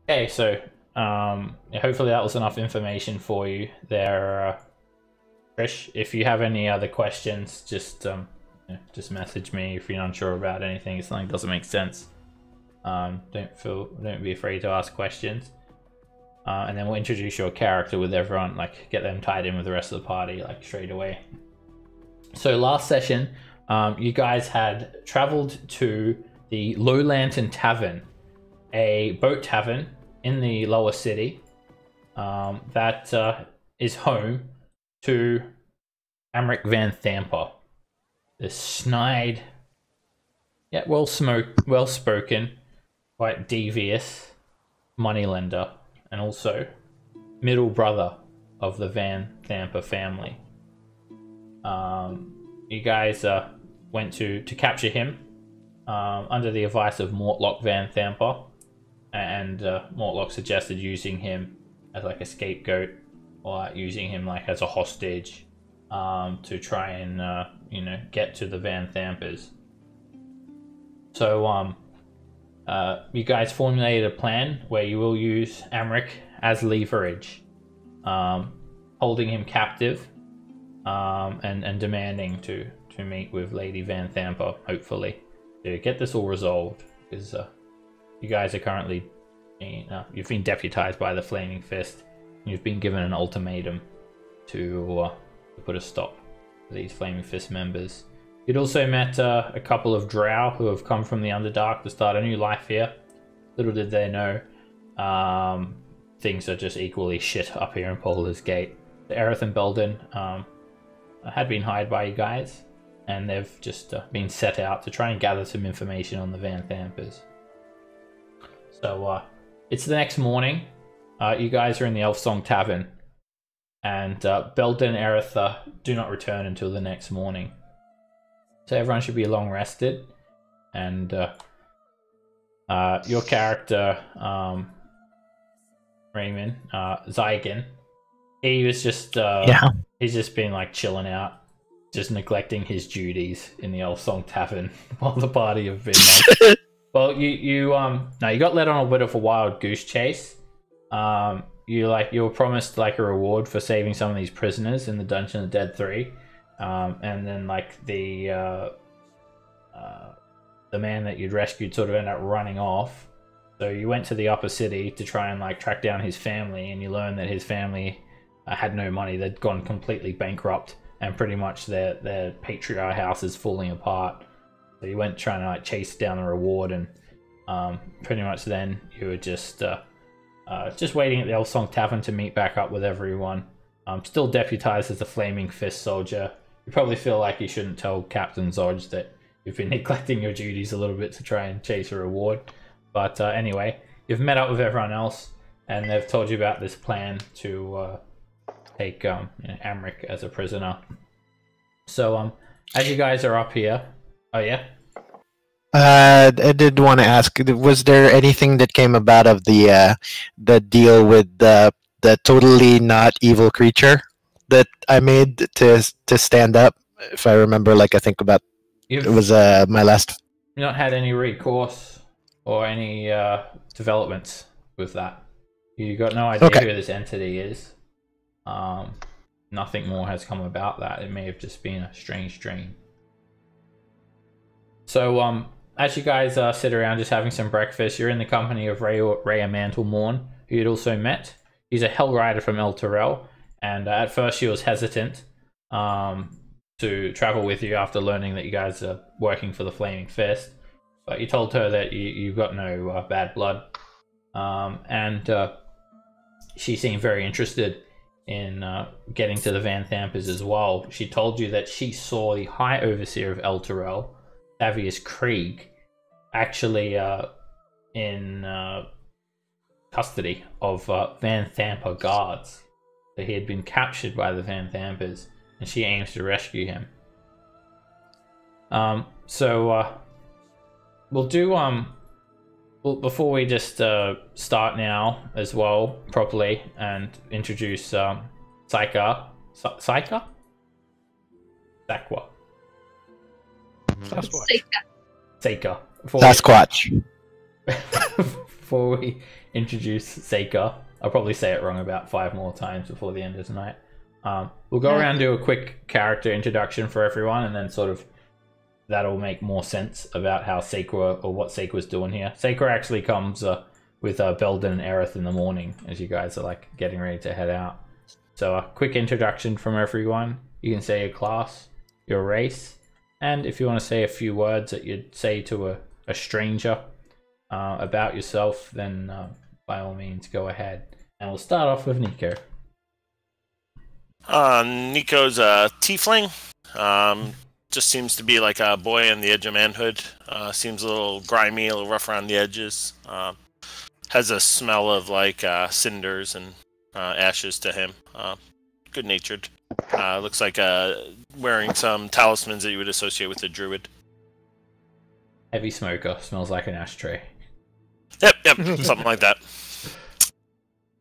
Okay, so yeah, hopefully that was enough information for you there, Trish. If you have any other questions, just message me if you're unsure about anything. If something doesn't make sense, don't be afraid to ask questions. And then we'll introduce your character with everyone, like get them tied in with the rest of the party, like straight away. So last session, you guys had traveled to the Low Lantern Tavern, a boat tavern in the lower city that is home to Amric Vanthampur, this snide, yet well-spoken, quite devious moneylender, and also middle brother of the Vanthampur family. You guys went to capture him under the advice of Mortlock Vanthampur, and Mortlock suggested using him as like a scapegoat, or using him like as a hostage to try and get to the Vanthampurs. So you guys formulated a plan where you will use Amric as leverage, holding him captive and demanding to meet with Lady Vanthampur, hopefully, to get this all resolved, because you guys are currently you've been deputized by the Flaming Fist. You've been given an ultimatum to put a stop to these Flaming Fist members. You'd also met a couple of drow who have come from the Underdark to start a new life here. Little did they know, things are just equally shit up here in Polar's Gate. Aerith and Belden had been hired by you guys, and they've just been set out to try and gather some information on the Vanthampurs. So it's the next morning. You guys are in the Elfsong Tavern, and Belden and Aerith do not return until the next morning. So everyone should be long rested, and your character, Raymond, Zygon, he was just he's just been like chilling out, just neglecting his duties in the Elfsong Tavern while the party have been like, well, you got led on a bit of a wild goose chase. You were promised like a reward for saving some of these prisoners in the Dungeon of the Dead 3. And then like the man that you'd rescued sort of ended up running off. So you went to the upper city to try and like track down his family, and you learned that his family had no money. They'd gone completely bankrupt, and pretty much their patriarch house is falling apart. So you went trying to like chase down the reward, and pretty much then you were just waiting at the Elfsong Tavern to meet back up with everyone. Still deputized as a Flaming Fist soldier. You probably feel like you shouldn't tell Captain Zodge that you've been neglecting your duties a little bit to try and chase a reward. But anyway, you've met up with everyone else, and they've told you about this plan to take Amric as a prisoner. So as you guys are up here, oh yeah? I did want to ask, was there anything that came about of the deal with the totally not evil creature that I made to stand up? If I remember, like I think about it was my last. You've not had any recourse or any developments with that. You got no idea who this entity is. Nothing more has come about that. It may have just been a strange dream. So as you guys sit around just having some breakfast, you're in the company of Raya Mantlemorn, who you'd also met. He's a Hell Rider from El Terrell, and at first she was hesitant to travel with you after learning that you guys are working for the Flaming Fist. But you told her that you've got no bad blood, and she seemed very interested in getting to the Vanthampurs as well. She told you that she saw the High Overseer of El Terrell, Tavius Krieg, actually in custody of Vanthampur guards. So he had been captured by the Vanthampurs, and she aims to rescue him. We'll do well, before we just start now as well properly and introduce Saika. Sakwa? Sasquatch. Seika. Sasquatch. before we introduce Seika, I'll probably say it wrong about 5 more times before the end of tonight. We'll go around and do a quick character introduction for everyone, and then sort of that'll make more sense about how Seika, or what Seika's doing here. Seika actually comes with Belden and Aerith in the morning as you guys are like getting ready to head out. So a quick introduction from everyone. You can say your class, your race, and if you want to say a few words that you'd say to a stranger about yourself, then by all means go ahead. And we'll start off with Nico. Nico's a tiefling. Just seems to be like a boy on the edge of manhood. Seems a little grimy, a little rough around the edges. Has a smell of like cinders and ashes to him. Good-natured. Looks like wearing some talismans that you would associate with a druid. Heavy smoker, smells like an ashtray. Yep, something like that.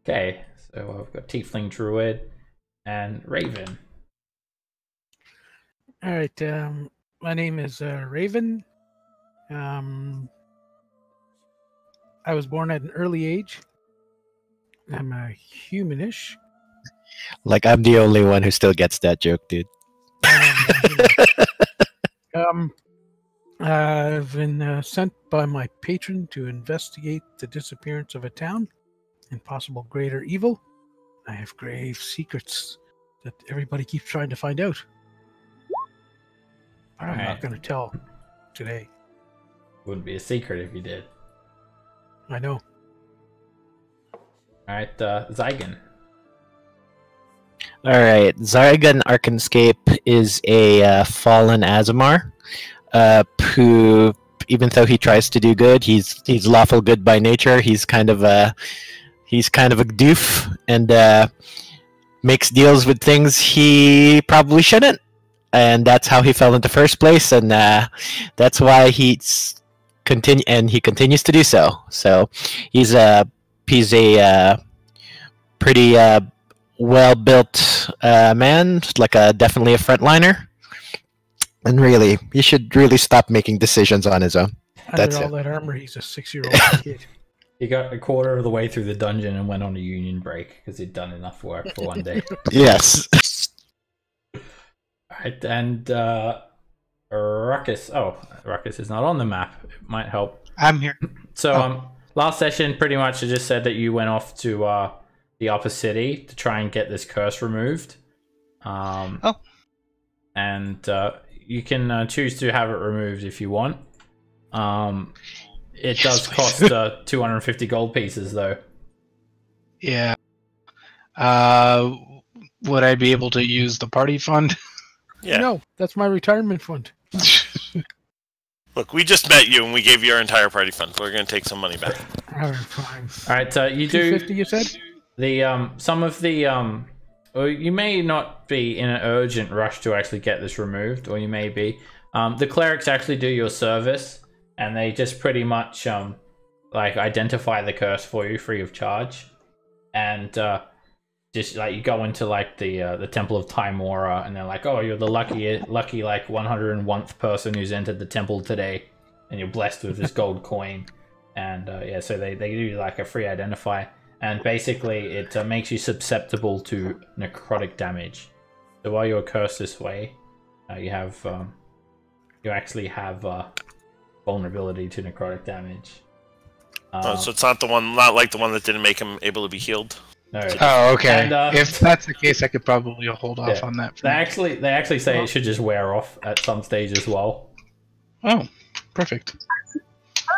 Okay, so I've got Tiefling Druid and Raven. Alright, my name is Raven. I was born at an early age. I'm a humanish. Like, I'm the only one who still gets that joke, dude. I've been sent by my patron to investigate the disappearance of a town and possible greater evil. I have grave secrets that everybody keeps trying to find out. But I'm not going to tell today. Wouldn't be a secret if you did. I know. Alright, Zygon. Alright, Zygon Arkanscape is a fallen Azamar, who, even though he tries to do good, he's lawful good by nature. He's kind of a doof, and makes deals with things he probably shouldn't. And that's how he fell into first place, and that's why he continues to do so. So he's a pretty well-built man, like definitely a frontliner. And really, he should really stop making decisions on his own. That's Under all that armor, he's a 6-year-old kid. He got a quarter of the way through the dungeon and went on a union break because he'd done enough work for one day. Yes. Alright, and Ruckus. Oh, Ruckus is not on the map. It might help. I'm here. So, last session, pretty much, I just said that you went off to the upper city to try and get this curse removed. And you can choose to have it removed if you want. It does cost 250 gold pieces, though. Yeah. Would I be able to use the party fund? Yeah. No, that's my retirement fund. Look, we just met you and we gave you our entire party fund. We're going to take some money back. Alright, fine. Alright, you do 250, you said? the some of the well, you may not be in an urgent rush to actually get this removed, or you may be. The clerics actually do your service, and they just pretty much like identify the curse for you free of charge, and just like you go into like the Temple of Timora, and they're like, oh, you're the lucky like 101th person who's entered the temple today, and you're blessed with this gold coin, and yeah, so they do like a free identify. And basically, it makes you susceptible to necrotic damage. So while you're cursed this way, you actually have vulnerability to necrotic damage. So it's not like the one that didn't make him able to be healed. No. Oh, okay. And, if that's the case, I could probably hold off on that. They actually say it should just wear off at some stage as well. Oh, perfect.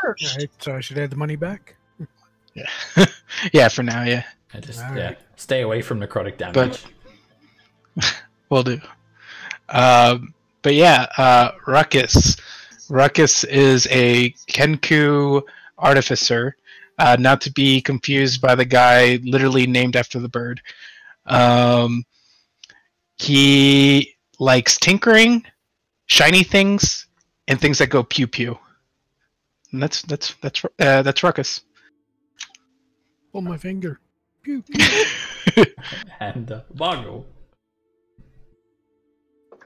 Alright, so I should add the money back? Yeah. Yeah, for now, yeah. Stay away from necrotic damage. Will do. But yeah, Ruckus. Ruckus is a Kenku artificer, not to be confused by the guy literally named after the bird. He likes tinkering, shiny things, and things that go pew pew. And that's Ruckus. Pull my finger. Pew, pew. And Boggle.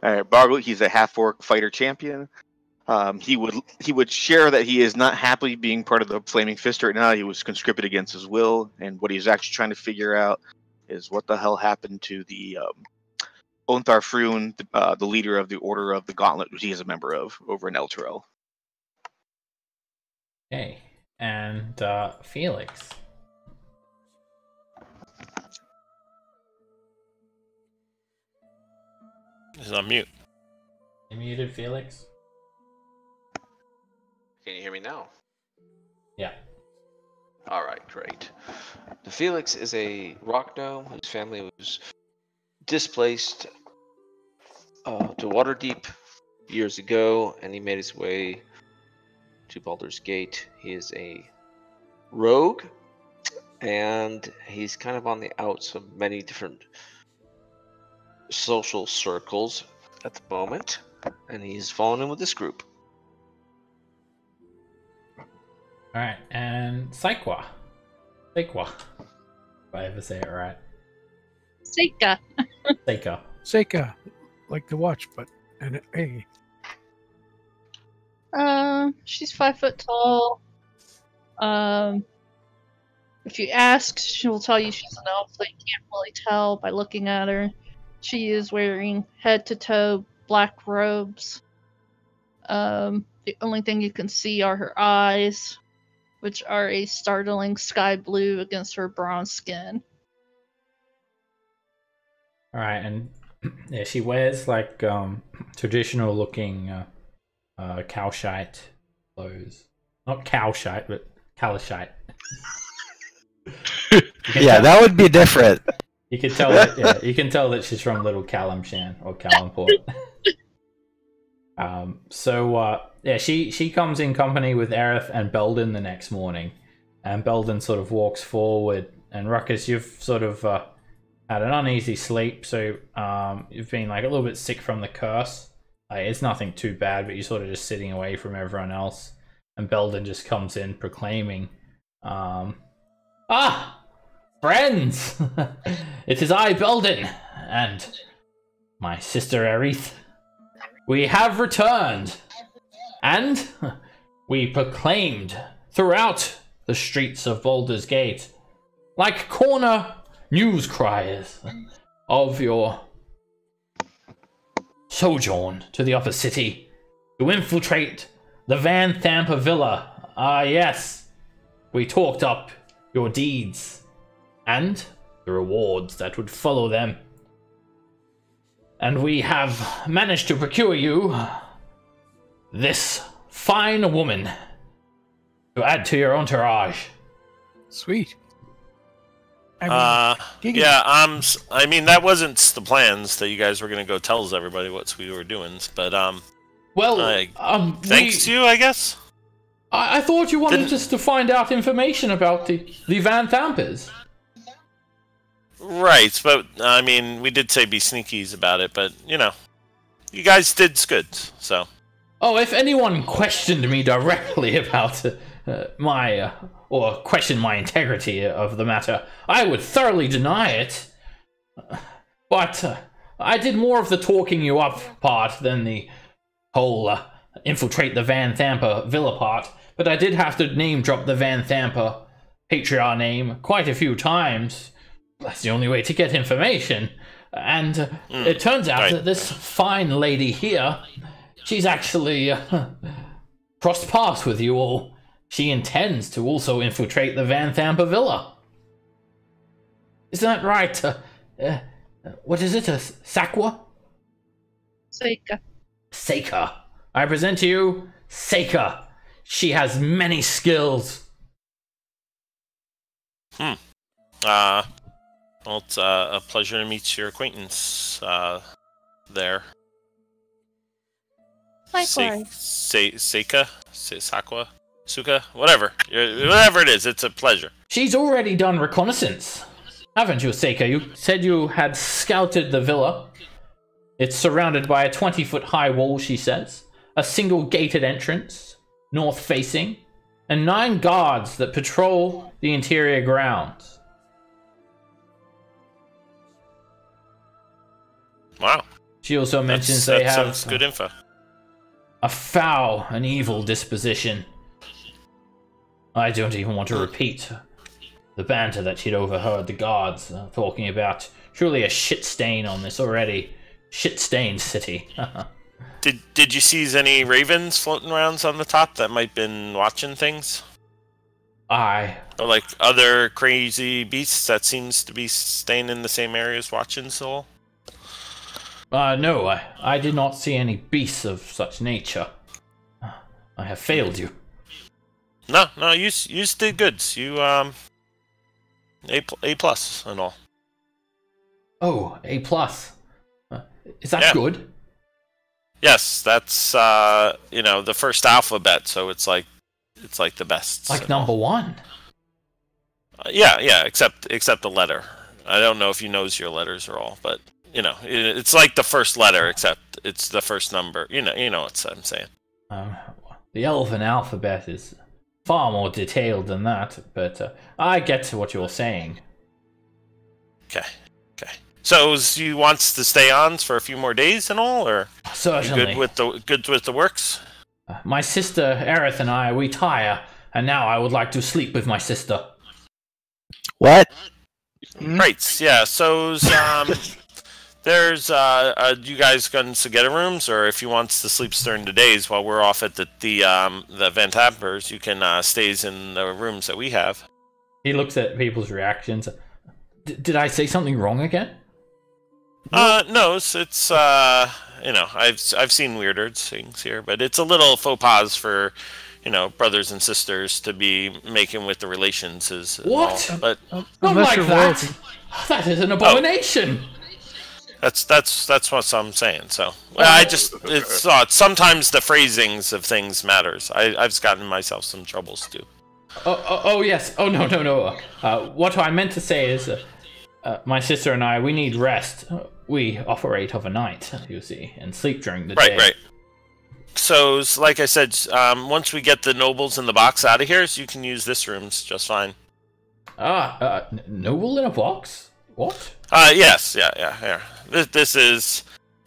Alright, Boggle, he's a half-orc fighter champion. He would share that he is not happy being part of the Flaming Fist right now. He was conscripted against his will, and what he's actually trying to figure out is what the hell happened to the Ontharr Frun, the leader of the Order of the Gauntlet, which he is a member of, over in Elturel. Okay, and Felix. He's on mute. You muted, Felix? Can you hear me now? Yeah. All right, great. The Felix is a rock gnome whose family was displaced to Waterdeep years ago, and he made his way to Baldur's Gate. He is a rogue, and he's kind of on the outs of many different social circles at the moment, and he's fallen in with this group. Alright, and Saikwa. If I ever say it right. Seika. Seika. Seika, like the watch, but and a. She's 5 foot tall. If you ask, she will tell you she's an elf, but you can't really tell by looking at her. She is wearing head to toe black robes. The only thing you can see are her eyes, which are a startling sky blue against her bronze skin. Alright, and yeah, she wears like traditional looking Kalshite clothes. Not Kalshite, but Kalashite. Yeah, that would be different. You can tell that. Yeah, you can tell that she's from Little Kalimshan or Kalimport. Yeah, she comes in company with Aerith and Belden the next morning, and Belden sort of walks forward. And Ruckus, you've sort of had an uneasy sleep, so you've been like a little bit sick from the curse. It's nothing too bad, but you're sort of just sitting away from everyone else. And Belden just comes in proclaiming, friends! It is I, Belden, and my sister Aerith. We have returned, and we proclaimed throughout the streets of Baldur's Gate, like corner news criers, of your sojourn to the upper city to infiltrate the Vanthampur villa. Yes, we talked up your deeds and the rewards that would follow them. And we have managed to procure you this fine woman to add to your entourage. Sweet. I mean, that wasn't the plans that you guys were going to go tell everybody what we were doing, but thanks to you, I guess. I thought you wanted just to find out information about the Vanthampurs. Right, but I mean, we did say be sneakies about it, but you know, you guys did good, so. Oh, if anyone questioned me directly about or questioned my integrity of the matter, I would thoroughly deny it. But I did more of the talking you up part than the whole infiltrate the Vanthampur villa part. But I did have to name drop the Vanthampur patriarch name quite a few times. That's the only way to get information. And it turns out that this fine lady here, she's actually crossed paths with you all. She intends to also infiltrate the Vanthampur villa. Isn't that right? What is it? Sakwa? Seika. I present to you Seika. She has many skills. Well, it's a pleasure to meet your acquaintance there. Likewise. Seika? Sakwa? Suka? Whatever it is, it's a pleasure. She's already done reconnaissance, haven't you, Seika? You said you had scouted the villa. It's surrounded by a 20-foot high wall, she says. A single gated entrance, north-facing, and 9 guards that patrol the interior grounds. Wow. She also mentions they have sounds good info. a foul and evil disposition. I don't even want to repeat the banter that she'd overheard the guards talking about. Truly a shit stain on this already shit-stained city. Did you see any ravens floating around on the top that might been watching things? Or like other crazy beasts that seems to be staying in the same areas watching Soul? No, I did not see any beasts of such nature. I have failed you. No, you did good. You A plus and all. Oh, A+. Is that good? Yes, that's the first alphabet, so it's like the best. Like number one. Yeah, except the letter. I don't know if you knows your letters or all, but it's like the first letter, except it's the first number. You know what I'm saying. The Elven alphabet is far more detailed than that, but I get to what you're saying. Okay. So you wants to stay on for a few more days and all, or certainly good with the works? My sister Aerith and I, we tire, and now I would like to sleep with my sister. What? Right. Yeah. So there's you guys going to get a rooms, or if you wants to sleep during the days while we're off at the Vanthampurs, you can stays in the rooms that we have. He looks at people's reactions. Did I say something wrong again? No, it's I've seen weirder things here, but it's a little faux pas for brothers and sisters to be making with the relations is what? All, but not like that. That is an abomination. That's what I'm saying. So I just thought sometimes the phrasings of things matters. I've gotten myself some troubles too. Oh yes. Oh no. What I meant to say is, my sister and I, we need rest. We operate overnight, you see, and sleep during the day. Right. So, like I said, once we get the nobles in the box out of here, so you can use this room's just fine. Noble in a box? What? Yes, yeah. This is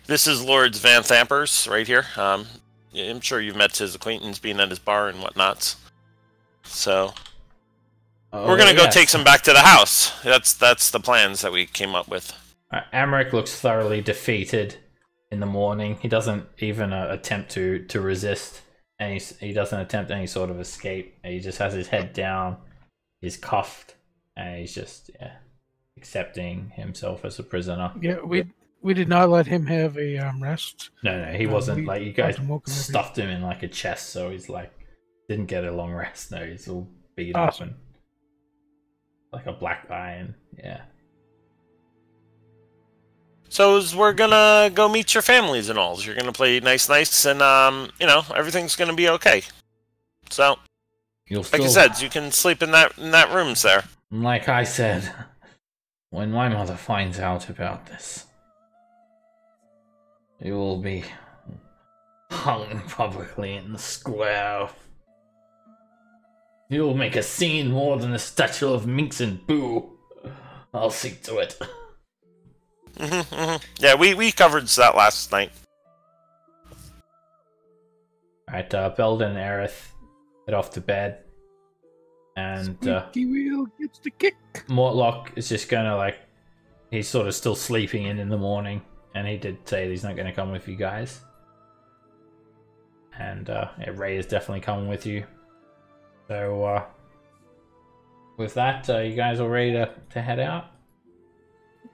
Lord Vanthampur's right here. I'm sure you've met his acquaintance being at his bar and whatnots. So we're gonna go take some back to the house. That's the plans that we came up with. Amric looks thoroughly defeated in the morning. He doesn't even attempt to resist, and he doesn't attempt any sort of escape. He just has his head down, he's cuffed, and he's just accepting himself as a prisoner. Yeah, we did not let him have a rest. No, he wasn't. Like, you guys stuffed him in like a chest, so he's like didn't get a long rest. No, he's all beat up and like a black iron. Yeah. So we're gonna go meet your families and all. You're gonna play nice, and everything's gonna be okay. So, like I said, you can sleep in that rooms there. Like I said, when my mother finds out about this, you will be hung publicly in the square. You'll make a scene more than a statue of Minx and Boo. I'll see to it. Yeah, we covered that last night. Alright, Belden and Aerith head off to bed. And Squeaky wheel gets the kick. Mortlock is just gonna he's sort of still sleeping in the morning, and he did say he's not gonna come with you guys. And Ray is definitely coming with you. So with that, you guys all ready to head out?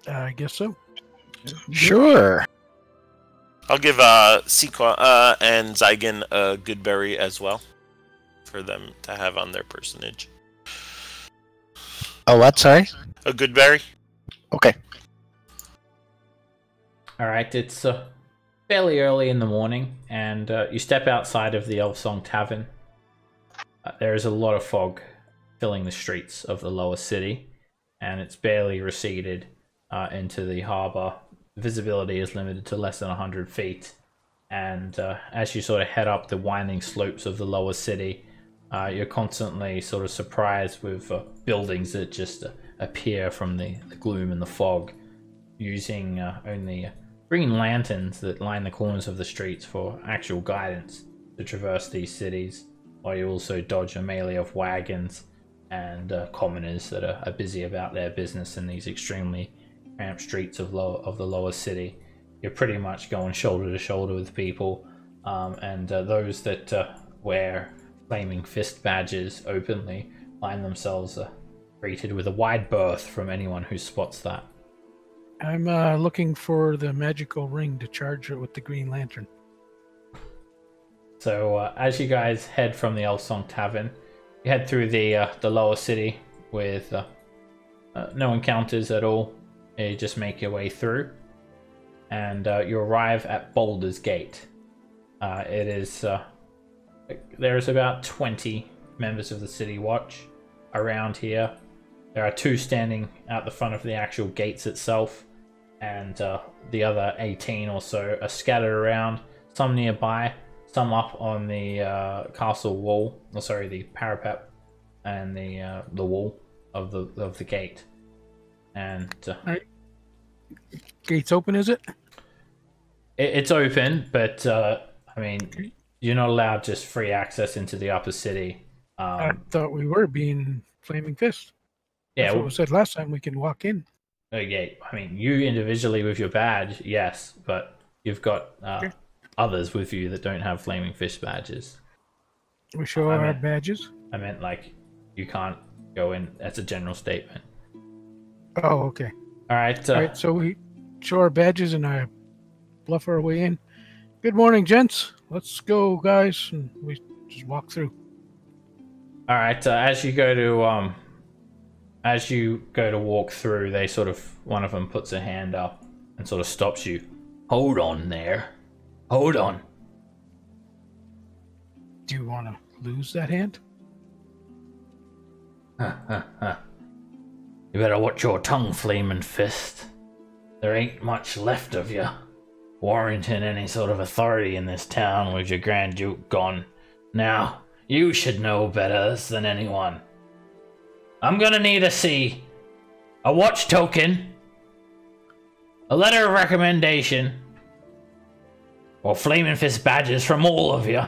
I guess so. Sure. I'll give Sequa and Zygon a good berry as well for them to have on their personage. Oh, what? Sorry? A good berry. Okay. Alright, it's fairly early in the morning, and you step outside of the Elfsong Tavern. There is a lot of fog filling the streets of the lower city, and it's barely receded into the harbour. Visibility is limited to less than 100 feet, and as you sort of head up the winding slopes of the lower city, you're constantly sort of surprised with buildings that just appear from the gloom and the fog, using only green lanterns that line the corners of the streets for actual guidance. to traverse these cities, while you also dodge a melee of wagons and commoners that are busy about their business in these extremely cramped streets of the lower city. You're pretty much going shoulder to shoulder with people, and those that wear flaming fist badges openly find themselves greeted with a wide berth from anyone who spots that. I'm looking for the magical ring to charge it with the green lantern. So as you guys head from the Elf Song Tavern, you head through the lower city with no encounters at all. You just make your way through, and you arrive at Baldur's Gate. It is there's about 20 members of the City Watch around here. There are 2 standing out the front of the actual gates itself, and the other 18 or so are scattered around, some nearby, some up on the castle wall, or sorry, the parapet and the wall of the gate. And Right. Gates open, is it? it's open, but I mean, you're not allowed just free access into the upper city. I thought we were being Flaming Fist. Yeah, That's what was said last time. We can walk in. yeah. I mean, you individually with your badge, yes, but you've got Okay. others with you that don't have flaming fish badges. We show I our mean- badges. I meant like you can't go in. That's a general statement. Oh, okay. All right. All right, so we show our badges and I bluff our way in. Good morning, gents. Let's go, guys. And we just walk through. All right. As you go to walk through, they sort of one of them puts a hand up and sort of stops you. Hold on there. Hold on. Do you want to lose that hand? You better watch your tongue, Flaming Fist. There ain't much left of you, warranting any sort of authority in this town with your Grand Duke gone. Now, you should know better than anyone. I'm gonna need to see a watch token, a letter of recommendation, or Flaming Fist badges from all of you,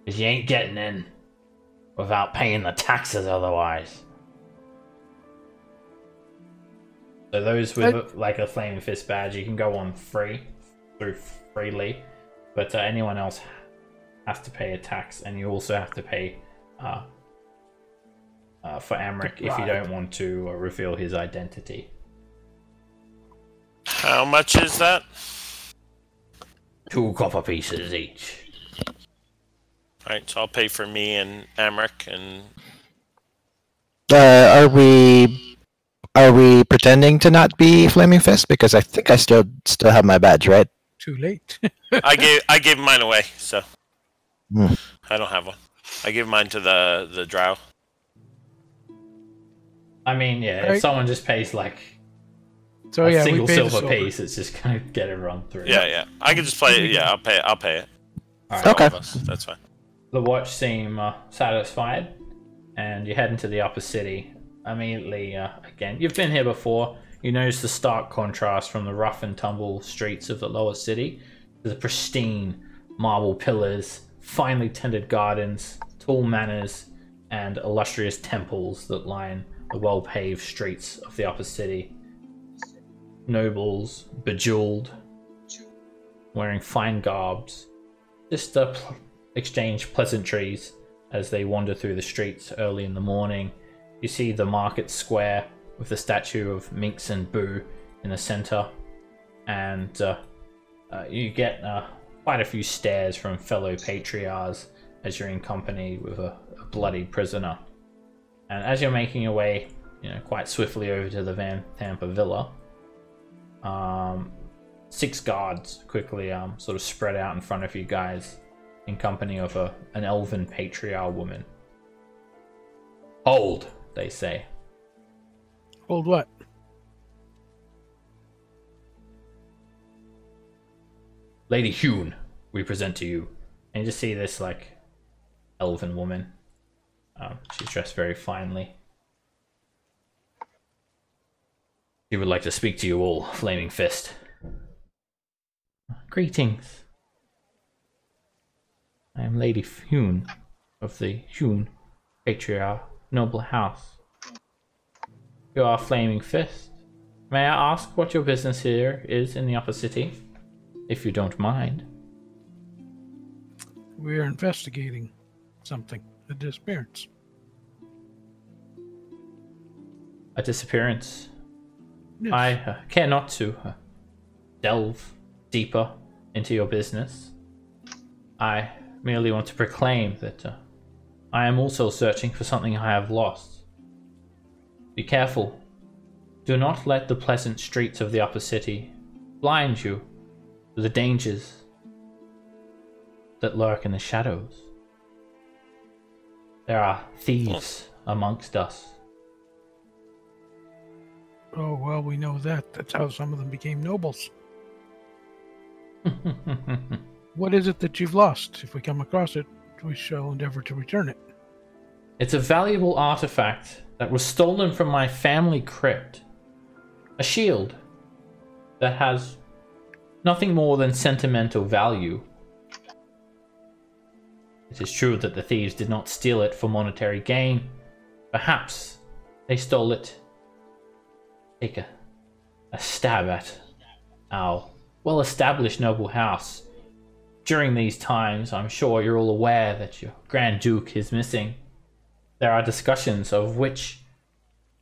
because you ain't getting in without paying the taxes otherwise. So those with like a Flaming Fist badge, you can go on freely, but anyone else has to pay a tax, and you also have to pay for Amric if you don't want to reveal his identity. How much is that? 2 copper pieces each. Alright, so I'll pay for me and Amric, and Are we pretending to not be Flaming Fist? Because I think I still have my badge, right? Too late. I gave mine away, so Hmm. I don't have one. I gave mine to the drow. I mean, yeah, if Right. someone just pays like So a yeah, single we pay the silver piece, it's just gonna get it run through. Yeah. I can just play it. Yeah, I'll pay it. All For right. Okay. all of us. That's fine. The watch seem satisfied, and you head into the upper city. Immediately, again, you've been here before. You notice the stark contrast from the rough and tumble streets of the lower city to the pristine marble pillars, finely tended gardens, tall manors, and illustrious temples that line the well-paved streets of the upper city. Nobles, bejeweled, wearing fine garbs, just exchange pleasantries as they wander through the streets early in the morning. You see the market square with the statue of Minx and Boo in the center, and you get quite a few stares from fellow patriarchs as you're in company with a bloody prisoner. And as you're making your way, quite swiftly over to the Vanthampur villa, 6 guards quickly sort of spread out in front of you guys in company of an elven patriarch woman. Hold, they say. Hold what? Lady Hune, we present to you. And you just see this like elven woman. She's dressed very finely. She would like to speak to you all, Flaming Fist. Greetings. I am Lady Hune of the Hune Patriarch Noble House. You are Flaming Fist. May I ask what your business here is in the upper city, if you don't mind? We're investigating something, a disappearance. A disappearance? Yes. I care not to delve deeper into your business. I merely want to proclaim that I am also searching for something I have lost. Be careful. Do not let the pleasant streets of the upper city blind you to the dangers that lurk in the shadows. There are thieves amongst us. Oh, well, we know that. That's how some of them became nobles. What is it that you've lost? If we come across it, we shall endeavor to return it. It's a valuable artifact that was stolen from my family crypt. A shield that has nothing more than sentimental value. It is true that the thieves did not steal it for monetary gain. Perhaps they stole it to take a stab at our well-established noble house. During these times, I'm sure you're all aware that your Grand Duke is missing. There are discussions of which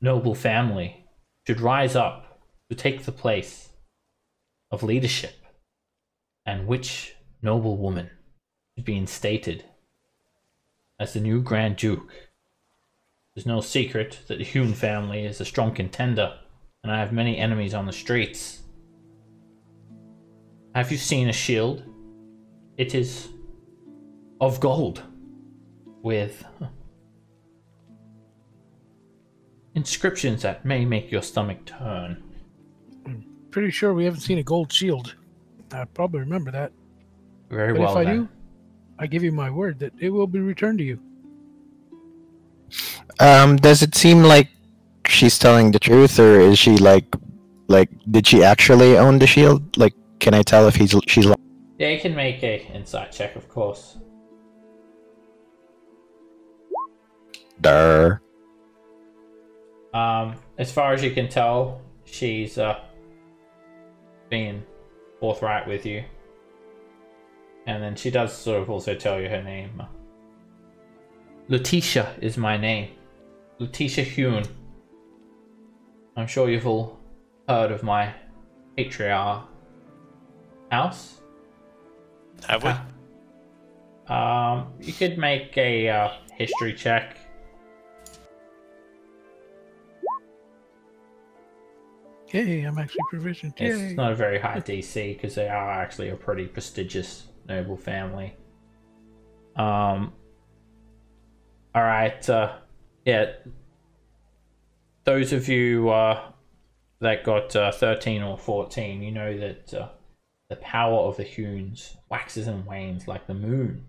noble family should rise up to take the place of leadership, and which noble woman should be instated as the new Grand Duke. There's no secret that the Hune family is a strong contender, and I have many enemies on the streets. Have you seen a shield? It is of gold, with inscriptions that may make your stomach turn. I'm pretty sure we haven't seen a gold shield. I probably remember that. Very But well if I then. do, I give you my word that it will be returned to you. Does it seem like she's telling the truth, or is she like did she actually own the shield? Like, can I tell if she's like? Yeah, you can make a insight check, of course. Durr. As far as you can tell, she's being forthright with you. And then she does sort of also tell you her name. Letitia is my name. Letitia Hune. I'm sure you've all heard of my patriarch house. Have we? You could make a history check. Yay, I'm actually proficient. Yay. It's not a very high DC because they are actually a pretty prestigious noble family. All right. Yeah. Those of you that got 13 or 14, you know that the power of the Hunes waxes and wanes like the moon.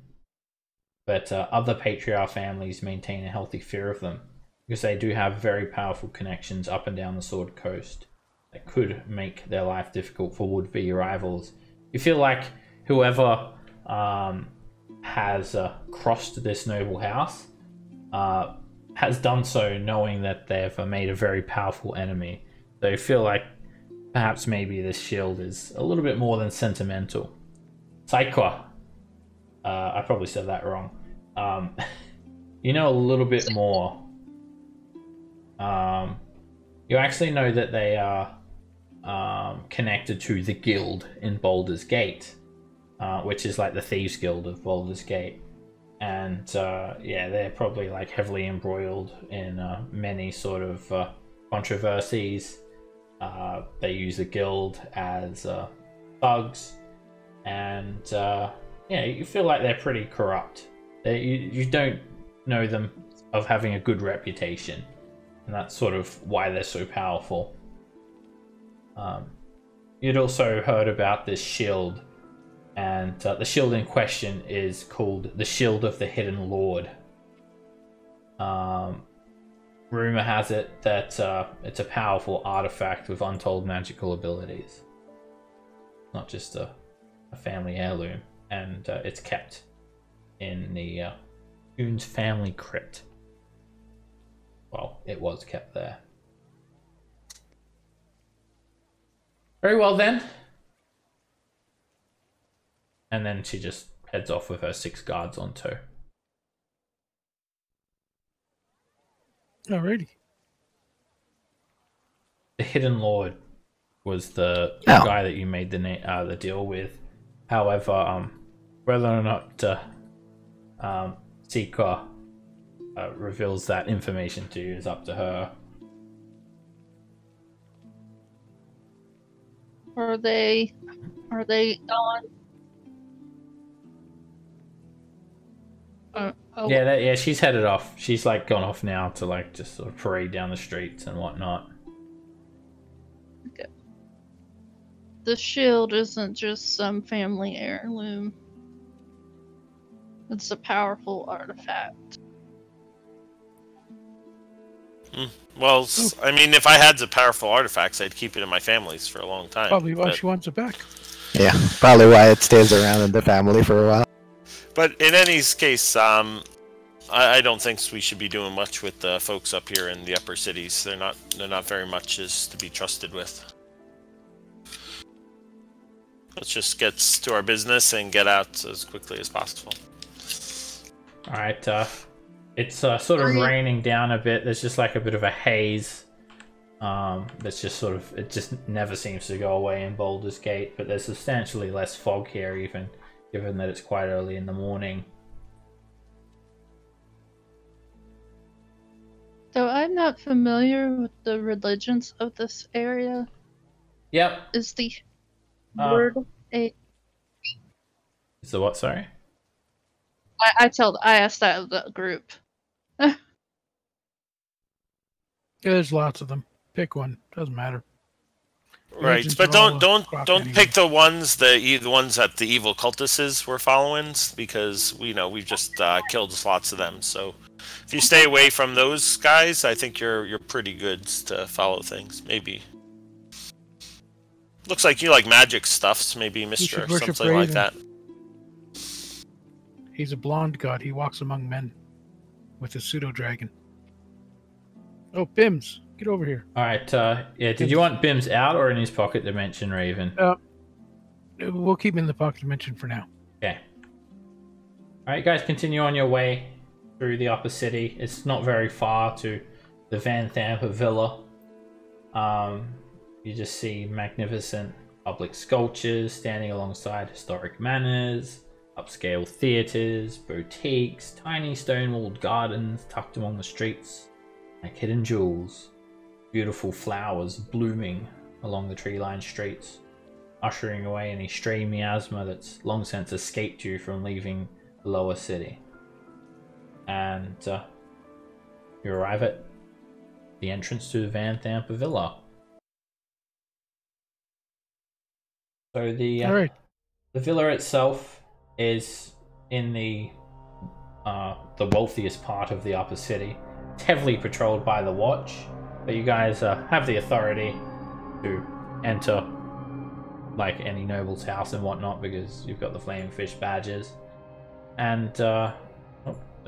But other patriarch families maintain a healthy fear of them because they do have very powerful connections up and down the Sword Coast that could make their life difficult for would-be rivals. You feel like whoever has crossed this noble house has done so knowing that they've made a very powerful enemy. So you feel like perhaps maybe this shield is a little bit more than sentimental. Saikwa. I probably said that wrong. You know a little bit more. You actually know that they are connected to the guild in Baldur's Gate, which is like the Thieves Guild of Baldur's Gate. And yeah, they're probably like heavily embroiled in many sort of controversies. They use the guild as thugs, and yeah, you feel like they're pretty corrupt. You don't know them of having a good reputation, and that's sort of why they're so powerful. You'd also heard about this shield, and the shield in question is called the Shield of the Hidden Lord. Rumor has it that it's a powerful artifact with untold magical abilities. Not just a family heirloom, and it's kept in the Coon's family crypt. Well, it was kept there. Very well then. And then she just heads off with her 6 guards on tow. Alrighty. The Hidden Lord was the Oh. guy that you made the deal with. However, whether or not Seeker reveals that information to you is up to her. Are they on? Oh, Yeah, she's headed off. She's like gone off now to like just sort of parade down the streets and whatnot. okay. The shield isn't just some family heirloom. It's a powerful artifact. Well, I mean, if I had the powerful artifacts, I'd keep it in my family's for a long time. Probably why but, she wants it back. Yeah, probably why it stays around in the family for a while. but in any case, I don't think we should be doing much with the folks up here in the upper cities. They're not very much as to be trusted with. Let's just get to our business and get out as quickly as possible. All right, it's sort of raining down a bit. There's just like a bit of a haze. That's just sort of, it just never seems to go away in Baldur's Gate, but there's substantially less fog here, even given that it's quite early in the morning. Though I'm not familiar with the religions of this area, Yep. is the word a? So what? Sorry. I asked that of the group. Yeah, there's lots of them. Pick one. Doesn't matter. Right, Legends but are all don't crap don't anyway. pick the ones that the evil cultists were following, because we've just killed lots of them. So if you stay away from those guys, I think you're pretty good to follow things. Maybe looks like you like magic stuff, so maybe Mister should worship something like that. Raven. He's a blonde god. He walks among men with a pseudo dragon. Oh, Bims, get over here. All right. Yeah. Did you want Bims out or in his pocket dimension, Raven? We'll keep him in the pocket dimension for now. Okay. All right, guys. Continue on your way through the upper city. It's not very far to the Vanthampur villa. You just see magnificent public sculptures standing alongside historic manors, upscale theaters, boutiques, tiny stone-walled gardens tucked among the streets like hidden jewels, beautiful flowers blooming along the tree-lined streets, ushering away any stray miasma that's long since escaped you from leaving the lower city. And you arrive at the entrance to the Vanthampur villa. So All right. the villa itself is in the wealthiest part of the upper city. It's heavily patrolled by the watch, but you guys have the authority to enter like any noble's house and whatnot because you've got the flaming fish badges. And the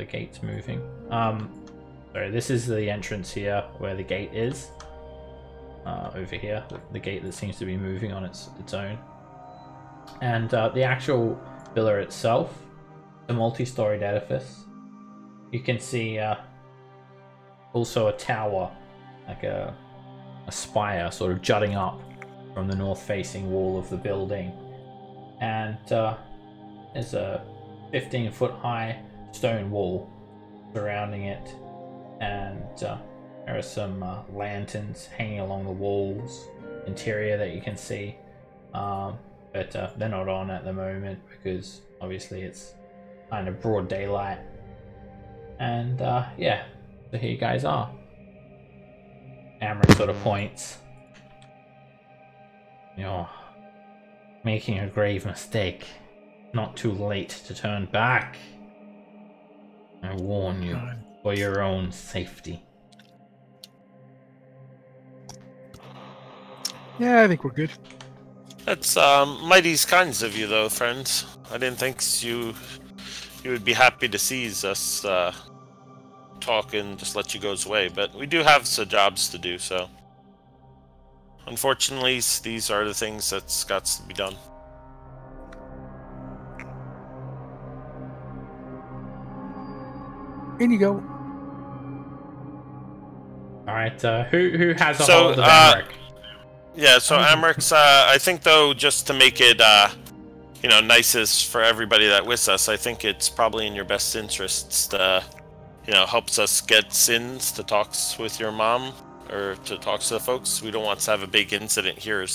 gate's moving. Sorry, this is the entrance here where the gate is. Over here, the gate that seems to be moving on its own. And the actual villa itself, the multi-storied edifice. You can see also a tower, like a spire sort of jutting up from the north-facing wall of the building. And there's a 15-foot high stone wall surrounding it. And there are some lanterns hanging along the walls, interior that you can see. But they're not on at the moment because obviously it's kind of broad daylight. And yeah, so here you guys are. Amrit sort of points. You're making a grave mistake. Not too late to turn back. I warn you, for your own safety. Yeah, I think we're good. That's mighty kind of you, though, friends. I didn't think he would be happy to seize us talk and just let you go his way. But we do have some jobs to do, so unfortunately, these are the things that's got to be done. In you go. All right. Who has a hold of Amric? Yeah. So Amric's. I think though, just to make it, nicest for everybody that with us, I think it's probably in your best interests to, helps us get sins to talks with your mom or to talks to the folks. We don't want to have a big incident here.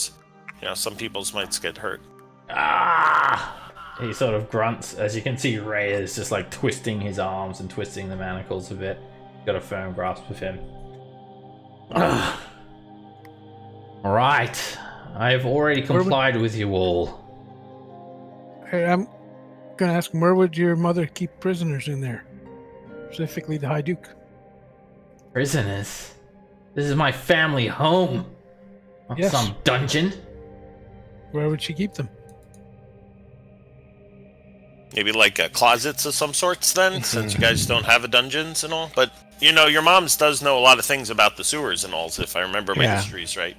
Some people's might get hurt. Ah! He sort of grunts. As you can see, Raya is just like twisting his arms and twisting the manacles a bit. Got a firm grasp of him. Right. I have already complied with you all. Hey, I'm gonna ask him, where would your mother keep prisoners in there? Specifically the High Duke. Prisoners? This is my family home. Not Yes. some dungeon. Where would she keep them? Maybe like closets of some sorts then, since you guys don't have a dungeons and all. But, your mom's does know a lot of things about the sewers and all, if I remember my histories right.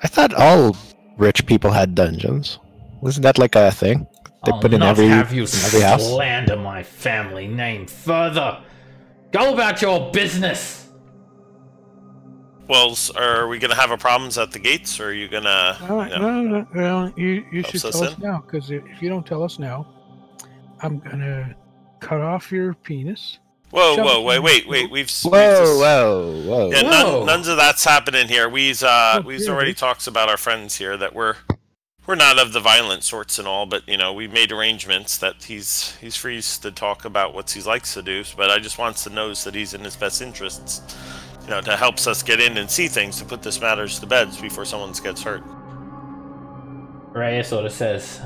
I thought all rich people had dungeons. Wasn't that like a thing? They put in every have you house? slander my family name further. Go about your business. Well, are we going to have a problems at the gates, or are you going to... No. You should us tell us in? now, because if you don't tell us now, I'm gonna cut off your penis. Whoa, wait. Whoa. Yeah, Whoa. none of that's happening here. We've already talked about our friends here that we're not of the violent sorts and all, but we made arrangements that he's free to talk about what he likes to do. But I just wants to know that he's in his best interests, to help us get in and see things to put this matters to bed before someone gets hurt. Raya sort of says,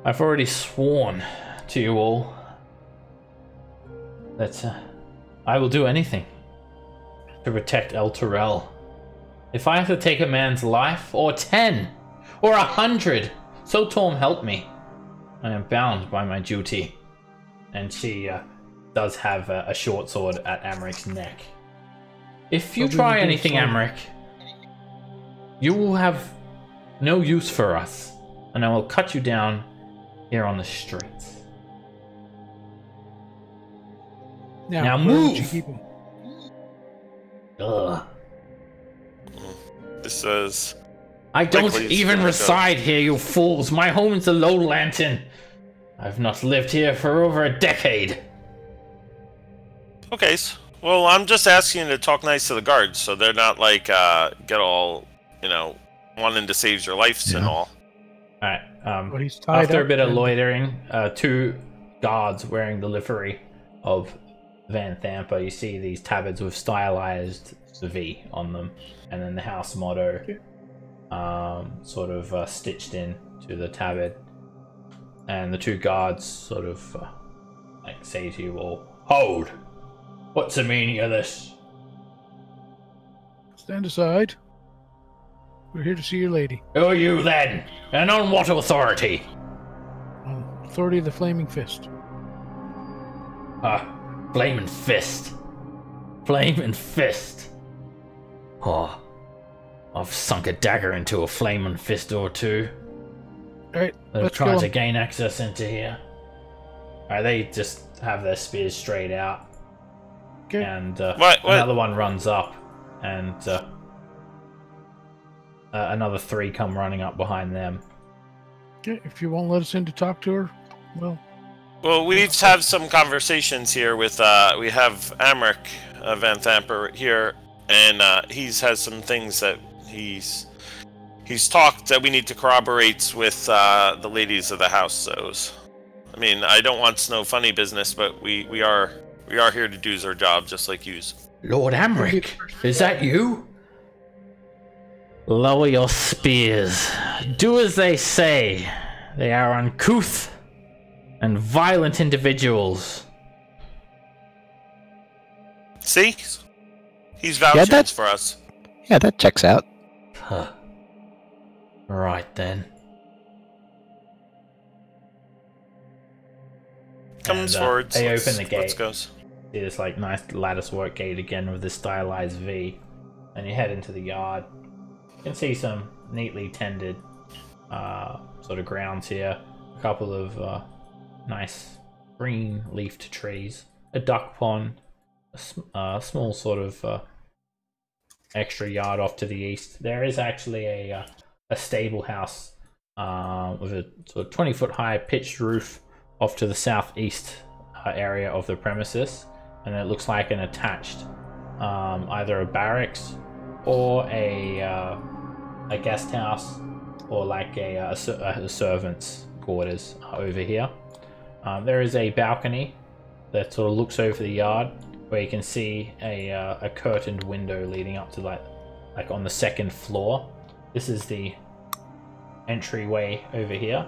I've already sworn to you all that I will do anything to protect El Terrell. If I have to take a man's life, or 10, or 100, so Torm help me, I am bound by my duty. And she does have a short sword at Amric's neck. If you try anything, Amric, you will have no use for us, and I will cut you down here on the streets. Now where move! would you keep him? Ugh. This says... I don't Likely it's even gonna reside here, you fools. My home is the Low Lantern. I've not lived here for over a decade. Okay, well, I'm just asking you to talk nice to the guards, so they're not like, get all, wanting to save your lives and all. Alright, Well, he's tied after a up bit of and- loitering, two guards wearing the livery of Vanthampur, you see these tabards with stylized V on them, and then the house motto sort of stitched in to the tabard. And the two guards sort of say to you all, hold! What's the meaning of this? Stand aside. We're here to see your lady. Who are you then? And on what authority? On authority of the Flaming Fist. Flaming fist. Flaming fist. Oh, I've sunk a dagger into a flaming fist or two. Alright, They've let's tried go. to gain access into here. Alright, they just have their spears straight out. Okay. And What? another one runs up, and another three come running up behind them. Okay, if you won't let us in to talk to her, well, Well, we have some conversations here with, we have Amric Vanthampur here, and he has some things that he's talked that we need to corroborate with the ladies of the house. So, I mean, I don't want no funny business, but we are here to do our job just like yous. Lord Amric, is that you? Lower your spears. Do as they say. They are uncouth and violent individuals. See? He's vouching that- for us. Yeah, that checks out. Huh. Right then. Comes And, forward. they open the Let's gate. go. See this like nice lattice work gate again with this stylized V, and you head into the yard. You can see some neatly tended sort of grounds here. A couple of nice green leafed trees, a duck pond, a small sort of extra yard off to the east. There is actually a stable house with a sort of 20-foot high pitched roof off to the southeast area of the premises, and it looks like an attached either a barracks or a guest house, or like a servant's quarters over here. There is a balcony that sort of looks over the yard, where you can see a curtained window leading up to like on the second floor. This is the entryway over here,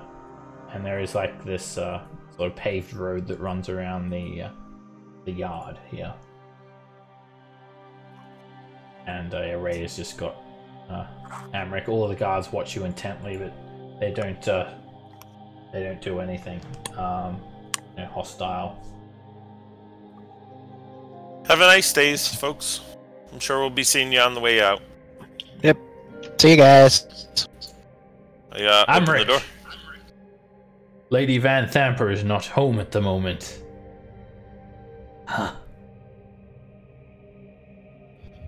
and there is like this sort of paved road that runs around the yard here. And Ray has just got Amric. All of the guards watch you intently, but they don't do anything hostile. Have a nice days, folks. I'm sure we'll be seeing you on the way out. Yep. See you guys. Open the door. Lady Vanthampur is not home at the moment. Huh.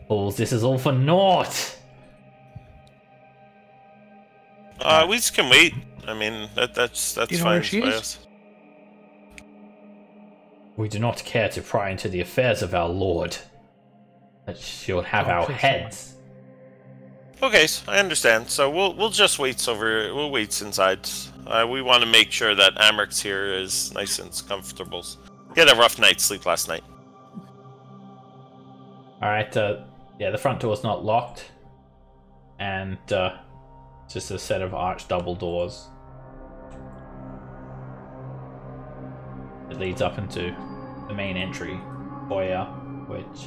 Oh, this is all for naught. We just can wait. I mean, that's You know fine where she by is? us. We do not care to pry into the affairs of our lord. That she'll have our please, heads. Okay, so I understand. So we'll just wait over. We'll wait inside. We want to make sure that Amric's here is nice and comfortable. He had a rough night's sleep last night. All right. Yeah, the front door's not locked, and just a set of arched double doors. It leads up into the main entry foyer, which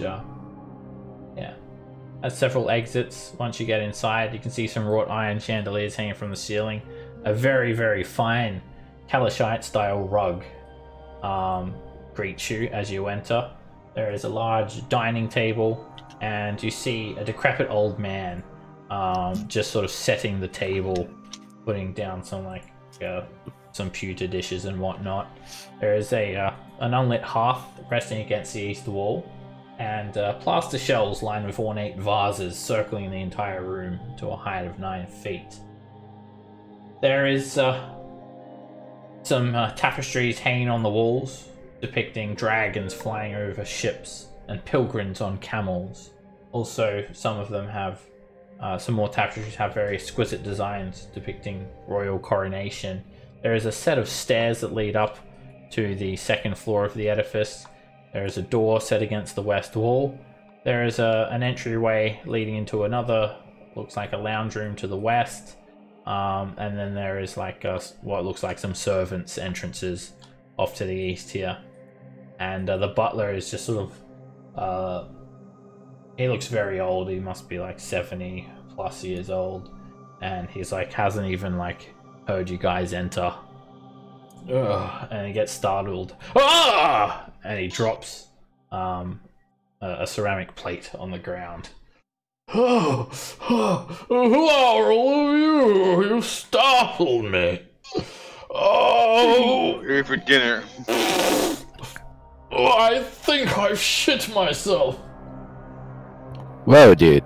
has several exits. Once you get inside, you can see some wrought iron chandeliers hanging from the ceiling. A very, very fine Kalashite-style rug greets you as you enter. There is a large dining table, and you see a decrepit old man just sort of setting the table, putting down some pewter dishes and whatnot. There is an unlit hearth resting against the east wall, and plaster shelves lined with ornate vases circling the entire room to a height of 9 feet. There is some tapestries hanging on the walls depicting dragons flying over ships and pilgrims on camels. Also, some of them have some more tapestries have very exquisite designs depicting royal coronation. There is a set of stairs that lead up to the second floor of the edifice. There is a door set against the west wall. There is an entryway leading into another, looks like a lounge room to the west. And then there is like what looks like some servants' entrances off to the east here. And the butler is just sort of, he looks very old. He must be like 70 plus years old. And he's like, hasn't even like heard you guys enter. Ugh, and he gets startled. Ah! And he drops a ceramic plate on the ground. Oh, who are all of you? You startled me. Oh, Here for dinner. I think I've shit myself. Whoa, dude.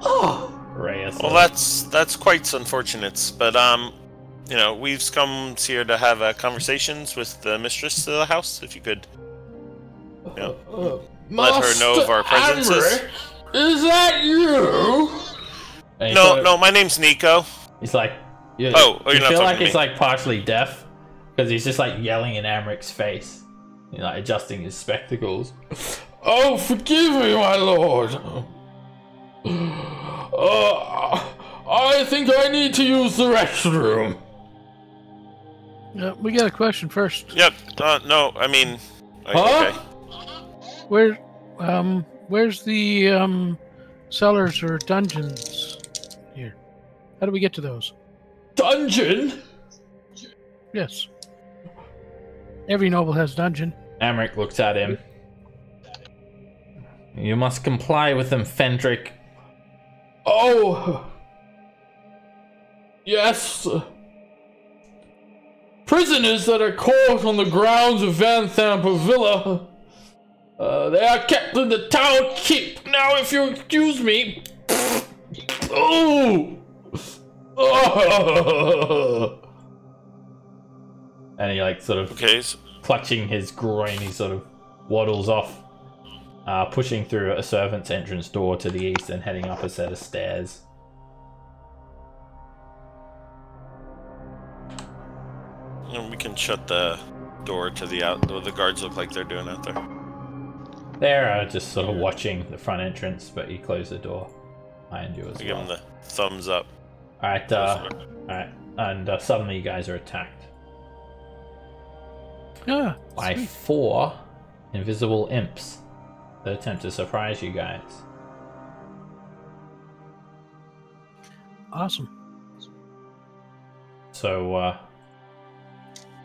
Oh, Raya says. Well, that's quite unfortunate, but we've come here to have conversations with the mistress of the house. If you could, let her know of our presences. Is that you? No, my name's Nico. He's like, you you're not feel talking like to he's me. like partially deaf because he's just like yelling in Amric's face, like adjusting his spectacles. Oh, forgive me, my lord. I think I need to use the restroom. We got a question first. Yep. No, I mean. Huh? Okay. Where's the cellars or dungeons here? How do we get to those? Dungeon? Yes. Every noble has dungeon. Amric looks at him. You must comply with them, Fendrick. Oh! Yes! Prisoners that are caught on the grounds of Vanthampur Villa. They are kept in the tower keep. Now, if you excuse me. Oh! Oh! And he like sort of clutching his groin, he sort of waddles off, pushing through a servant's entrance door to the east and heading up a set of stairs. And we can shut the door to the out. The guards look like they're doing out there. They're just sort of watching the front entrance, but you close the door behind you as well. Give them the thumbs up. Alright, and suddenly you guys are attacked. By 4 invisible imps that attempt to surprise you guys. Awesome. So,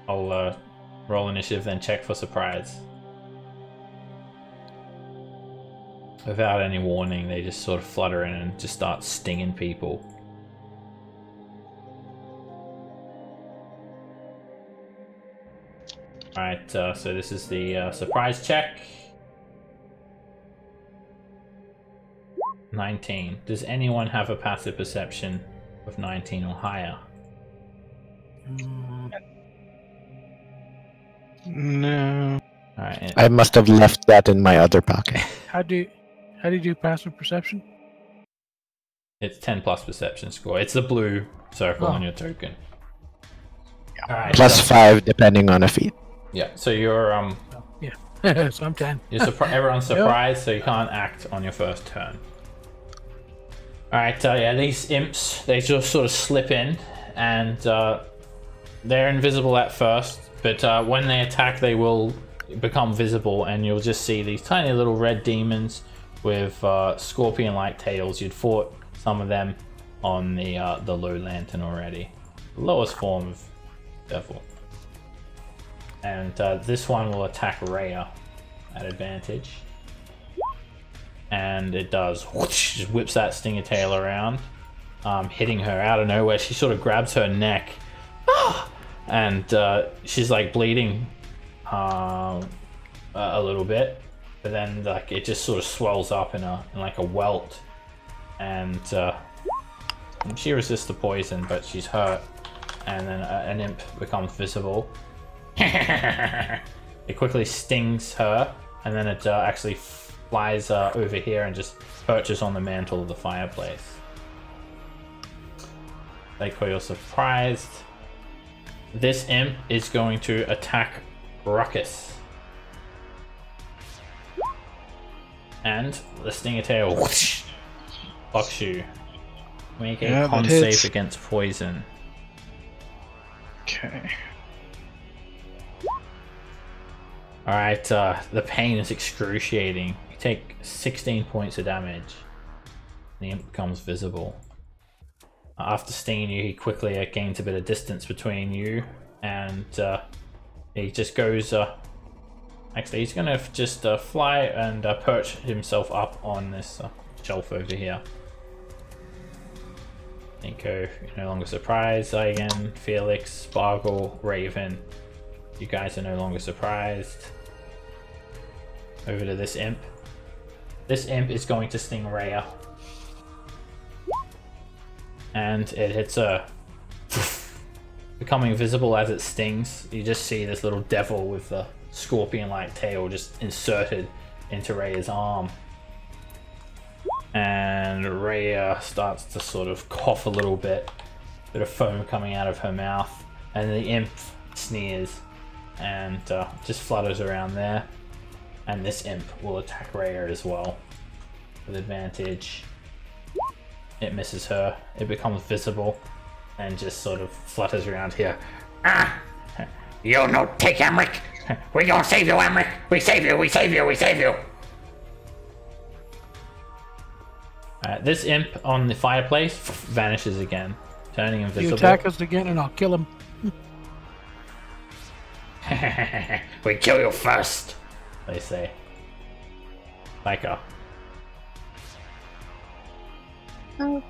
I'll roll initiative, then check for surprise. Without any warning, they just sort of flutter in and just start stinging people. Alright, so this is the surprise check. 19. Does anyone have a passive perception of 19 or higher? No. Alright. I must have left that in my other pocket. How do you do passive perception? It's 10 plus perception score. It's the blue circle on your token. Alright. Plus 5 depending on a feat. Yeah, so you're Yeah. So I'm 10. everyone's surprised, so you can't act on your first turn. Alright, yeah, these imps, they just sort of slip in, and they're invisible at first, but when they attack, they will become visible, and you'll just see these tiny little red demons with scorpion-like tails. You'd fought some of them on the low lantern already. The lowest form of devil. And this one will attack Raya at advantage. And it does. Whoosh, just whips that stinger tail around, hitting her out of nowhere. She sort of grabs her neck. And she's like bleeding a little bit. But then like it just sort of swells up in like a welt. And she resists the poison, but she's hurt. And then an imp becomes visible. It quickly stings her, and then it actually flies over here and just perches on the mantle of the fireplace. Like you're surprised. This imp is going to attack Ruckus. And the stinger tail whoosh, blocks you. Make a con save against poison. Okay. Alright, the pain is excruciating. You take 16 points of damage. The imp becomes visible. After stinging you, he quickly gains a bit of distance between you, and he just goes... actually, he's going to just fly and perch himself up on this shelf over here. Nico, you're no longer surprised. Zygan, Felix, Boggle, Raven. You guys are no longer surprised. Over to this imp. This imp is going to sting Raya. And it hits her. Becoming visible as it stings. You just see this little devil with the scorpion-like tail just inserted into Raya's arm. And Raya starts to sort of cough a little bit. Bit of foam coming out of her mouth. And the imp sneers and just flutters around there. And this imp will attack Raya as well with advantage. It misses her. It becomes visible and just sort of flutters around here. Ah! You no take Emric! We gonna save you, Emric! We save you, we save you, we save you! This imp on the fireplace vanishes again, turning invisible. You attack us again and I'll kill him. We kill you first. They say. Like a. Okay.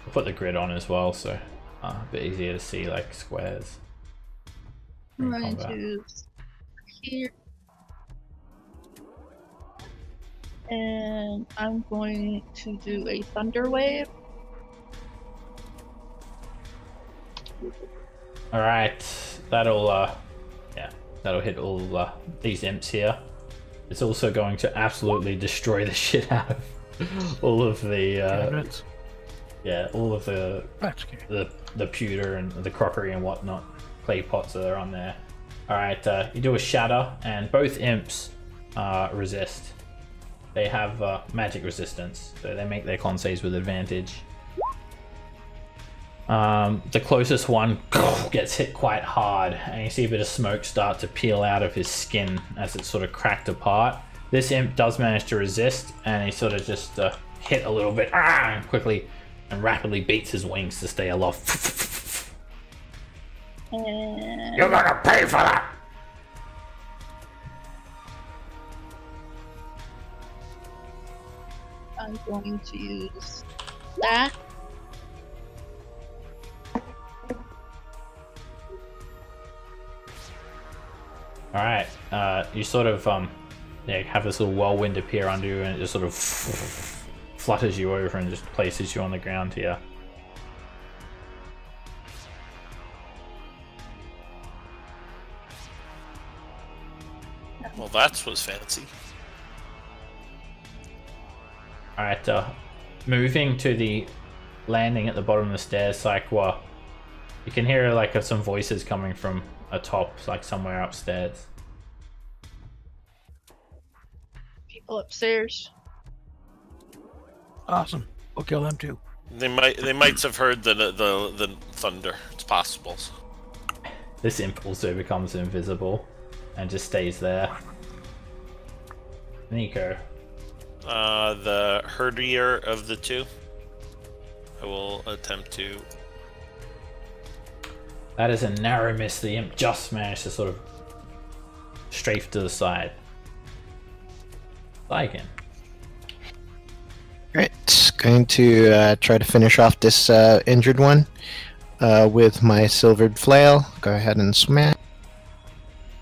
I'll put the grid on as well, so a bit easier to see like squares. I'm in going combat. to here. And I'm going to do a thunder wave. Alright, that'll hit all these imps here. It's also going to absolutely destroy the shit out of all of the Cabinets. all of the That's okay. the pewter and the crockery and whatnot, clay pots that are on there. Alright, you do a shatter and both imps resist. They have magic resistance, so they make their con saves with advantage. The closest one gets hit quite hard, and you see a bit of smoke start to peel out of his skin as it's sort of cracked apart. This imp does manage to resist, and he sort of just hit a little bit and quickly and rapidly beats his wings to stay aloft. And You're gonna pay for that. I'm going to use that. Alright, you sort of have this little whirlwind appear under you, and it just sort of flutters you over and just places you on the ground here. Well, that was fancy. Alright, moving to the landing at the bottom of the stairs, like, well, you can hear like some voices coming from atop, like somewhere upstairs. People upstairs. Awesome. We'll kill them too. They might have heard the thunder. It's possible. This imp also becomes invisible and just stays there. Nico. The herdier of the two. I will attempt to. That is a narrow miss. The imp just managed to sort of strafe to the side. Lycan. Right, going to try to finish off this injured one with my silvered flail. Go ahead and smash.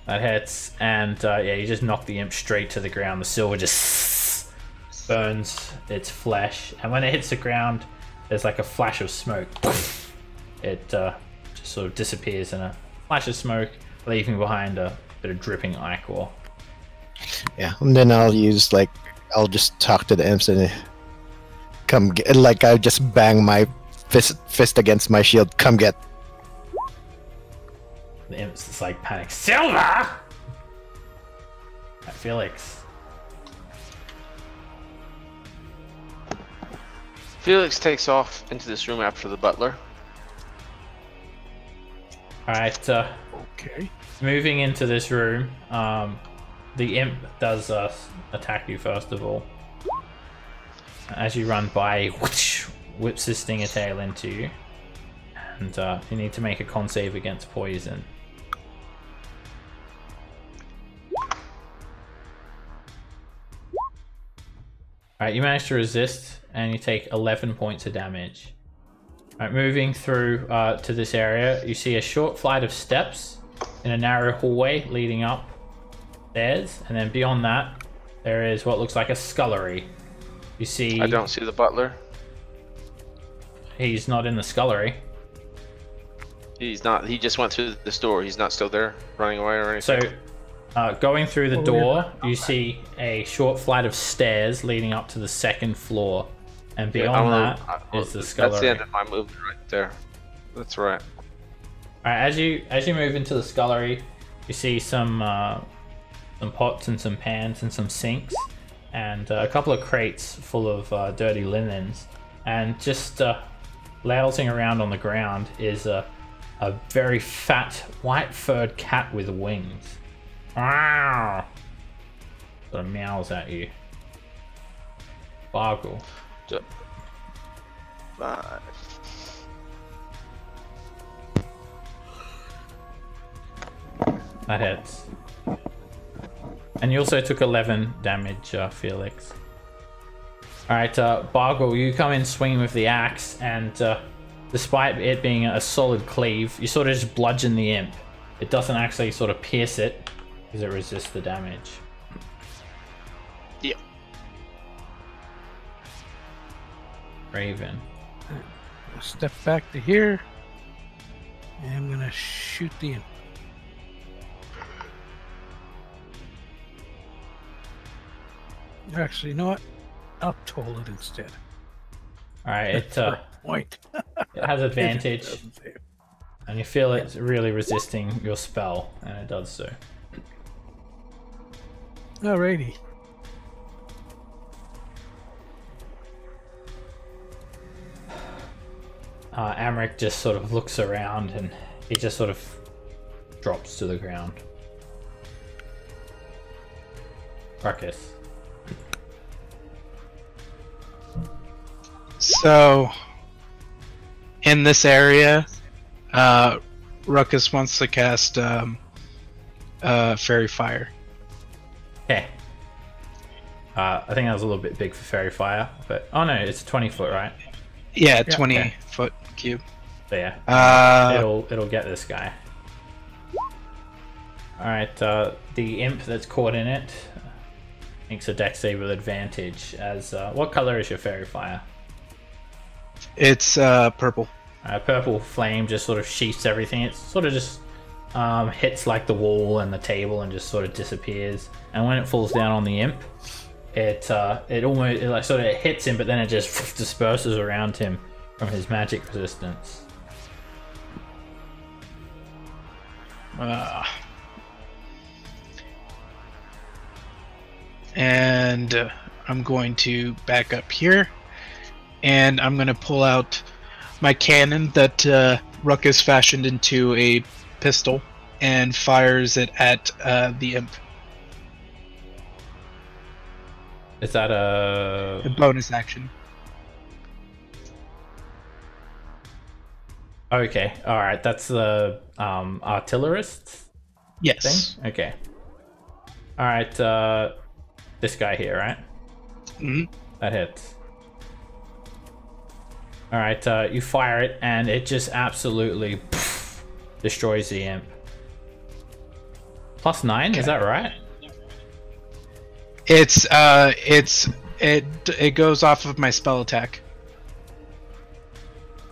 That hits, and yeah, you just knock the imp straight to the ground. The silver just burns its flesh, and when it hits the ground, there's like a flash of smoke. It just sort of disappears in a flash of smoke, leaving behind a bit of dripping ichor. Yeah, and then I'll just talk to the imps and come get, like I just bang my fist against my shield. Come get. The imp's just like panic. Silver! At Felix. Felix takes off into this room after the butler. Alright, Okay. moving into this room, the imp does attack you first of all. As you run by, whoosh, whips his stinger tail into you, and you need to make a con save against poison. Alright, you manage to resist, and you take 11 points of damage. Alright, moving through to this area, you see a short flight of steps in a narrow hallway leading up stairs, and then beyond that, there is what looks like a scullery. You see... I don't see the butler. He's not in the scullery. He's not. He just went through this door. He's not still there, running away or anything. So, going through the door, you see a short flight of stairs leading up to the second floor, and beyond that is the scullery. That's the end of my movement right there. That's right. Alright, as you move into the scullery, you see some pots and some pans and some sinks, and a couple of crates full of dirty linens, and just lounging around on the ground is a very fat white furred cat with wings. Wow. sort of meows at you. Boggle. 5. That hits. And you also took 11 damage, Felix. Alright, Boggle, you come in swinging with the axe, and despite it being a solid cleave, you sort of just bludgeon the imp. It doesn't actually sort of pierce it, because it resists the damage. Yep. Raven. I'll step back to here. And I'm gonna shoot the imp. Actually, you know what? I'll toll it instead. Alright, it Point. it has advantage, and you feel it's really resisting your spell, and it does so. Alrighty. Amric just sort of looks around, and he just sort of drops to the ground. Ruckus. So, in this area, Ruckus wants to cast Fairy Fire. Okay. I think that was a little bit big for Fairy Fire, but oh no, it's 20 foot, right? Yeah, 20-foot cube. So yeah, it'll get this guy. All right, the imp that's caught in it makes a dex save with advantage. As what color is your Fairy Fire? It's purple. Purple flame just sort of sheaths everything. It sort of just hits like the wall and the table and just sort of disappears. And when it falls down on the imp, it like sort of hits him, but then it just disperses around him from his magic resistance. And I'm going to back up here, and I'm going to pull out my cannon that Ruckus fashioned into a pistol and fires it at the imp. Is that A bonus action. Okay, alright, that's the artillerist Yes. thing? Okay. Alright, this guy here, right? Mm-hmm. That hits. Alright, you fire it and it just absolutely destroys the imp. +9, Okay. is that right? It goes off of my spell attack.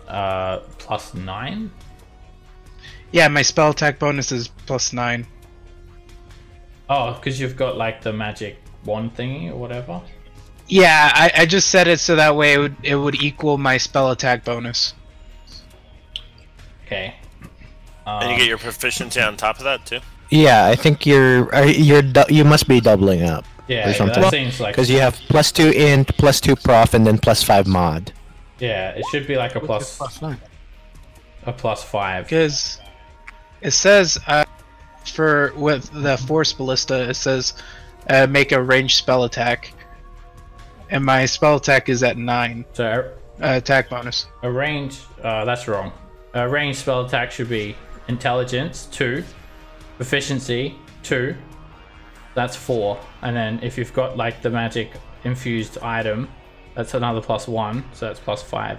+9? Yeah, my spell attack bonus is +9. Oh, because you've got like the magic wand thingy or whatever? Yeah, I just set it so that way it would equal my spell attack bonus. Okay. And you get your proficiency on top of that too. Yeah, I think you must be doubling up. Yeah, or something. that seems like... Because you have +2 int, +2 prof, and then +5 mod. Yeah, it should be like a What's your +9? a +5. Because it says with the Force Ballista, it says make a ranged spell attack, and my spell attack is at 9 So attack bonus. a range, that's wrong. A ranged spell attack should be intelligence 2, proficiency 2. That's 4, and then if you've got like the magic infused item, that's another +1, so that's +5.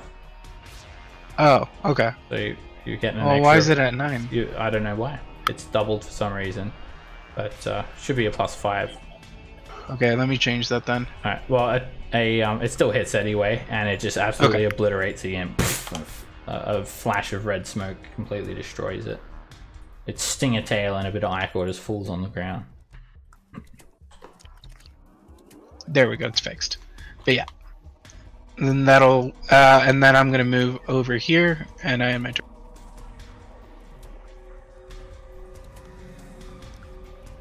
Oh, okay. So you're getting an Well, extra. why is it at 9? I don't know why. It's doubled for some reason, but should be a +5. Okay, let me change that then. Alright, well, it still hits anyway, and it just absolutely obliterates the imp. A flash of red smoke completely destroys it. Its stinger tail and a bit of ichor just falls on the ground. There we go, it's fixed. But yeah. And then that'll and then I'm gonna move over here, and I am enter.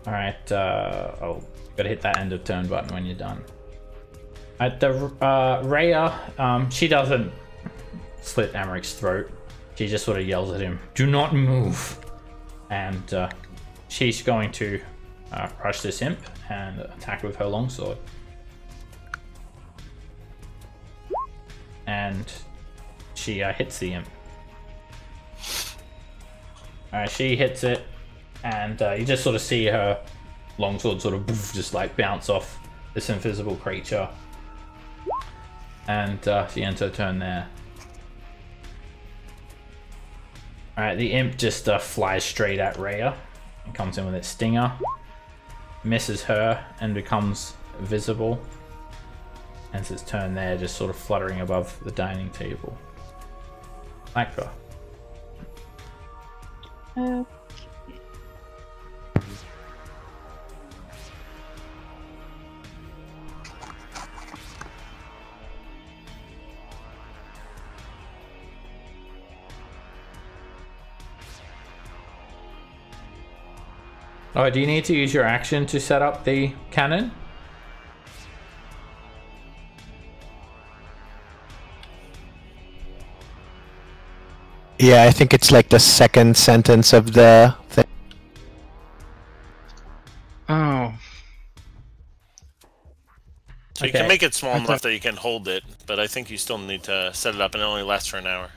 Alright, gotta hit that end of turn button when you're done. At the Raya, she doesn't slit Amaric's throat. She just sort of yells at him, "Do not move!" And she's going to crush this imp and attack with her longsword. And she hits the imp. She hits it, and you just sort of see her longsword sort of just like bounce off this invisible creature. And she ends her turn there. Alright, the imp just flies straight at Raya and comes in with its stinger. Misses her and becomes visible. Ends its turn there, just sort of fluttering above the dining table. Akra. Oh, do you need to use your action to set up the cannon? Yeah, I think it's like the second sentence of the thing. Oh. So you can make it small enough that you can hold it, but I think you still need to set it up, and it only lasts for an hour.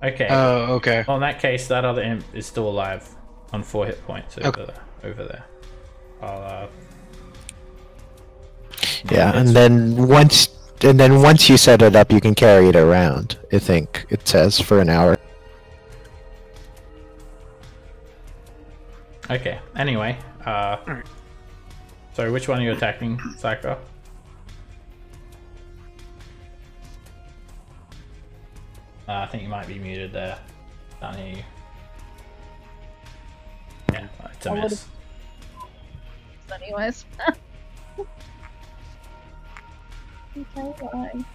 Okay. Oh, okay. Well, in that case, that other imp is still alive on 4 hit points over there. I'll, Yeah, and then once you set it up, you can carry it around. I think it says for an hour. Okay. Anyway, sorry, which one are you attacking, Sakura? I think you might be muted there. Can't hear you. Yeah, it's a miss. Anyways. Okay, fine.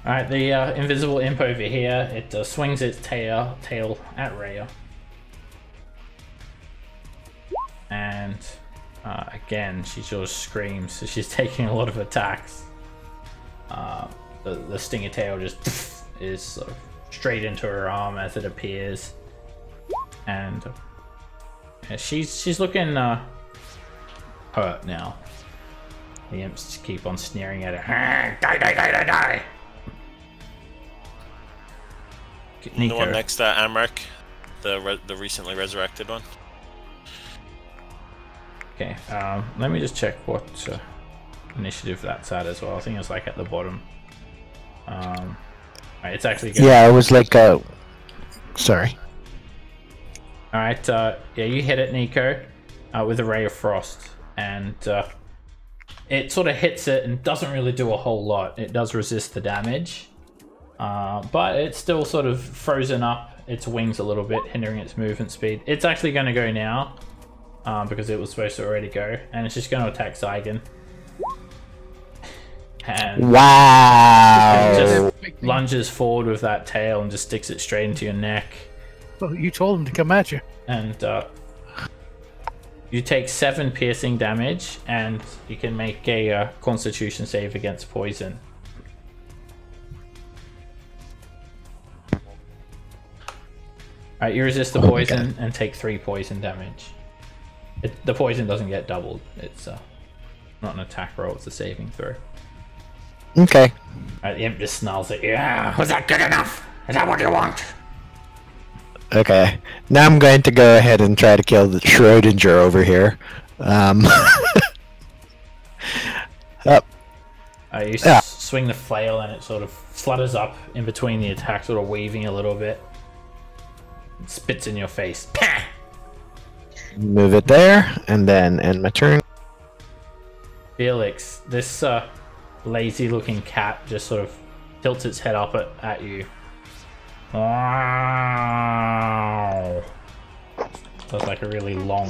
Alright, the invisible imp over here, it swings its tail at Raya. And again, she sort of screams, so she's taking a lot of attacks. The stinger tail just is sort of straight into her arm as it appears. And yeah, she's looking hurt now. The imps just keep on sneering at her. Die, die, die, die, die! The one next to Amrek, the recently resurrected one. Okay, let me just check what initiative that's at as well. I think it's like at the bottom. Right, it's actually good. Yeah, it was like a... Sorry. Alright, yeah, you hit it, Nico, with a Ray of Frost. And it sort of hits it and doesn't really do a whole lot. It does resist the damage. But it's still sort of frozen up its wings a little bit, hindering its movement speed. It's actually going to go now, because it was supposed to already go. And it's just going to attack Zygon. And wow! It just lunges forward with that tail and just sticks it straight into your neck. Well, you told him to come at you. And you take 7 piercing damage, and you can make a Constitution save against poison. Alright, you resist the poison and take 3 poison damage. The poison doesn't get doubled. It's not an attack roll, it's a saving throw. Okay. Alright, the imp just snarls at you. Yeah, was that good enough? Is that what you want? Okay. Now I'm going to go ahead and try to kill the Schrodinger over here. Up. You swing the flail and it sort of flutters up in between the attacks, sort of weaving a little bit. It spits in your face. Pah! Move it there, and then end my turn. Felix, this lazy looking cat just sort of tilts its head up at you. Wow. That's like a really long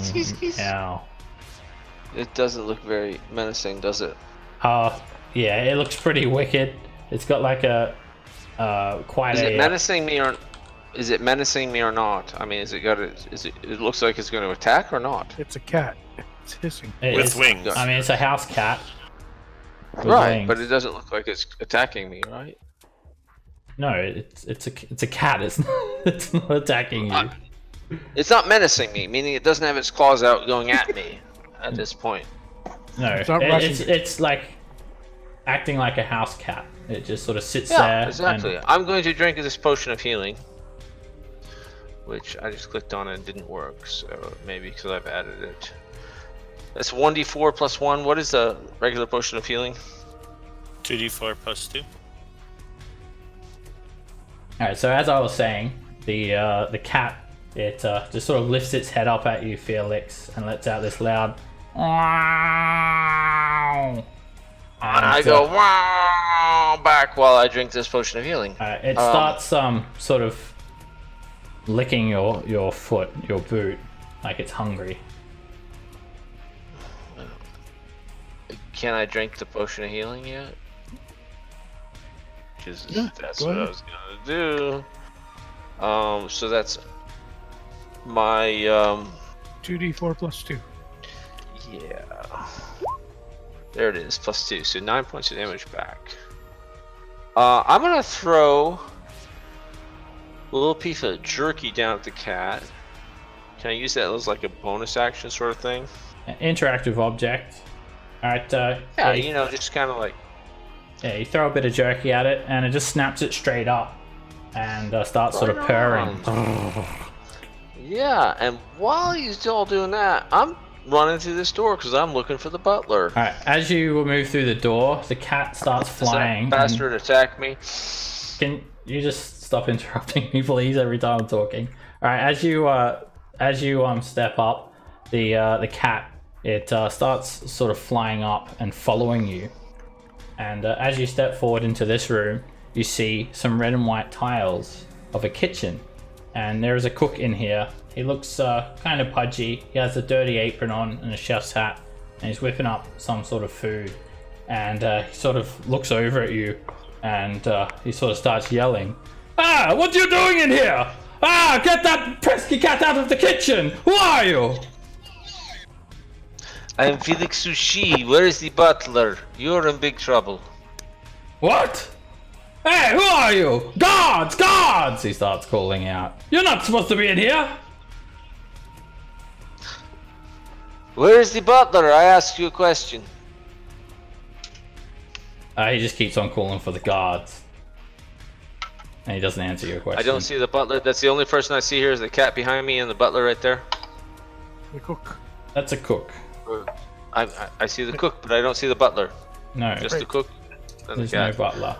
meow. It doesn't look very menacing, does it? Yeah, it looks pretty wicked. It's got like a quite Is a... it menacing me or is it menacing me or not? I mean, it looks like it's going to attack or not? It's a cat. It's hissing. With wings. I mean, it's a house cat. Right, wings. but it doesn't look like it's attacking me, right? No, it's a cat. It's not attacking you. It's not menacing me, meaning it doesn't have its claws out going at me at this point. No, It's not rushing you. it's like acting like a house cat. It just sort of sits Yeah, there. exactly. And I'm going to drink this potion of healing, which I just clicked on and it didn't work, so maybe because I've added it. That's 1d4 plus 1. What is the regular potion of healing? 2d4 plus 2. all right, so as I was saying, the cat it just sort of lifts its head up at you, Felix, and lets out this loud. Wow. And I go wow back while I drink this potion of healing. It starts sort of licking your foot, your boot, like it's hungry. Can I drink the potion of healing yet? Because Yeah, that's go what I ahead. was gonna do. So that's my 2d4 plus 2. yeah. There it is, plus 2, so 9 points of damage back. I'm gonna throw a little piece of jerky down at the cat. Can I use that as like a bonus action sort of thing? An interactive object. All right. Yeah, you know, just kind of like. Yeah, you throw a bit of jerky at it, and it just snaps it straight up, and starts sort of Right purring. Yeah, and while he's all doing that, I'm running through this door because I'm looking for the butler. All right, as you move through the door, the cat starts Does that flying. and- bastard attack me? Can you just stop interrupting me, please? Every time I'm talking. All right, as you step up, the cat it starts sort of flying up and following you. And as you step forward into this room, you see some red and white tiles of a kitchen, and there is a cook in here. He looks kind of pudgy. He has a dirty apron on and a chef's hat, and he's whipping up some sort of food. And he sort of looks over at you, and he sort of starts yelling, "Ah, what are you doing in here? Ah, get that pesky cat out of the kitchen! Who are you?" I am Felix Sushi. Where is the butler? You're in big trouble. "What? Hey, who are you? Guards! Guards!" he starts calling out. "You're not supposed to be in here!" Where is the butler? I asked you a question. He just keeps on calling for the guards. And he doesn't answer your question. I don't see the butler. That's the only person I see here is the cat behind me and the butler right there. The cook. That's a cook. I see the cook, but I don't see the butler. No, Just the cook and the there's no cat. butler.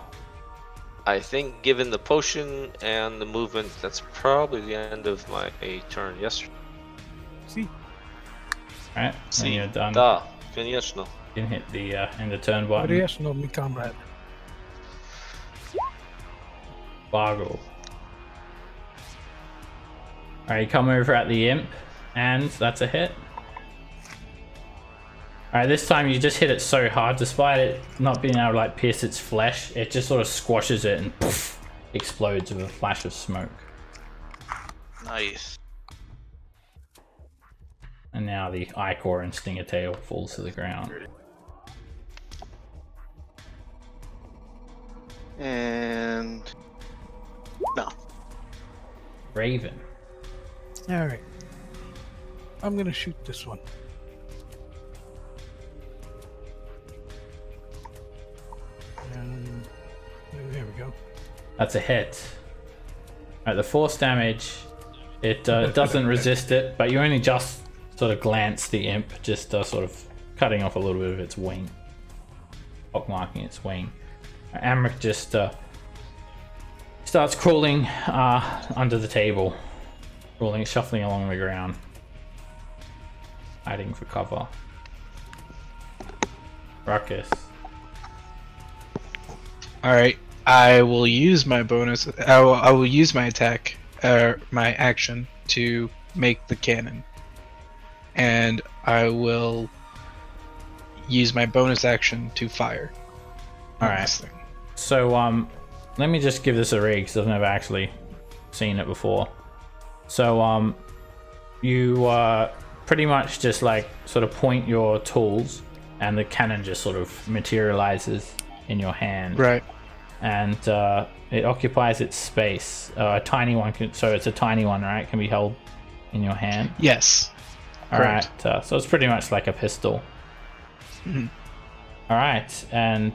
I think given the potion and the movement, that's probably the end of my turn. Yes. See? Alright, when you're done, Da, конечно. you can hit the end of turn button. Yes, no, me comrade. Boggle. Alright, you come over at the imp, and that's a hit. Alright, this time you just hit it so hard, despite it not being able to like pierce its flesh, it just sort of squashes it and poof, explodes with a flash of smoke. Nice. And now the Ichor and Stinger Tail falls to the ground. And no. Raven. Alright. I'm gonna shoot this one. And there we go. That's a hit. Alright, the force damage, it doesn't resist it, but you only just sort of glance the imp, just sort of cutting off a little bit of its wing. Pockmarking its wing. Amric just starts crawling under the table. Shuffling along the ground. Hiding for cover. Ruckus. All right, I will use my bonus. I will use my attack, my action to make the cannon, and I will use my bonus action to fire. All right. So let me just give this a read because I've never actually seen it before. So you pretty much just like sort of point your tools, and the cannon just sort of materializes in your hand. Right. And it occupies its space. A tiny one, so it's a tiny one, right? Can be held in your hand? Yes. Alright, so it's pretty much like a pistol. Mhm. Alright, and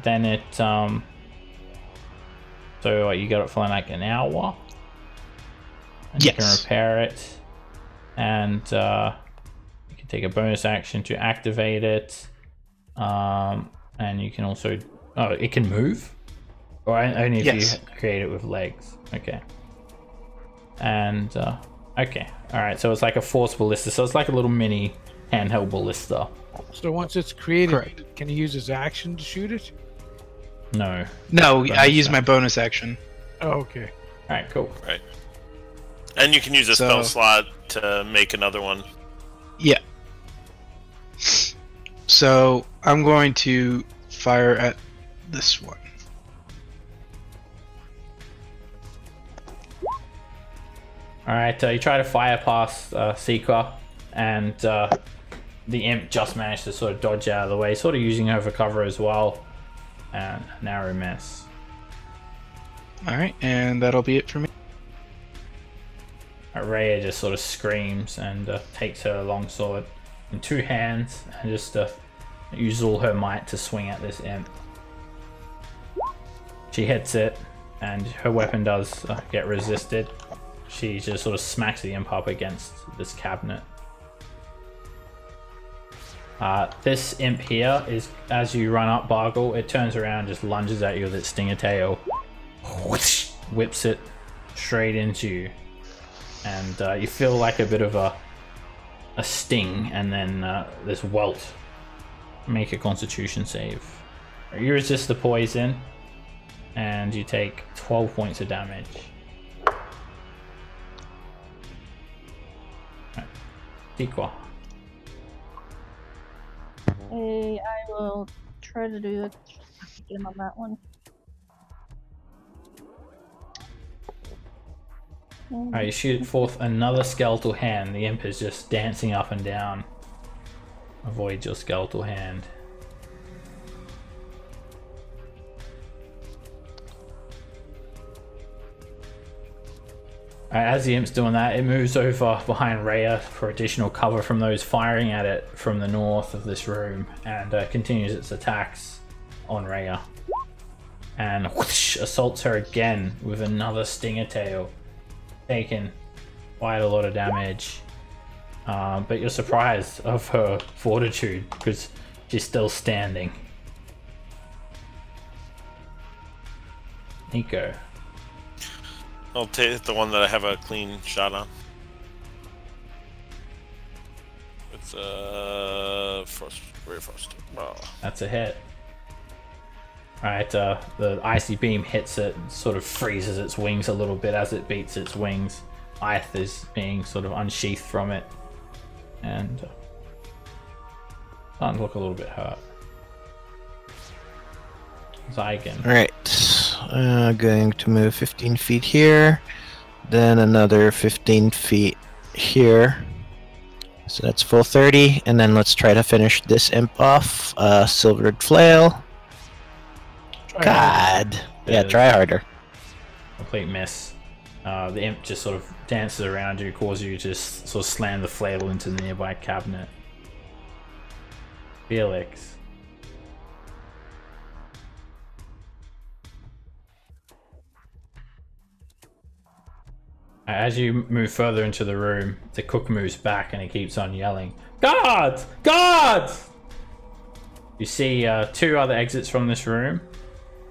then it, so you got it for like an hour? And you can Yes. repair it, and you can take a bonus action to activate it, and you can also, oh, it can move? Or only if Yes. you create it with legs. Okay. And, okay. Alright, so it's like a force ballista, so it's like a little mini handheld ballista. So once it's created, Correct. can you use his action to shoot it? No. No, I Bonus use my action. bonus action. Oh, okay. Alright, cool. And you can use a So- spell slot to make another one. Yeah. So I'm going to fire at this one. Alright, you try to fire past Seeker, and the imp just managed to sort of dodge out of the way, sort of using her for cover as well. And a narrow miss. Alright, and that'll be it for me. Raya just sort of screams and takes her longsword in two hands and just uses all her might to swing at this imp. She hits it, and her weapon does get resisted. She just sort of smacks the imp up against this cabinet. This imp here is, as you run up Boggle, it turns around, just lunges at you with its stinger tail, whoosh, whips it straight into you, and you feel like a bit of a sting, and then this Welt. Make a Constitution save. You resist the poison, and you take 12 points of damage. Tikwa. Hey, I will try to do a game on that one. Alright, you shoot forth another skeletal hand. The imp is just dancing up and down. Avoid your skeletal hand. As the imp's doing that, it moves over behind Raya for additional cover from those firing at it from the north of this room, and continues its attacks on Raya. And whoosh, assaults her again with another stinger tail, taking quite a lot of damage. But you're surprised of her fortitude because she's still standing. Nico. I'll take the one that I have a clean shot on. It's very first. Oh. That's a hit. Alright, the icy beam hits it, sort of freezes its wings a little bit as it beats its wings. Ith is being sort of unsheathed from it, and starting to look a little bit hurt. Zygon. Alright, going to move 15 feet here, then another 15 feet here. So that's full 30, and then let's try to finish this imp off. Silvered Flail. God! Yeah, try harder. Complete miss. The imp just sort of dances around you, causes you to just sort of slam the flail into the nearby cabinet. Felix. As you move further into the room, the cook moves back and he keeps on yelling, "Guards! Guards!" You see two other exits from this room.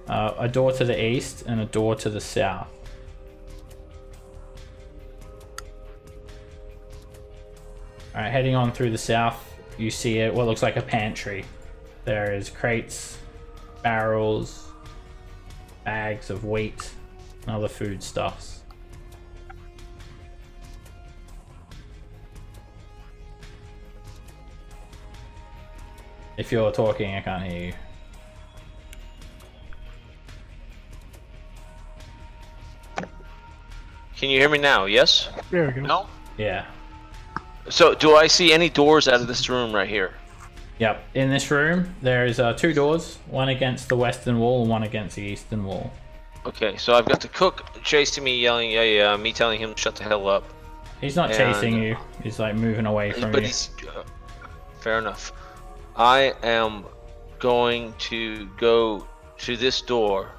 A door to the east and a door to the south. Alright, heading on through the south, you see what looks like a pantry. There is crates, barrels, bags of wheat, and other foodstuffs. If you're talking, I can't hear you. Can you hear me now? Yes? There we go. No? Yeah. So, do I see any doors out of this room right here? Yep. In this room, there is two doors, one against the western wall and one against the eastern wall. Okay, so I've got the cook chasing me, yelling, yeah, me telling him to shut the hell up. He's not chasing you. He's like moving away from but you. he's fair enough. I am going to go to this door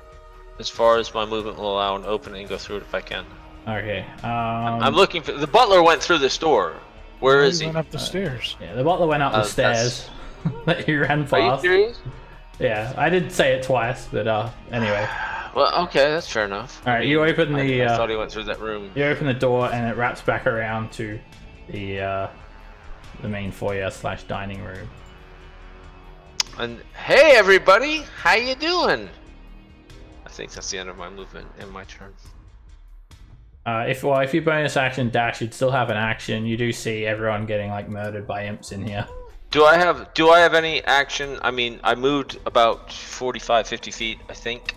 as far as my movement will allow and open it and go through it if I can. Okay. I'm looking for the butler. Went through this door. Where is he? Went up the stairs. Yeah, the butler went up the stairs that he ran Are you past. serious? Yeah, I did say it twice, but anyway. Well, okay, that's fair enough. All right, you open the. I thought he went through that room. You open the door and it wraps back around to the main foyer / dining room. And hey, everybody, how you doing? I think that's the end of my movement and my turn. If you bonus action dash, you'd still have an action. You do see everyone getting like murdered by imps in here. Do I have any action? I mean, I moved about 45, 50 feet, I think.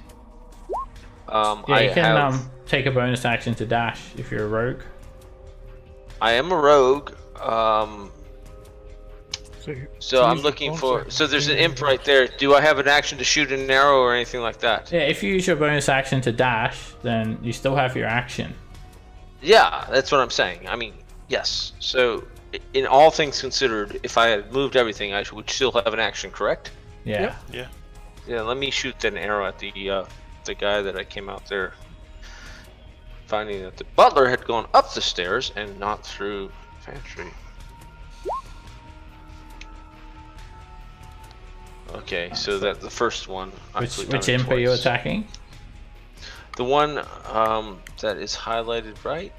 Yeah, you can take a bonus action to dash if you're a rogue. I am a rogue. So I'm looking for. So there's an imp right there. Do I have an action to shoot an arrow or anything like that? Yeah, if you use your bonus action to dash, then you still have your action. Yeah, that's what I'm saying. I mean, yes. So in all things considered, if I had moved everything, I would still have an action, correct? Yeah. Yeah. Yeah. Let me shoot an arrow at the guy that I came out there, finding that the butler had gone up the stairs and not through pantry. Okay, so that the first one. Which imp are you attacking? The one that is highlighted right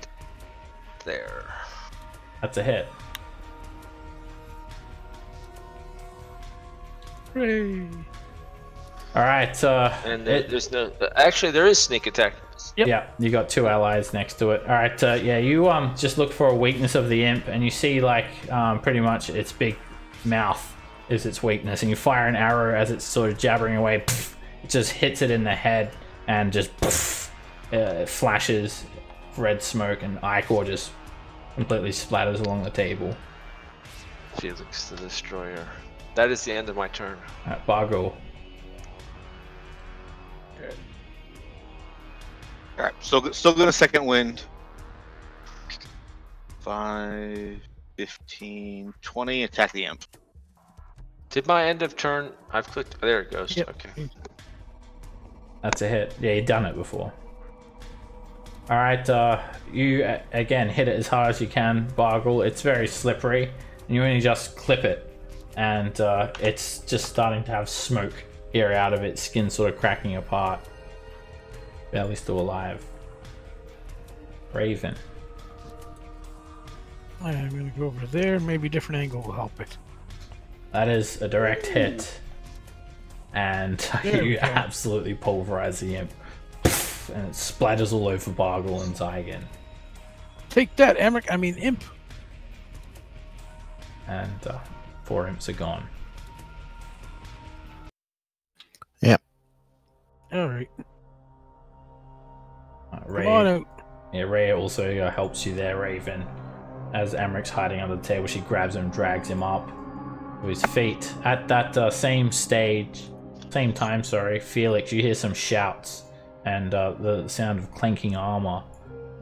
there. That's a hit. Hooray. All right. And there's no. Actually, there is sneak attack. Yep. Yeah, you got two allies next to it. All right. Yeah, you just look for a weakness of the imp, and you see like pretty much its big mouth is its weakness, and you fire an arrow as it's sort of jabbering away. Pff, it just hits it in the head, and just pff, it flashes red smoke, and ichor just completely splatters along the table. Felix the Destroyer. That is the end of my turn. Boggle. Alright, still gonna second wind. 5, 15, 20, attack the imp. Did my end of turn? I've clicked. There it goes. Yep. Okay. That's a hit. Yeah, you've done it before. Alright, you again hit it as hard as you can, Boggle. It's very slippery, and you only just clip it, and it's just starting to have smoke here out of its skin, sort of cracking apart. Barely still alive. Raven. I'm gonna go over there. Maybe a different angle will help it. That is a direct hit, and you absolutely pulverize the imp, and it splatters all over Boggle and Zygon. Take that, Emmerich. I mean, imp. And 4 imps are gone. Yep. All right. Ray, Come on out. yeah, Raya also helps you there, Raven. As Emmerich's hiding under the table, she grabs him and drags him up to his feet. At that same time, Felix, you hear some shouts and the sound of clanking armor,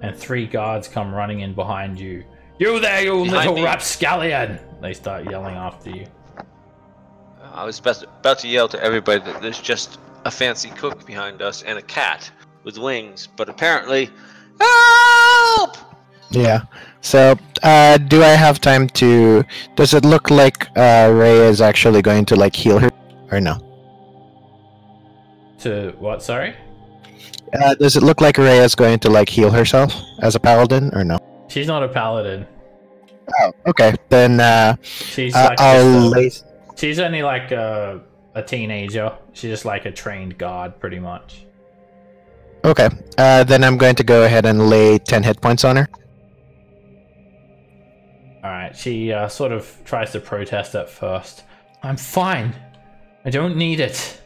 and 3 guards come running in behind you. You there, you Behind little me. rapscallion! They start yelling after you. I was about to yell to everybody that there's just a fancy cook behind us and a cat with wings, but apparently, help! Yeah. So, do I have time to? Does it look like Ray is actually going to like heal her, or no? To what? Sorry. Does it look like Ray is going to like heal herself as a paladin, or no? She's not a paladin. Oh, okay. Then She's like I'll lay. she's only like a teenager. She's just like a trained guard, pretty much. Okay. Then I'm going to go ahead and lay 10 hit points on her. Alright, she sort of tries to protest at first. I'm fine. I don't need it.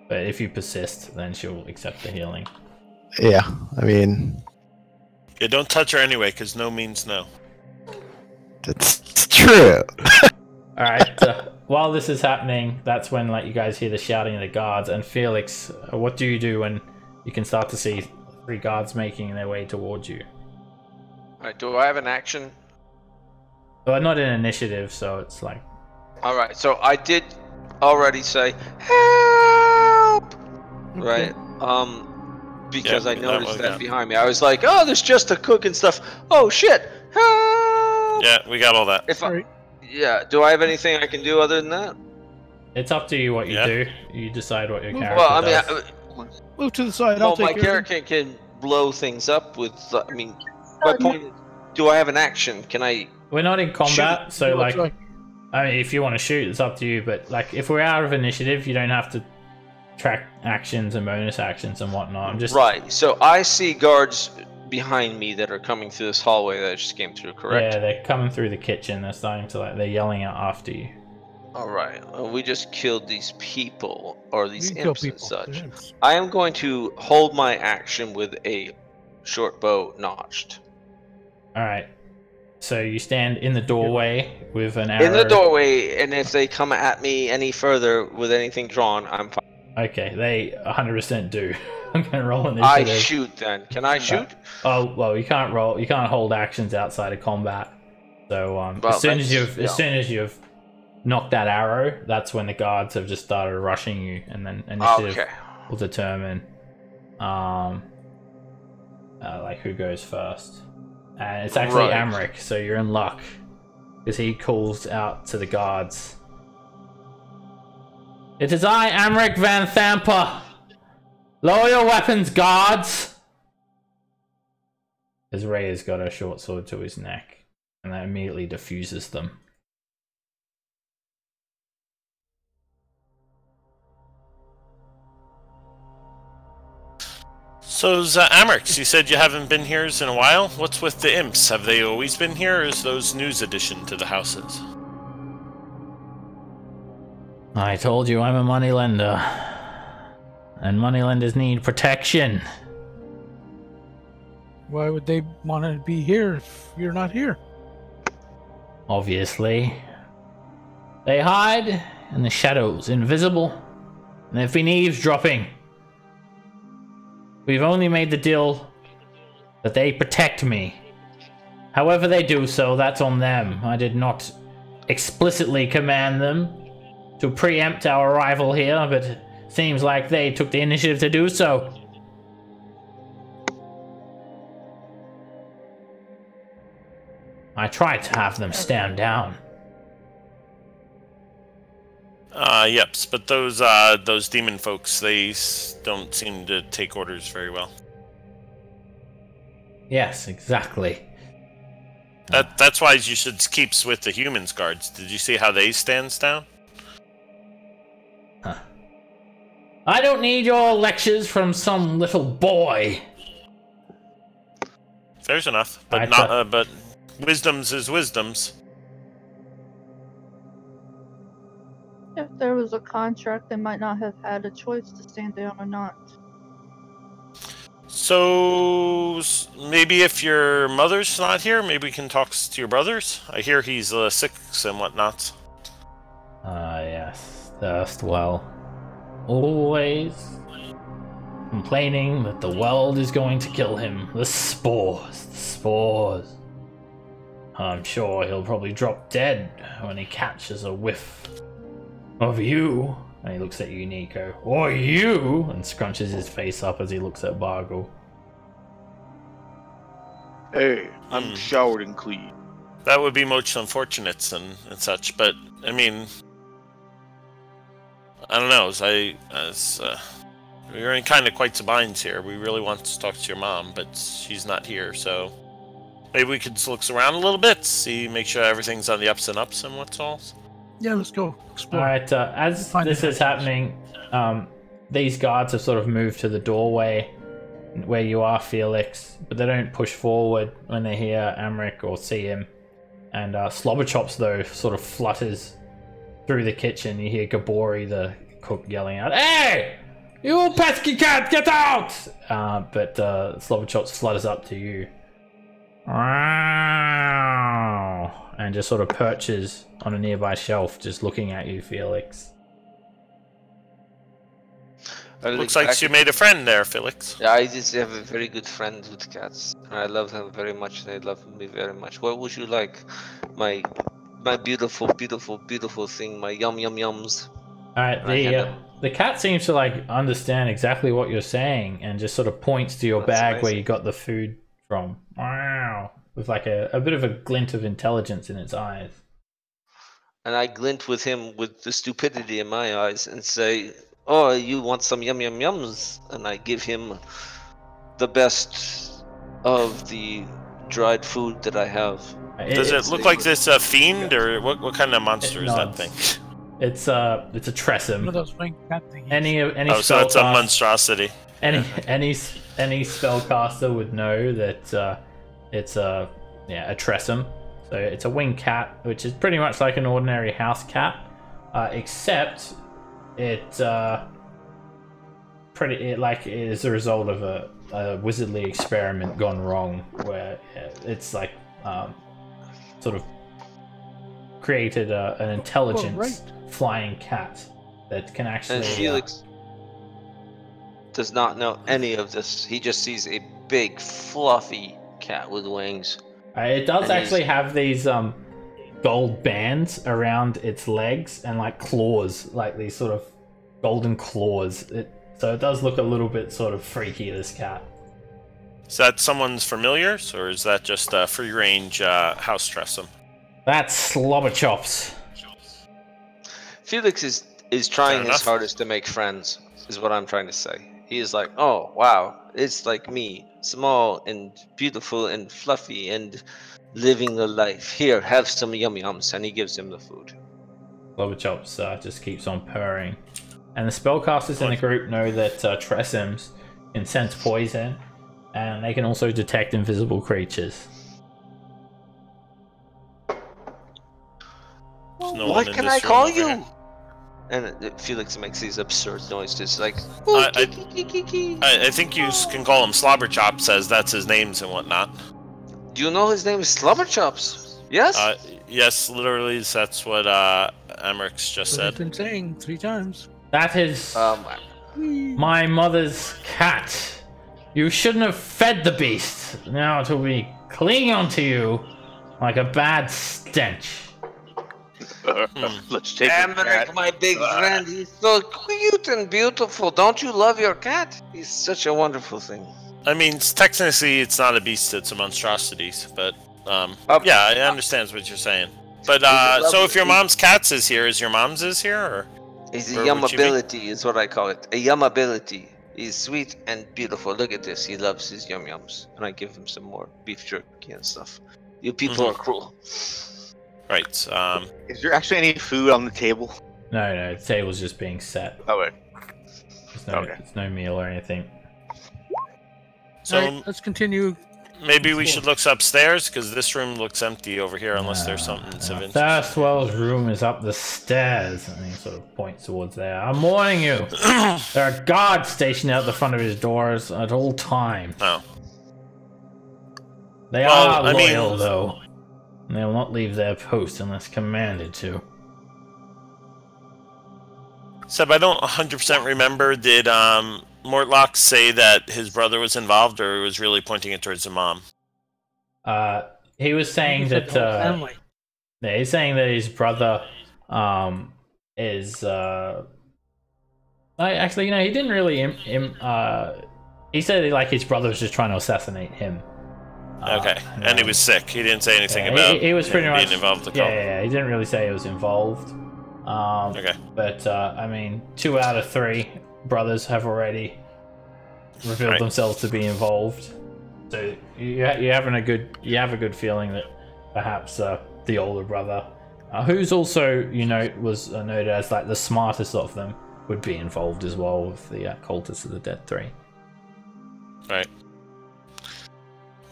But if you persist, then she'll accept the healing. Yeah. I mean, Yeah, don't touch her anyway, because no means no. it's true. Alright, while this is happening, that's when like you guys hear the shouting of the guards. And Felix, what do you do when you can start to see 3 guards making their way towards you. Alright, do I have an action? Well, not an initiative, so it's like... Alright, so I did already say, help! Right? Because Yeah, I noticed that that one, behind me. I was like, oh, there's just a cook and stuff. Oh, shit! Help! Yeah, we got all that. Yeah, do I have anything I can do other than that? It's up to you what you Yeah. do. You decide what your character Well, I does. mean, Move to the side. I'll well, my take care of it. character can blow things up with. I mean, my point. Do I have an action? Can I? We're not in combat, Shoot. so No, like... sorry. I mean, if you want to shoot, it's up to you, but like, if we're out of initiative, you don't have to track actions and bonus actions and whatnot. I'm just... Right. So I see guards behind me that are coming through this hallway that I just came through. Correct. Yeah, they're coming through the kitchen. They're starting to like... They're yelling out after you. All right. We just killed these people, or We these can kill imps and people. such. They're imps. I am going to hold my action with a short bow notched. Alright. So you stand in the doorway with an arrow. In the doorway, and if they come at me any further with anything drawn, I'm fine. Okay, they 100% do. I'm gonna roll initiative. I shoot then. Can I shoot? Oh, well, you can't roll. You can't hold actions outside of combat. So Well, as soon as that's- you've knocked that arrow, that's when the guards have just started rushing you, and then initiative Okay. will determine like who goes first. And it's actually Right. Amric, so you're in luck because he calls out to the guards. It is I, Amric Vanthampur. Lower your weapons, guards. As Raya's got a short sword to his neck, and that immediately diffuses them. So, Amrix, you said you haven't been here in a while. What's with the imps? Have they always been here, or is those news addition to the houses? I told you I'm a moneylender, and moneylenders need protection. Why would they want to be here if you're not here? Obviously. They hide in the shadows, invisible, and they've been eavesdropping. We've only made the deal that they protect me. However they do so, that's on them. I did not explicitly command them to preempt our arrival here, but it seems like they took the initiative to do so. I tried to have them stand down. Yep, but those demon folks, they don't seem to take orders very well. Yes, exactly. That's why you should keep with the humans guards. Did you see how they stands down? Huh. I don't need your lectures from some little boy. Fair's enough, but but wisdom's is wisdom's. If there was a contract, they might not have had a choice to stand down or not. So maybe if your mother's not here, maybe we can talk to your brothers. I hear he's sick and whatnot. Yes, Thirstwell. Always complaining that the world is going to kill him. The spores, the spores. I'm sure he'll probably drop dead when he catches a whiff of you. And he looks at you, Nico. Or you! And scrunches his face up as he looks at Boggle. Hey, I'm showered and clean. That would be most unfortunate and such, but I mean, I don't know. We're in kind of quite some binds here. We really want to talk to your mom, but she's not here, so maybe we could just look around a little bit, make sure everything's on the ups and ups and what's all. Yeah, let's go explore. Alright, as Find this the is passage. happening, these guards have sort of moved to the doorway where you are, Felix, but they don't push forward when they hear Amric or see him. And Slobberchops, though, sort of flutters through the kitchen. You hear Gabori, the cook, yelling out, "Hey! You pesky cat, get out!" But Slobberchops flutters up to you. And just sort of perches on a nearby shelf, just looking at you, Felix. Looks like you made a friend there, Felix. Yeah, I just have a very good friend with cats. And I love him very much. They love me very much. What would you like? My beautiful, beautiful, beautiful thing. My yum yum yums. Alright, the cat seems to like understand exactly what you're saying and just sort of points to your That's bag amazing. where you got the food from. Wow. With like a bit of a glint of intelligence in its eyes. And I glint with him with the stupidity in my eyes and say, "Oh, you want some yum yum yums?" And I give him the best of the dried food that I have. Does it look like this fiend, or what kind of monster is that nods. thing? It's a One of Tressum. those wing cat thingies. Any Oh, so it's a spellcast- monstrosity. any spellcaster would know that it's a Tressum. So it's a winged cat, which is pretty much like an ordinary house cat, except it is a result of a wizardly experiment gone wrong, where it's like sort of created an intelligent flying cat that can actually. And Felix does not know any of this. He just sees a big, fluffy cat with wings. It does And actually have these gold bands around its legs and like claws, like these sort of golden claws. So it does look a little bit sort of freaky, this cat. Is that someone's familiars, or is that just a free-range house Tressum? That's Slobber Chops. Felix is trying his hardest to make friends, is what I'm trying to say. He is like, "Oh, wow, it's like me, small and beautiful and fluffy and living a life. Here, have some yum yums," and he gives him the food. Slobber Chops just keeps on purring. And the spellcasters in the group know that Tressums can sense poison, and they can also detect invisible creatures. No What one in can this I room call over you? here. And Felix makes these absurd noises like, I think you can call him Slobber Chops, as that's his names and whatnot. "Do you know his name is Slobber Chops?" Yes? Yes, literally, that's what Emmerich's just What I've said. been saying 3 times. That is Um, my mother's cat. You shouldn't have fed the beast. Now it will be clinging onto you like a bad stench. Let's take it. Emmerich, my big friend, he's so cute and beautiful. Don't you love your cat? He's such a wonderful thing. I mean, technically, it's not a beast; it's a monstrosity. But yeah, I understand what you're saying. But so, if your mom's cats is here, is your mom's is here, or? He's a Where would she be? yumability, is what I call it. A yumability. He's sweet and beautiful. Look at this. He loves his yum yums. And I give him some more beef jerky and stuff. You people are cruel. Right. Is there actually any food on the table? No, the table's just being set. Oh, wait. There's no meal or anything. So Alright, let's continue. maybe we should look upstairs, because this room looks empty over here, unless there's something of interest. Thirstwell's room is up the stairs, and he sort of points towards there. I'm warning you. There are guards stationed out the front of his doors at all times. Oh. They Well, are I mean- loyal, though. And they will not leave their post unless commanded to. Seb, I don't 100% remember. Did Mortlock say that his brother was involved, or was really pointing it towards the mom? He was saying He said that. the whole family. Yeah, he's saying that his brother is. Actually, you know, he didn't really. He said like his brother was just trying to assassinate him. Okay, and he was sick. He didn't say anything Yeah, about he was him pretty much being involved with the cult. Yeah, he didn't really say he was involved. Okay. But I mean, 2 out of 3 brothers have already revealed Right. themselves to be involved. So you have a good feeling that perhaps the older brother, who's also was noted as like the smartest of them, would be involved as well with the cultists of the Dead 3. Right.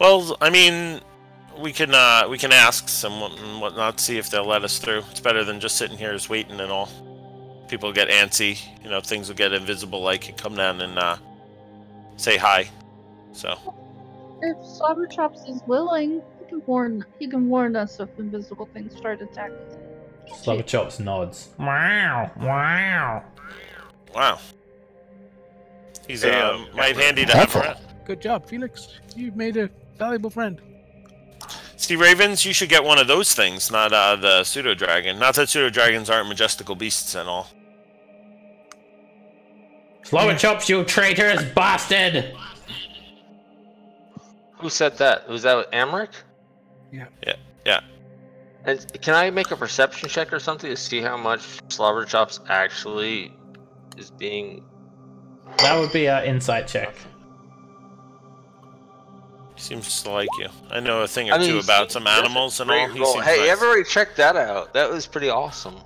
Well, I mean, we can ask someone and whatnot, see if they'll let us through. It's better than just sitting here just waiting and all. People get antsy, things will get invisible, like, and come down and say hi. So. If Slobberchops is willing, he can warn us if invisible things start attacking. Slobberchops nods. Wow, wow. Wow. He's Yeah, might handy to have Helpful. around. Good job, Felix. You've made a valuable friend. See, Ravens, you should get one of those things, not the pseudo dragon. Not that pseudo dragons aren't majestical beasts and all. Slow it, chops, you traitors, bastard! Who said that? Was that Amric? Yeah. And can I make a perception check or something to see how much Slobber Chops actually is being? That would be an insight check. Seems to like you. I know a thing or I mean, two about some animals and all. Great He roll. seems Hey, nice. everybody check that out. That was pretty awesome.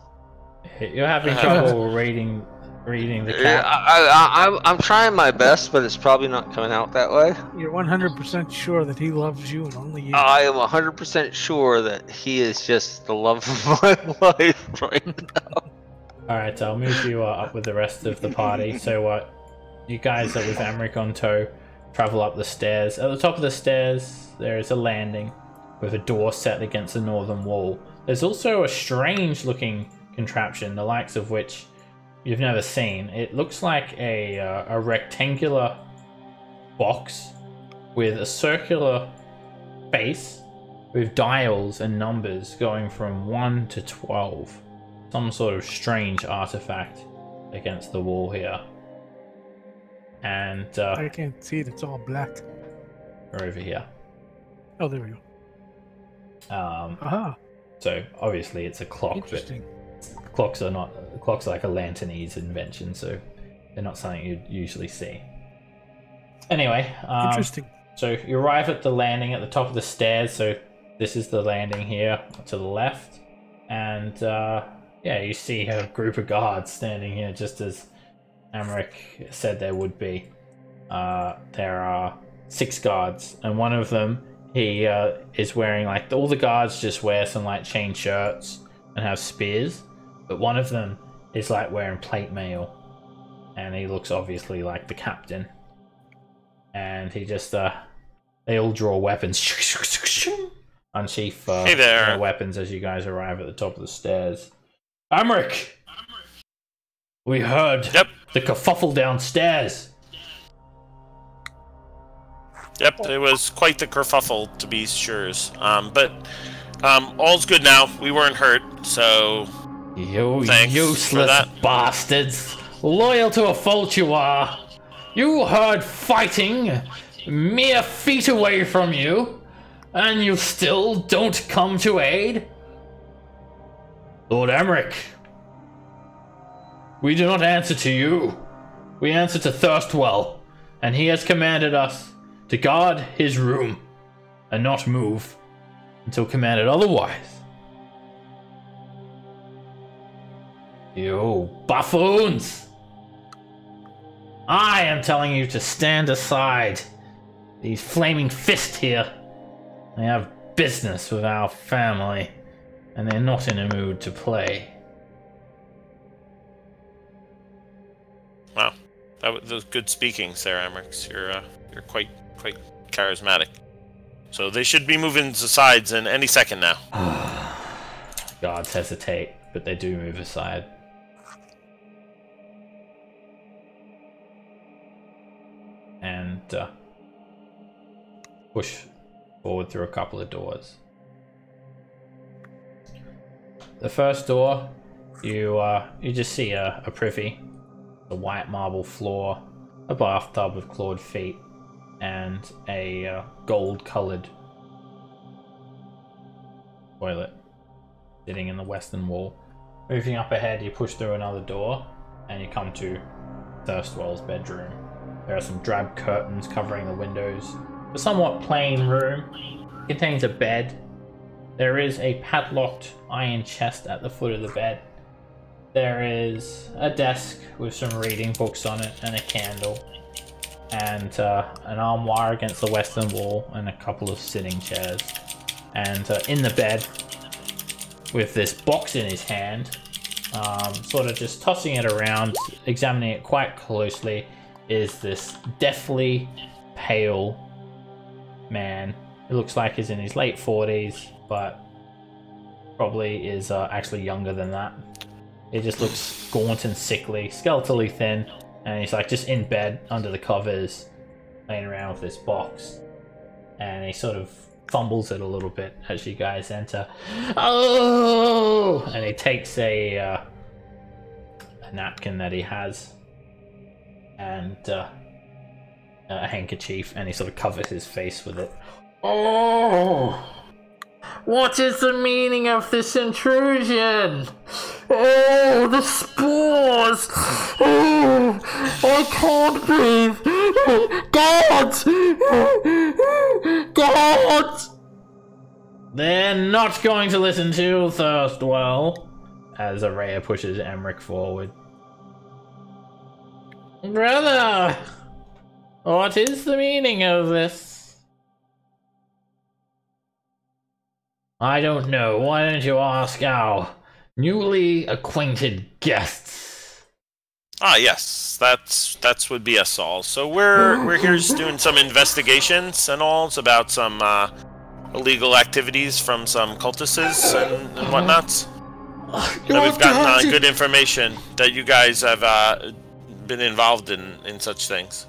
You're having trouble reading the Yeah, cat. I'm trying my best, but it's probably not coming out that way. You're 100% sure that he loves you and only you. I am 100% sure that he is just the love of my life right now. Alright, so I'll move you up with the rest of the party. So you guys are with Amric on tow, travel up the stairs. At the top of the stairs, there is a landing with a door set against the northern wall. There's also a strange looking contraption, the likes of which you've never seen. It looks like a rectangular box with a circular base with dials and numbers going from 1 to 12. Some sort of strange artifact against the wall here. And I can't see it. It's all black. we're over here. Oh, there we go. Aha. So obviously it's a clock, but Interesting. clocks are like a Lanternese invention, so they're not something you'd usually see. Anyway, Interesting. so you arrive at the landing at the top of the stairs. So this is the landing here to the left, and yeah, you see a group of guards standing here, just as Amric said there would be. There are 6 guards, and one of them, he is wearing, like, all the guards just wear some like chain shirts and have spears, but one of them is like wearing plate mail, and he looks obviously like the captain. And he just they all draw weapons, unsheath Hey there. their weapons as you guys arrive at the top of the stairs. Amric, we heard Yep. the kerfuffle downstairs. Yep, it was quite the kerfuffle, to be sure. But all's good now. We weren't hurt, so You Thanks for useless that. bastards! Loyal to a fault you are! You heard fighting mere feet away from you, and you still don't come to aid? Lord Amric, we do not answer to you. We answer to Thirstwell, and he has commanded us to guard his room and not move until commanded otherwise. You buffoons! I am telling you to stand aside. These flaming fists here, they have business with our family, and they're not in a mood to play. wow, that was good speaking, Sarah Amrix. You're quite charismatic. So they should be moving to sides in any second now. Guards hesitate, but they do move aside. And push forward through a couple of doors. The first door, you just see a privy, a white marble floor, a bathtub with clawed feet, and a gold-colored toilet sitting in the western wall. Moving up ahead, you push through another door, and you come to Thirstwell's bedroom. There are some drab curtains covering the windows. The somewhat plain room contains a bed. There is a padlocked iron chest at the foot of the bed. There is a desk with some reading books on it and a candle, and an armoire against the western wall, and a couple of sitting chairs. And in the bed, with this box in his hand, sort of just tossing it around, examining it quite closely, is this deathly pale man. It looks like he's in his late 40s, but probably is actually younger than that. He just looks gaunt and sickly, skeletally thin, and he's like just in bed under the covers, laying around with this box, and he sort of fumbles it a little bit as you guys enter. Oh! And he takes a napkin that he has and a handkerchief, and he sort of covers his face with it. Oh! What is the meaning of this intrusion? Oh, the spores! Oh, I can't breathe! God! God! They're not going to listen to Thirstwell, as Raya pushes Emmerich forward. Brother! What is the meaning of this? I don't know. Why don't you ask our newly acquainted guests? Ah, yes, that's would be us all. So we're here just doing some investigations and all. It's about some illegal activities from some cultists and whatnot. And we've gotten good information that you guys have been involved in such things.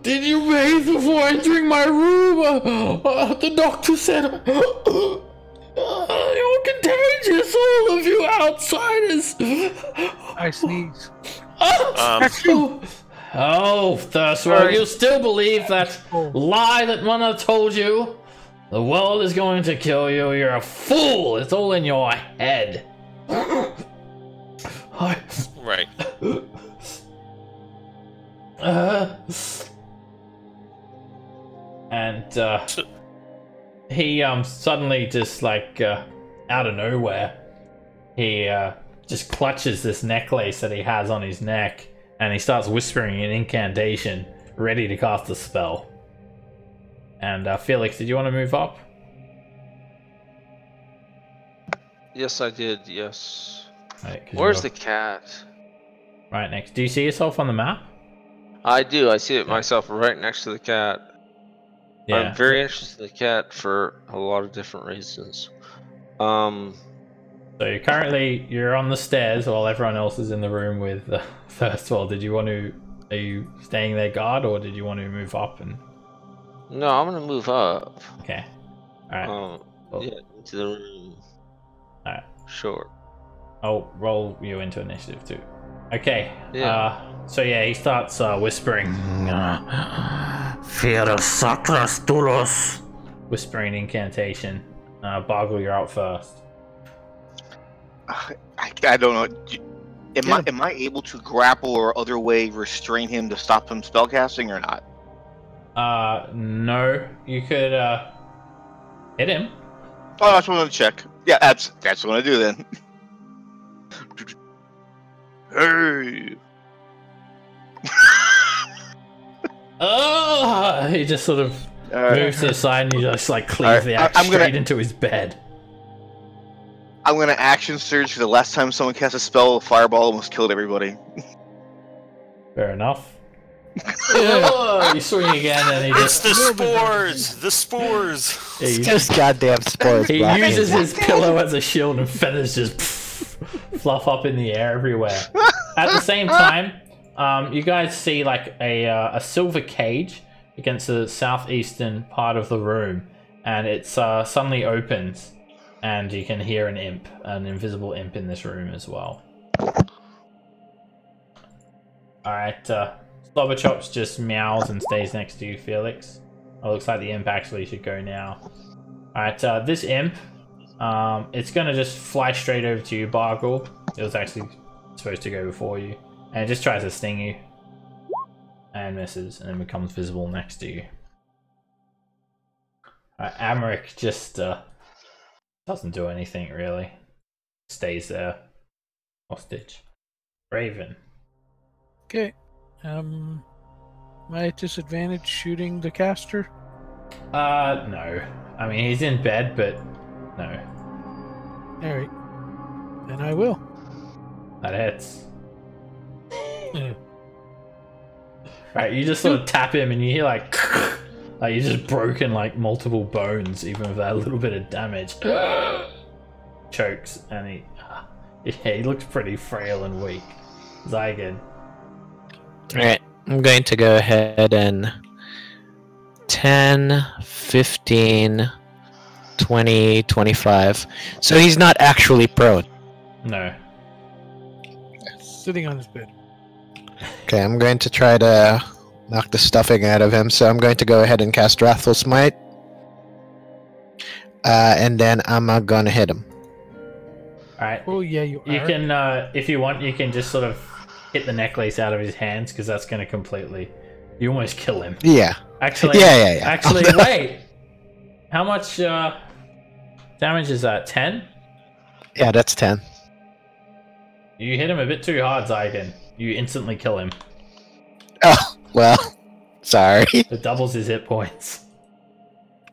Did you bathe before entering my room? The doctor said you're contagious, all of you outsiders. I sneeze. Oh, Thirstwell, you still believe that lie that Mona told you? The world is going to kill you. You're a fool. It's all in your head. Right. And he suddenly just like out of nowhere, he just clutches this necklace that he has on his neck, and he starts whispering an incantation, ready to cast a spell. And Felix, did you want to move up? Yes, I did. Yes. Right, Where's the cat? Right next. Do you see yourself on the map? I do. I see it myself right next to the cat. Yeah. I'm very interested in the cat for a lot of different reasons. So you're on the stairs while everyone else is in the room with Thirstwell. Are you staying there guard, or did you want to move up and? No, I'm gonna move up. Okay. Alright. Cool. Yeah, into the room. Alright. Sure. I'll roll you into initiative too. Okay. Yeah. So yeah, he starts whispering. Fear sacras duros. Whispering incantation. Boggle, you're out first. I don't know. Am I able to grapple or other way restrain him to stop him spellcasting or not? No. You could hit him. Oh, that's what I'm gonna check. Yeah, that's what I'm gonna do then. Hey. Oh! He just sort of moves to the side, and you just like cleave the axe straight into his bed. I'm gonna action surge for the last time someone cast a spell. Fireball almost killed everybody. Fair enough. Oh, you swing again, and he It's just the spores! The spores! It's just goddamn spores. he blocking uses it. his pillow as a shield, and feathers just fluff up in the air everywhere. At the same time, you guys see like a silver cage against the southeastern part of the room, and it suddenly opens, and you can hear an invisible imp in this room as well. Alright, Slobberchops just meows and stays next to you, Felix. It looks like the imp actually should go now. Alright, this imp, it's gonna just fly straight over to you, Boggle. It was actually supposed to go before you. And it just tries to sting you. And misses, and then becomes visible next to you. Amric just doesn't do anything, really. Stays there. Hostage. Raven. Okay. Am I at disadvantage shooting the caster? No. I mean, he's in bed, but no. Alright. Then I will. That hits. Right, you just sort of tap him and you hear like you're just broken like multiple bones, even with that little bit of damage. Chokes, and he looks pretty frail and weak. Zygon. Alright, I'm going to go ahead and 10, 15, 20, 25. So he's not actually prone. No. Sitting on his bed. Okay, I'm going to try to knock the stuffing out of him, so I'm going to go ahead and cast Wrathful Smite. And then I'm going to hit him. Alright. Oh yeah, you You are. can, if you want, you can just sort of hit the necklace out of his hands, because that's going to completely... You almost kill him. Yeah. Actually, Yeah. Actually, wait. How much damage is that? 10? Yeah, that's 10. You hit him a bit too hard, Zygon. You instantly kill him. Oh, well, sorry. It doubles his hit points.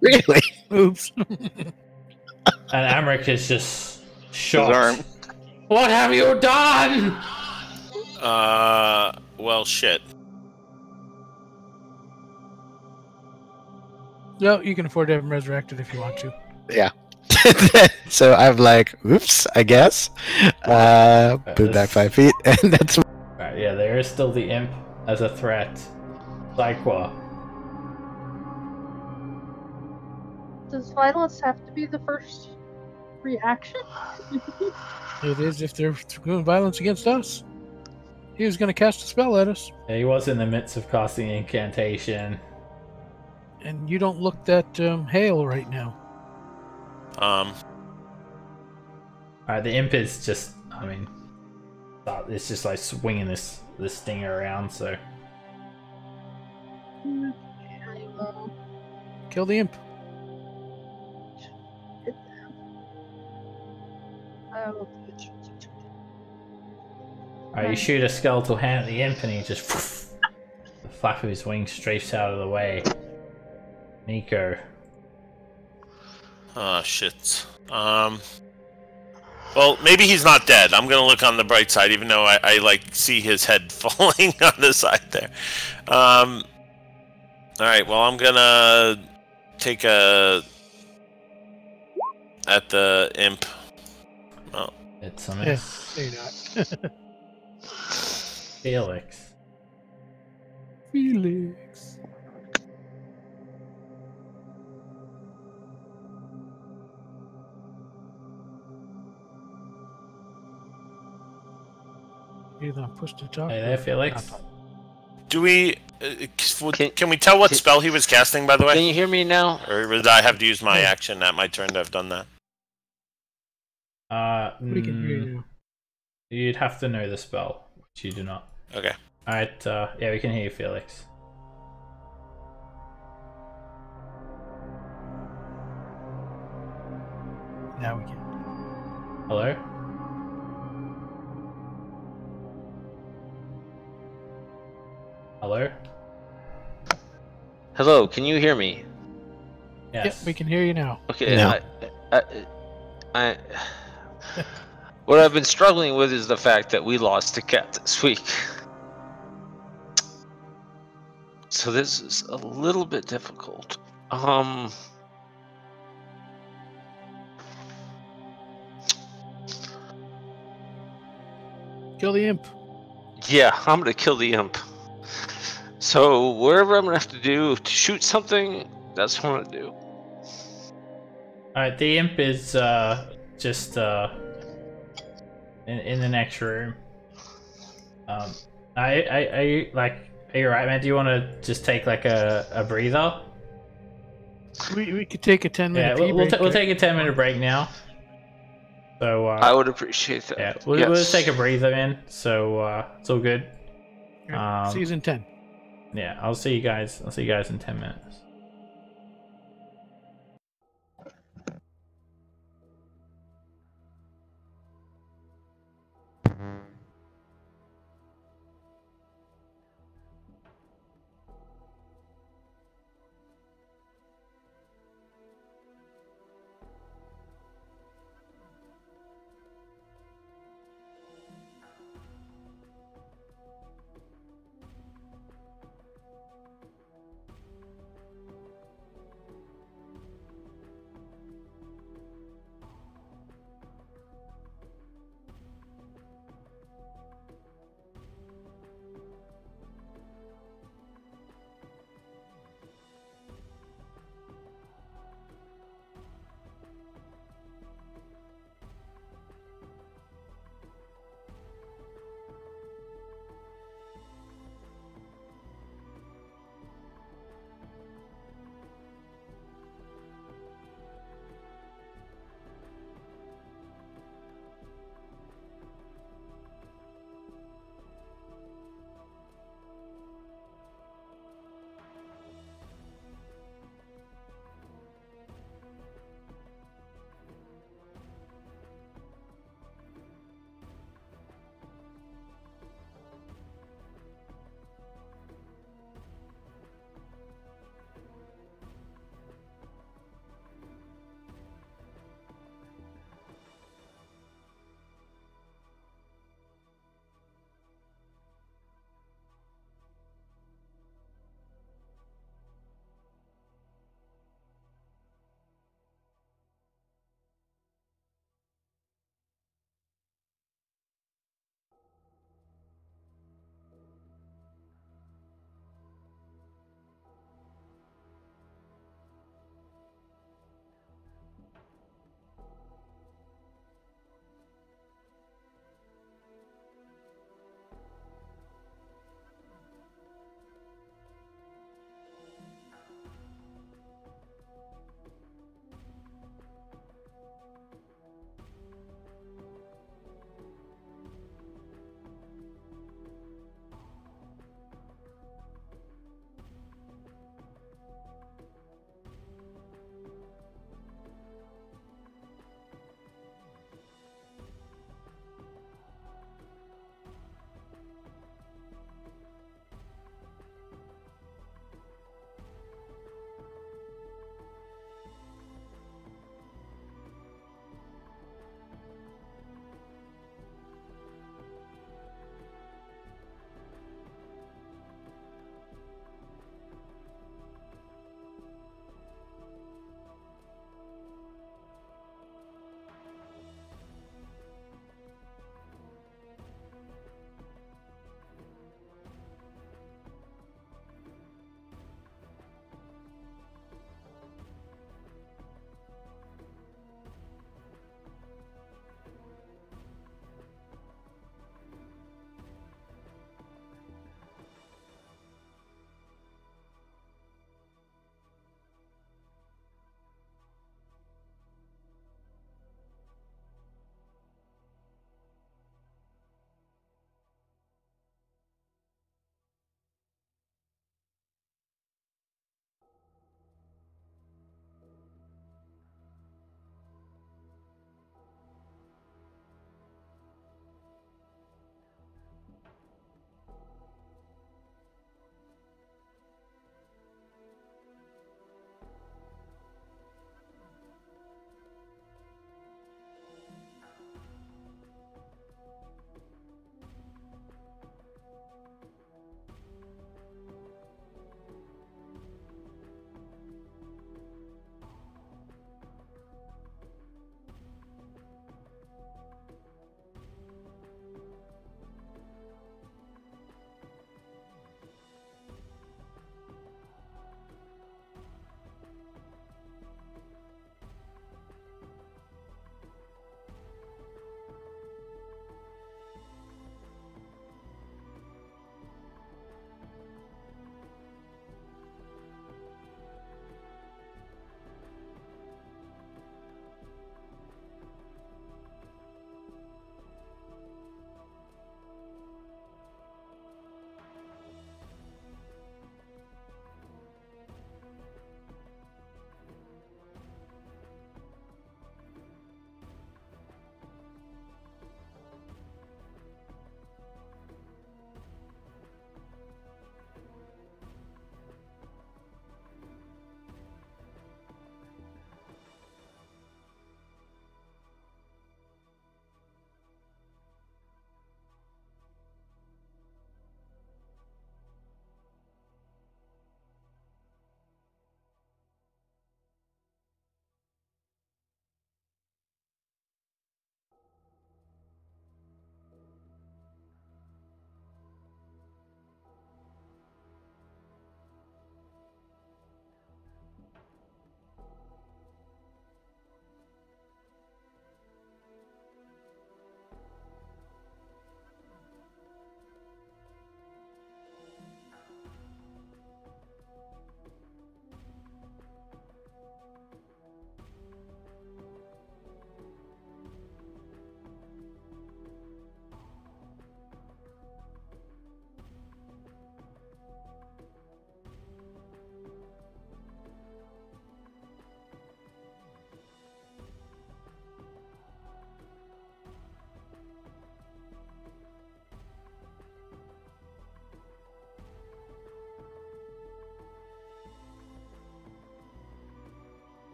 Really? Oops. And Amric is just His shocked. arm. What have you done? Well, shit. No, you can afford to have him resurrected if you want to. Yeah. So I'm like, oops, I guess. Move back 5 feet, and that's... Alright, yeah, there is still the imp as a threat. Psyqua. Does violence have to be the first reaction? It is if they're doing violence against us. He was going to cast a spell at us, Yeah, he was in the midst of casting an incantation. and you don't look that hale right now. Alright, the imp is just, I mean, it's just like swinging this stinger around, so. I will Kill the imp. hit them. I will do it. Alright, you shoot a skeletal hand at the imp and he just, the flap of his wings strafes out of the way. Nico. Oh, shit. Well, maybe he's not dead. I'm gonna look on the bright side, even though I like see his head falling on the side there. Alright, well, I'm gonna take a... at the imp. Oh. It's a Yeah, miss. maybe not. Felix. Felix. You're not pushed to talk. Hey there, Felix. Do we... can we tell what can- spell he was casting, by the way? Can you hear me now? Or did I have to use my action at my turn to have done that? We can hear you. You'd have to know the spell, which you do not. Okay. Alright, yeah, we can hear you, Felix. Now we can. Hello? Hello? Hello, can you hear me? Yes. Yep, we can hear you now. Okay. No. I what I've been struggling with is the fact that we lost a cat this week. So this is a little bit difficult. Kill the imp. Yeah, I'm gonna kill the imp. So wherever I'm gonna have to do to shoot something, that's what I'm gonna do. Alright, the imp is just in the next room. Are you right, man? Do you want to just take like a breather? We could take a 10-minute Yeah, we'll break. take a 10-minute break now. So I would appreciate that. yeah, we'll just take a breather, man. So it's all good. Season 10. Yeah, I'll see you guys in 10 minutes.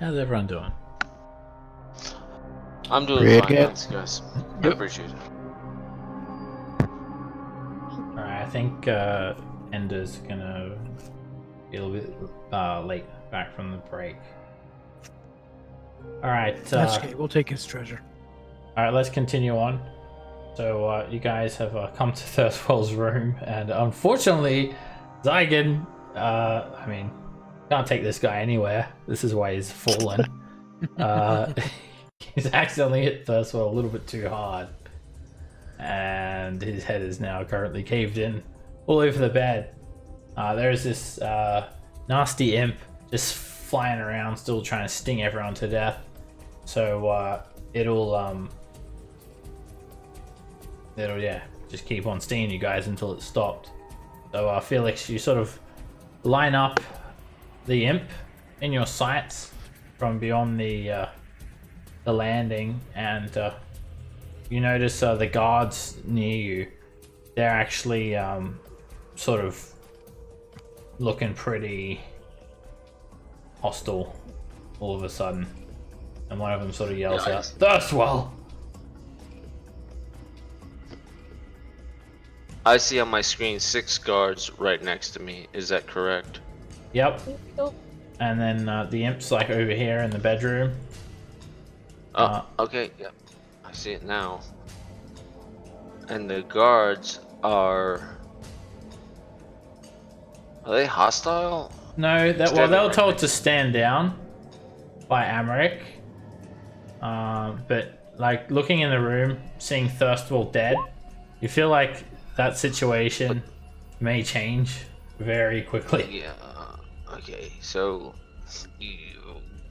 how's everyone doing? I'm doing Pretty fine, good. thanks, guys. I Yep. appreciate it. Alright, I think Ender's gonna be a little bit late back from the break. Alright, That's okay. We'll take his treasure. alright, let's continue on. So you guys have come to Thirstwell's room, and unfortunately, Zygon, I mean, can't take this guy anywhere. This is why he's fallen. He's accidentally hit Thirstwell a little bit too hard, and his head is now currently caved in all over the bed. There's this nasty imp just flying around, still trying to sting everyone to death. So it'll just keep on stinging you guys until it's stopped. So Felix, you sort of line up the imp in your sights from beyond the landing, and you notice the guards near you. They're actually sort of looking pretty hostile all of a sudden, and one of them sort of yells out, "Thirstwell!" I see on my screen 6 guards right next to me. Is that correct? Yep. And then the imp's like over here in the bedroom. Oh, okay, yep. I see it now. And the guards are they hostile? No, they Standing were right told next to stand down by Amric. But like looking in the room, seeing Thirstwell dead, you feel like that situation may change very quickly. Yeah. Okay, so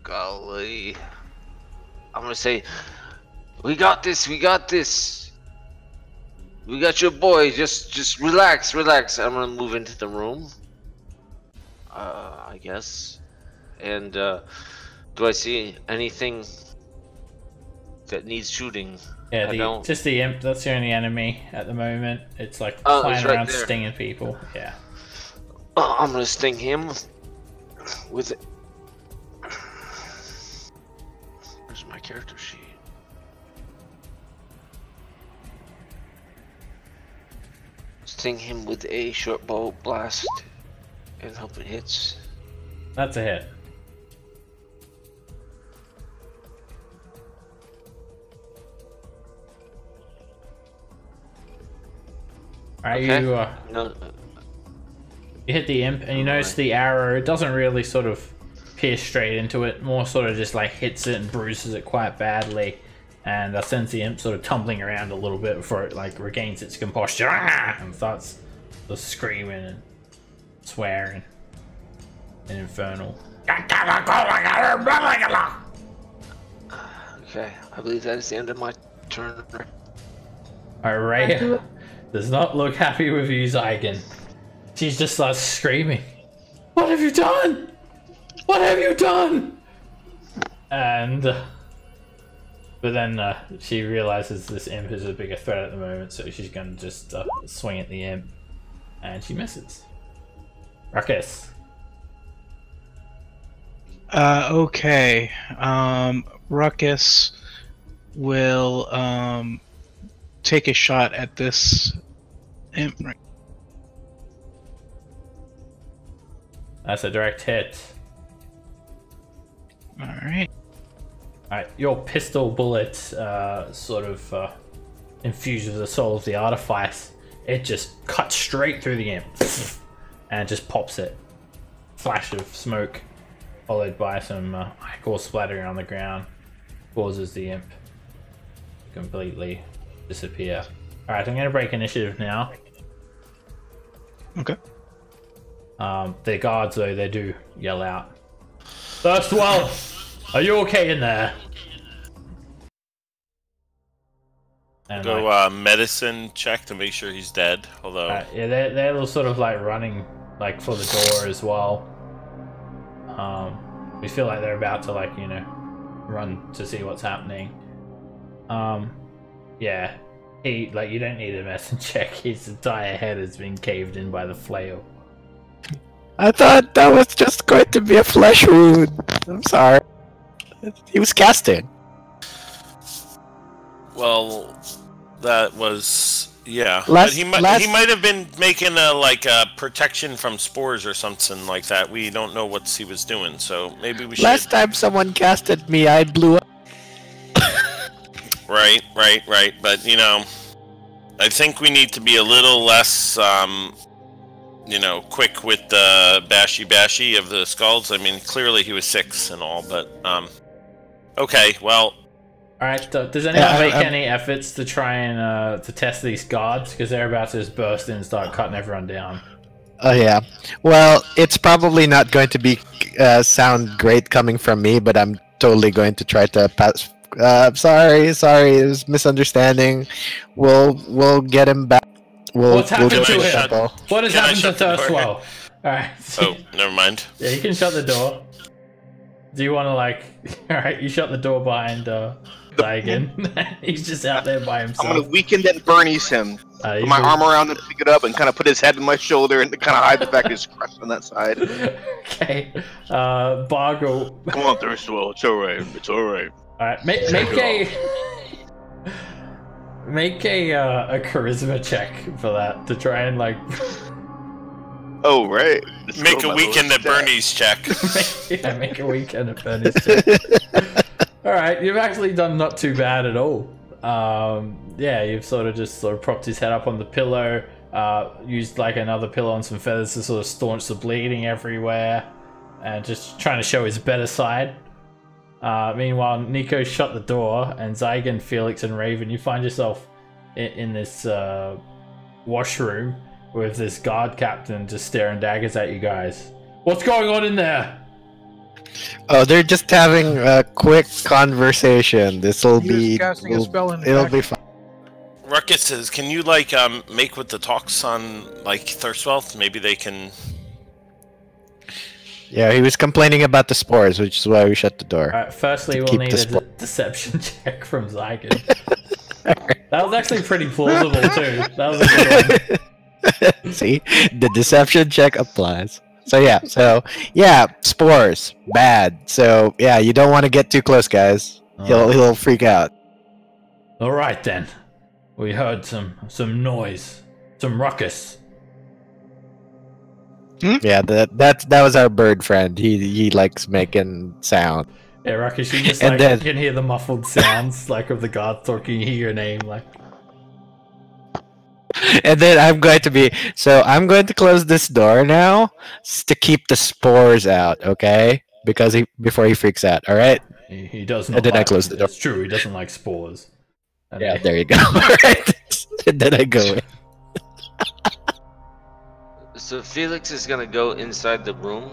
golly, I'm gonna say, we got this. We got this. We got your boy. Just relax, relax. I'm gonna move into the room. I guess. And do I see anything that needs shooting? Yeah, just the imp. That's the only enemy at the moment. It's like Oh, flying it's right around there. stinging people. Yeah. I'm gonna sting him with it. Where's my character sheet? Sting him with a short bow blast and hope it hits. That's a hit. Alright, Okay. you No, hit the imp, and you notice the arrow, it doesn't really sort of pierce straight into it, more sort of just like hits it and bruises it quite badly, and sends the imp sort of tumbling around a little bit before it like regains its composure and starts sort of screaming and swearing and infernal. okay, I believe that is the end of my turn. Alright, Raya does not look happy with you, Zygon. She just starts screaming, "What have you done? What have you done?" And but then she realizes this imp is a bigger threat at the moment, so she's gonna just swing at the imp, and she misses. Ruckus. Okay. Ruckus will take a shot at this imp. That's a direct hit. Alright. Alright, your pistol bullet sort of infused with the soul of the artifice. It just cuts straight through the imp and just pops it. Flash of smoke, followed by some ichor splattering on the ground, causes the imp to completely disappear. Alright, I'm going to break initiative now. Okay. The guards, though, they do yell out, "Thirstwell, are you okay in there?" And Go medicine check to make sure he's dead. Although yeah, they're all sort of like running like for the door as well. We feel like they're about to like, you know, run to see what's happening. Yeah, he like, you don't need a medicine check. His entire head has been caved in by the flail. I thought that was just going to be a flesh wound. I'm sorry. He was casting. Well, that was yeah. Last- But he might have been making a protection from spores or something like that. We don't know what he was doing, so maybe we should. Last time someone casted me, I blew up. Right. But I think we need to be a little less, quick with the bashy of the skulls. I mean, clearly he was 6 and all, but okay. Well. All right. Does anyone make any efforts to try and to test these guards, because they're about to just burst in and start cutting everyone down? Oh yeah. Well, it's probably not going to be sound great coming from me, but I'm totally going to try to pass. Sorry, it was misunderstanding. We'll get him back. What's happened go to the him? temple. What has Can I happened to shut the door? Thirstwell? Alright. Oh, never mind. Yeah, you can shut the door. Do you want to Alright, you shut the door behind Zygon. He's just out there by himself. I'm gonna weaken that Bernie's him. Put You my can- arm around him, pick it up, and kind of put his head on my shoulder and kind of hide the fact that he's crushed on that side. Okay. Boggle. Come on, Thirstwell. It's alright. It's alright. Alright, make a charisma check for that to try and Oh, right. Let's Make go a by weekend those at Bernie's check. make a weekend at Bernie's check. Alright, you've actually done not too bad at all. Yeah, you've sort of propped his head up on the pillow, used another pillow and some feathers to sort of staunch the bleeding everywhere, and just trying to show his better side. Meanwhile, Nico shut the door, and Zygon, Felix, and Raven, you find yourself in this washroom with this guard captain just staring daggers at you guys. What's going on in there? Oh, they're just having a quick conversation. This'll He was be. casting a spell in the It'll back. be fine. Ruckus says, can you make with the talks on Thirstwell? Maybe they can. Yeah, he was complaining about the spores, which is why we shut the door. Alright, firstly, To we'll keep need the a spot. deception check from Zygon. That was actually pretty plausible too. That was a good one. See, the deception check applies. So yeah, spores, bad. So yeah, you don't want to get too close, guys. He'll freak out. Alright then. We heard some noise. Some ruckus. Yeah, that was our bird friend. He likes making sound. Yeah, ruckus, you just And then- you can hear the muffled sounds of the guards talking, you hear your name And then I'm going to close this door now to keep the spores out, okay? Before he freaks out, all right? He does not And then I close the door. It's true, he doesn't like spores. And Yeah, there you go. All right. And then I go in. So Felix is gonna go inside the room,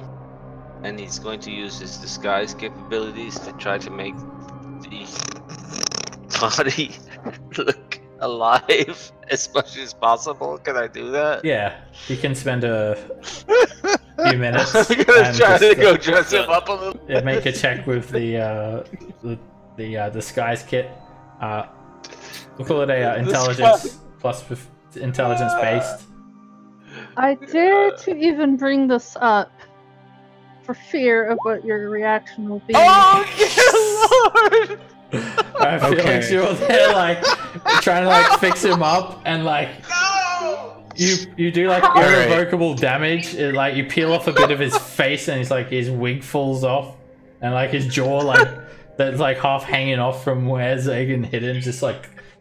and he's going to use his disguise capabilities to try to make the body look alive as much as possible. Can I do that? Yeah, you can spend a few minutes. I'm gonna and try to just, go dress him up a little. Yeah, make a check with the disguise kit. We'll call it a intelligence plus intelligence based. I dare to even bring this up for fear of what your reaction will be. Oh, dear Lord! I feel like you're there, trying to fix him up, and you do irrevocable damage. You peel off a bit of his face, and his wig falls off, and his jaw that's half hanging off from where Zagan hit him, just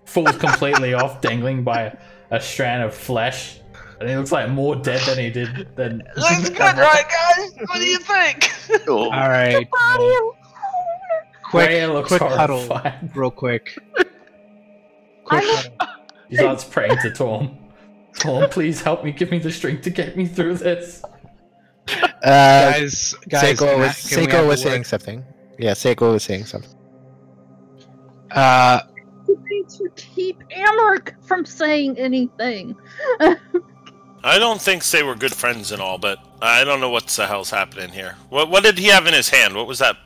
falls completely off, dangling by a strand of flesh. And he looks more dead than he did then. Looks good, right, guys? What do you think? All right. Raya looks quick huddle, horrified. real quick. Quick huddle. He starts praying to Torm. Torm, please help me. Give me the strength to get me through this. Guys, Seiko can we have a was saying word? something. Yeah, Seiko was saying something. You need to keep Amric from saying anything. I don't think they were good friends and all, but I don't know what the hell's happening here. What did he have in his hand? What was that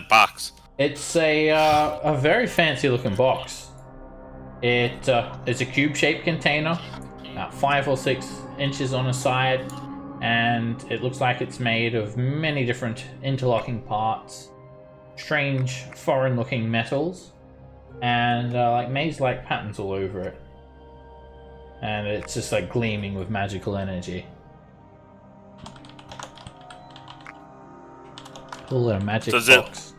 box? It's a very fancy looking box. It's a cube-shaped container, about 5 or 6 inches on a side, and it looks like it's made of many different interlocking parts. strange, foreign-looking metals, and like maze-like patterns all over it. And it's just like gleaming with magical energy. All a magic box.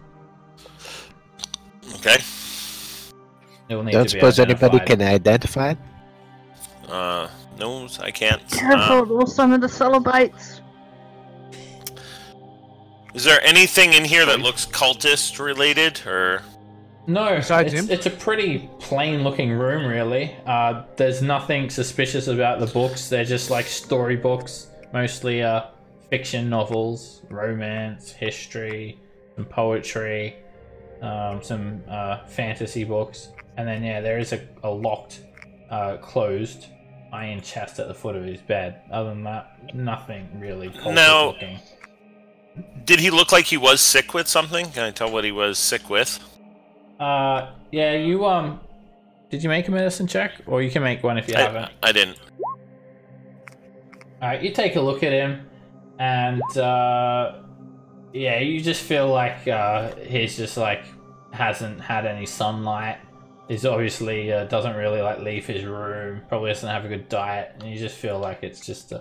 Okay. Don't suppose anybody can identify it? No, I can't. Careful, we'll summon the Cenobites. Is there anything in here that looks cultist related, or? No, Besides him? it's a pretty plain looking room, really. There's nothing suspicious about the books. They're just like storybooks, mostly fiction novels, romance, history, some poetry, some fantasy books. And then, yeah, there is a locked, closed iron chest at the foot of his bed. Other than that, nothing really cultist looking. Did he look like he was sick with something? Can I tell what he was sick with? Yeah, you, did you make a medicine check? Or you can make one if you haven't. I didn't. Alright, you take a look at him, and, yeah, you just feel like, he's just, like, hasn't had any sunlight. He's obviously, doesn't really, like, leave his room, probably doesn't have a good diet, and you just feel like it's just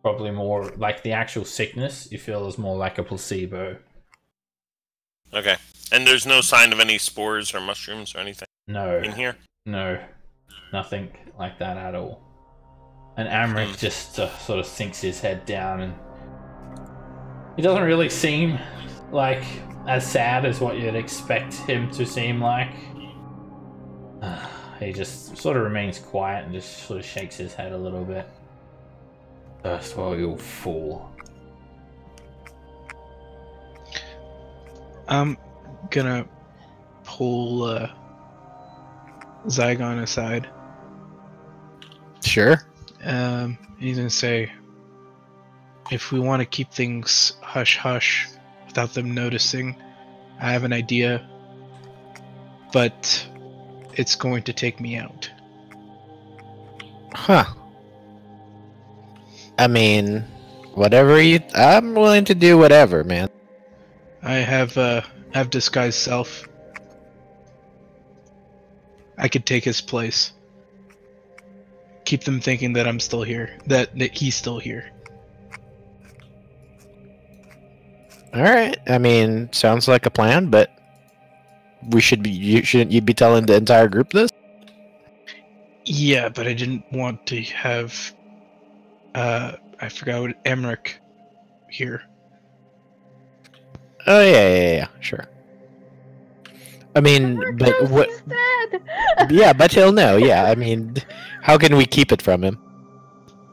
probably more, like, the actual sickness, you feel is more like a placebo. Okay. And there's no sign of any spores or mushrooms or anything in here? No. Nothing like that at all. And Amric just sort of sinks his head down, and he doesn't really seem like as sad as what you'd expect him to seem like. He just sort of remains quiet and just sort of shakes his head a little bit. First, well, you fool. I'm gonna pull Zygon aside. Sure. He's gonna say, if we want to keep things hush-hush without them noticing, I have an idea, but it's going to take me out. Huh. I mean, I'm willing to do whatever, man. I have disguised self. I could take his place. Keep them thinking that I'm still here, that he's still here. Alright, I mean, sounds like a plan, but shouldn't you be telling the entire group this? Yeah, but I didn't want to have, I forgot what, Emmerich here. Oh, yeah, sure. I mean, but what... He's dead. Yeah, but he'll know, yeah, I mean, how can we keep it from him?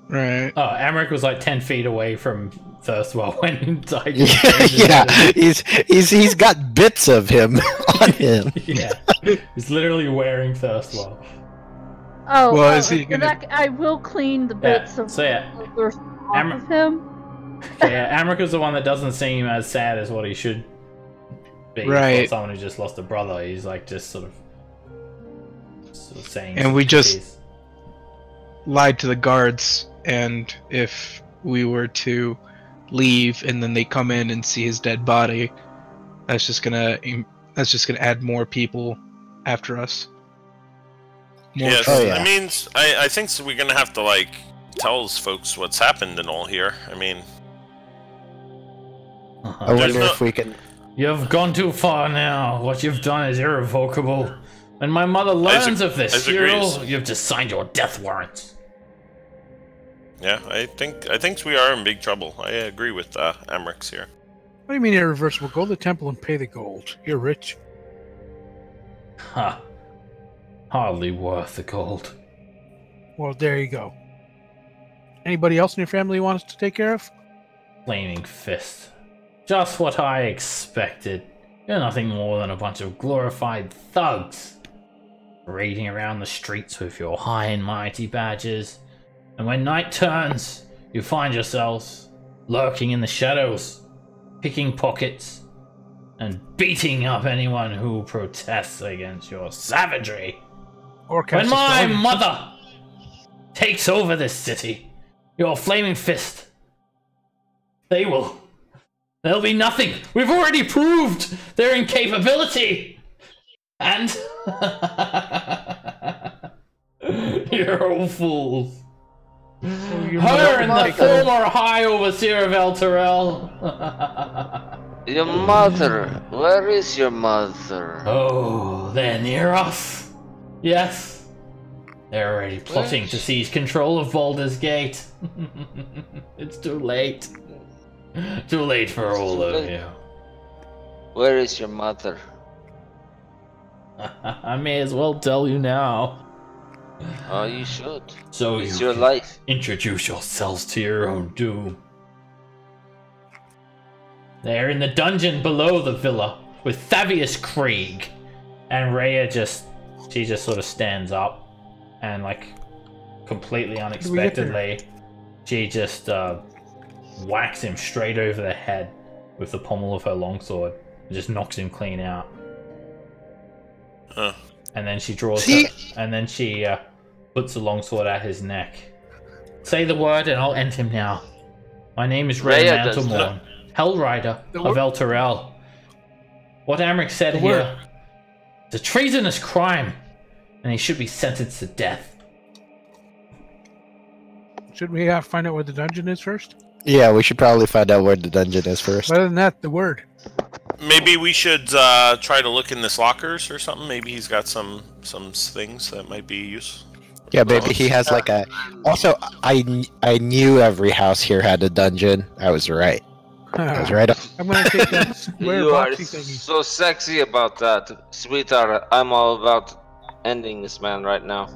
Right. Oh, Amric was like 10 feet away from Thirstwell when he died. Yeah, he's got bits of him on him. Yeah, he's literally wearing Thirstwell. Oh, Well, is he gonna- I will clean the bits of so yeah, off of him. Yeah, Amric is the one that doesn't seem as sad as what he should be. Right. For someone who just lost a brother, he's like just sort of saying. And we just peace. lied to the guards, and if we were to leave and then they come in and see his dead body, that's just gonna add more people after us. Yes, Oh, yeah. I mean, I think so we're gonna have to, like, tell those folks what's happened and all here. I mean... I wonder if we can... You've gone too far now. What you've done is irrevocable. When my mother learns of this, Isaac agrees. you've just signed your death warrant. Yeah, I think we are in big trouble. I agree with Amrix here. What do you mean irreversible? Go to the temple and pay the gold. You're rich. Huh. Hardly worth the gold. Well, there you go. Anybody else in your family you want us to take care of? Flaming Fist. Just what I expected. You're nothing more than a bunch of glorified thugs. Raiding around the streets with your high and mighty badges. And when night turns, you find yourselves lurking in the shadows, picking pockets, and beating up anyone who protests against your savagery. Or When cast a my spell? mother takes over this city, your Flaming Fist, they will There'll be nothing. We've already proved their incapability. And you're all fools. Her and the former High Overseer of El Terrell. Your mother. Where is your mother? Oh, they're near us. Yes. They're already plotting to seize control of Baldur's Gate. It's too late. Too late for all of you. Where is your mother? I may as well tell you now. Oh, you should. So it's you your can life. introduce yourselves to your own doom. They're in the dungeon below the villa with Thavius Krieg. And Raya she just sort of stands up and like completely unexpectedly she just whacks him straight over the head with the pommel of her longsword and just knocks him clean out. And then she draws and then she puts the longsword at his neck. Say the word and I'll end him now. My name is Raya Vanthampur, Hell Rider of El Terrell. What Amric said here is a treasonous crime, and he should be sentenced to death. Should we find out where the dungeon is first? Yeah, we should probably find out where the dungeon is first. Other than that, the word. Maybe we should try to look in this lockers or something. Maybe he's got some things that might be useful. Yeah, maybe he has like a... Also, I knew every house here had a dungeon. I was right. I was right. I'm gonna take that square You are boxy thingy. so sexy about that, sweetheart. I'm all about ending this man right now.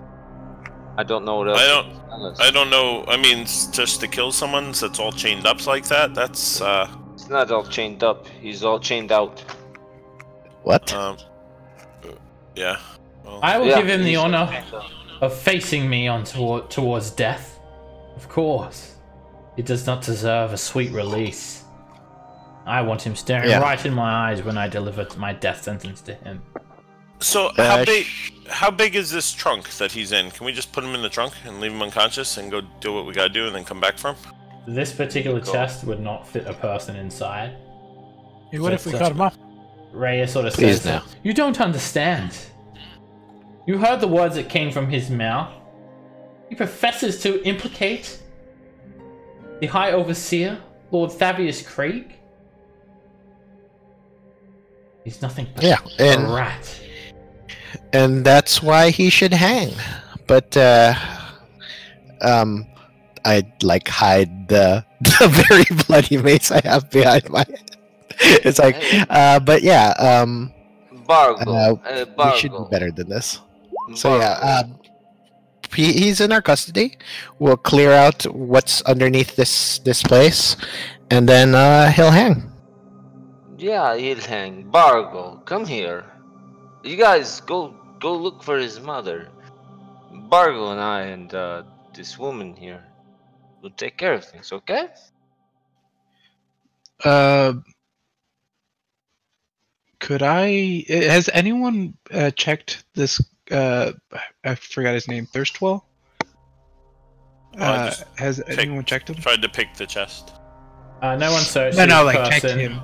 I don't know what else. I don't know. I mean, just to kill someone that's all chained up like that. That's He's not all chained up. He's all chained out. What? Yeah. Well, I will give him the honor of facing me on towards death. Of course. He does not deserve a sweet release. I want him staring right in my eyes when I deliver my death sentence to him. So how big is this trunk that he's in? Can we just put him in the trunk and leave him unconscious and go do what we gotta do and then come back for him? This particular chest would not fit a person inside. Hey, what if we cut him off? Raya sort of says, now. You don't understand. You heard the words that came from his mouth. He professes to implicate the High Overseer, Lord Thavius Krieg. He's nothing but a rat. And that's why he should hang. But I'd like hide the very bloody mace I have behind my head. It's like but yeah, Boggle. we should do better than this. So yeah, he's in our custody. We'll clear out what's underneath this place, and then he'll hang. Yeah, he'll hang. Boggle, come here. You guys go look for his mother. Boggle and I and this woman here will take care of things, okay? Could I... Has anyone checked this... I forgot his name. Thirstwell? Has anyone checked him? Tried to pick the chest. No one searched checked him.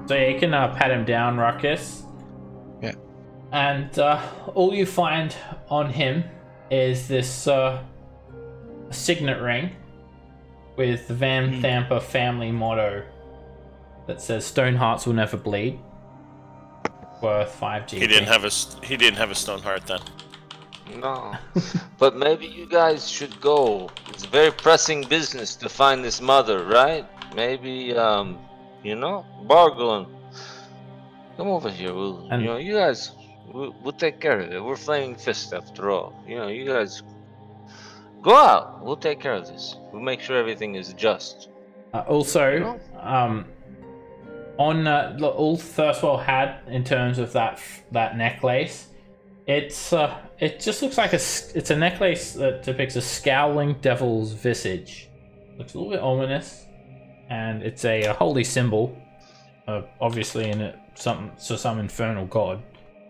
So yeah, you can pat him down, Ruckus. Yeah. And all you find on him is this signet ring with the Vanthampur family motto that says "Stone hearts will never bleed." Worth 5 GP. He didn't have a stone heart then. No. But maybe you guys should go. It's very pressing business to find this mother, right? Maybe you know, Boggle, come over here. You guys, we'll take care of it. We're Flaming Fist after all. You guys go out. We'll take care of this. We'll make sure everything is just. Also, on all Thirstwell had in terms of that necklace, it just looks like it's a necklace that depicts a scowling devil's visage. Looks a little bit ominous. And it's a holy symbol, obviously in it some infernal god,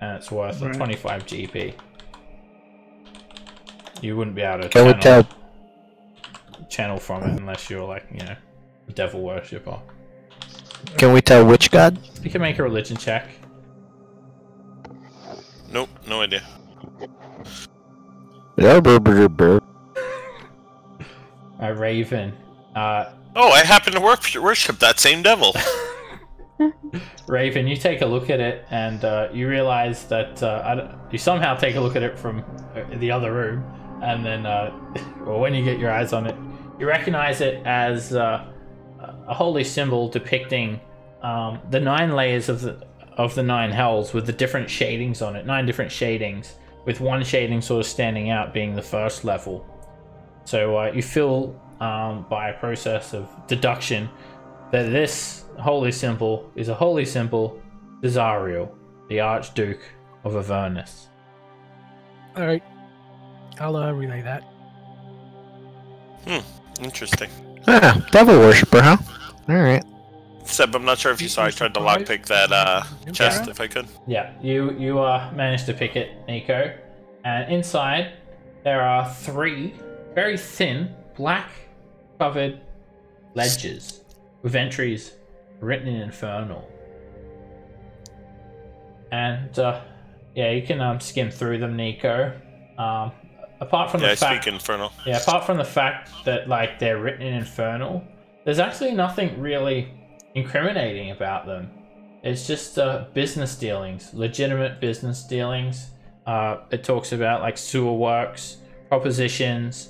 and it's worth 25 channel from it unless you're like, you know, a devil worshipper. Can we tell which god? You can make a religion check. Nope, no idea. Raven. Oh, I happen to worship that same devil. Raven, you take a look at it, and you realize that you somehow take a look at it from the other room, and then, well, when you get your eyes on it, you recognize it as a holy symbol depicting the 9 layers of the 9 hells with the different shadings on it, 9 different shadings, with one shading sort of standing out being the first level. So you feel by a process of deduction that this holy symbol is a holy symbol to Zariel, the Archduke of Avernus. All right, I'll relay that. Interesting. Ah, devil worshipper, huh? All right. Seb, I'm not sure if you saw I tried to lockpick that chest if I could. Yeah, you managed to pick it, Nico. And inside there are 3 very thin, black covered ledgers with entries written in Infernal. And yeah, you can skim through them, Nico. Apart from the fact, speak Infernal. Yeah, apart from the fact that like they're written in Infernal, there's actually nothing really incriminating about them. It's just business dealings, legitimate business dealings. It talks about like sewer works, propositions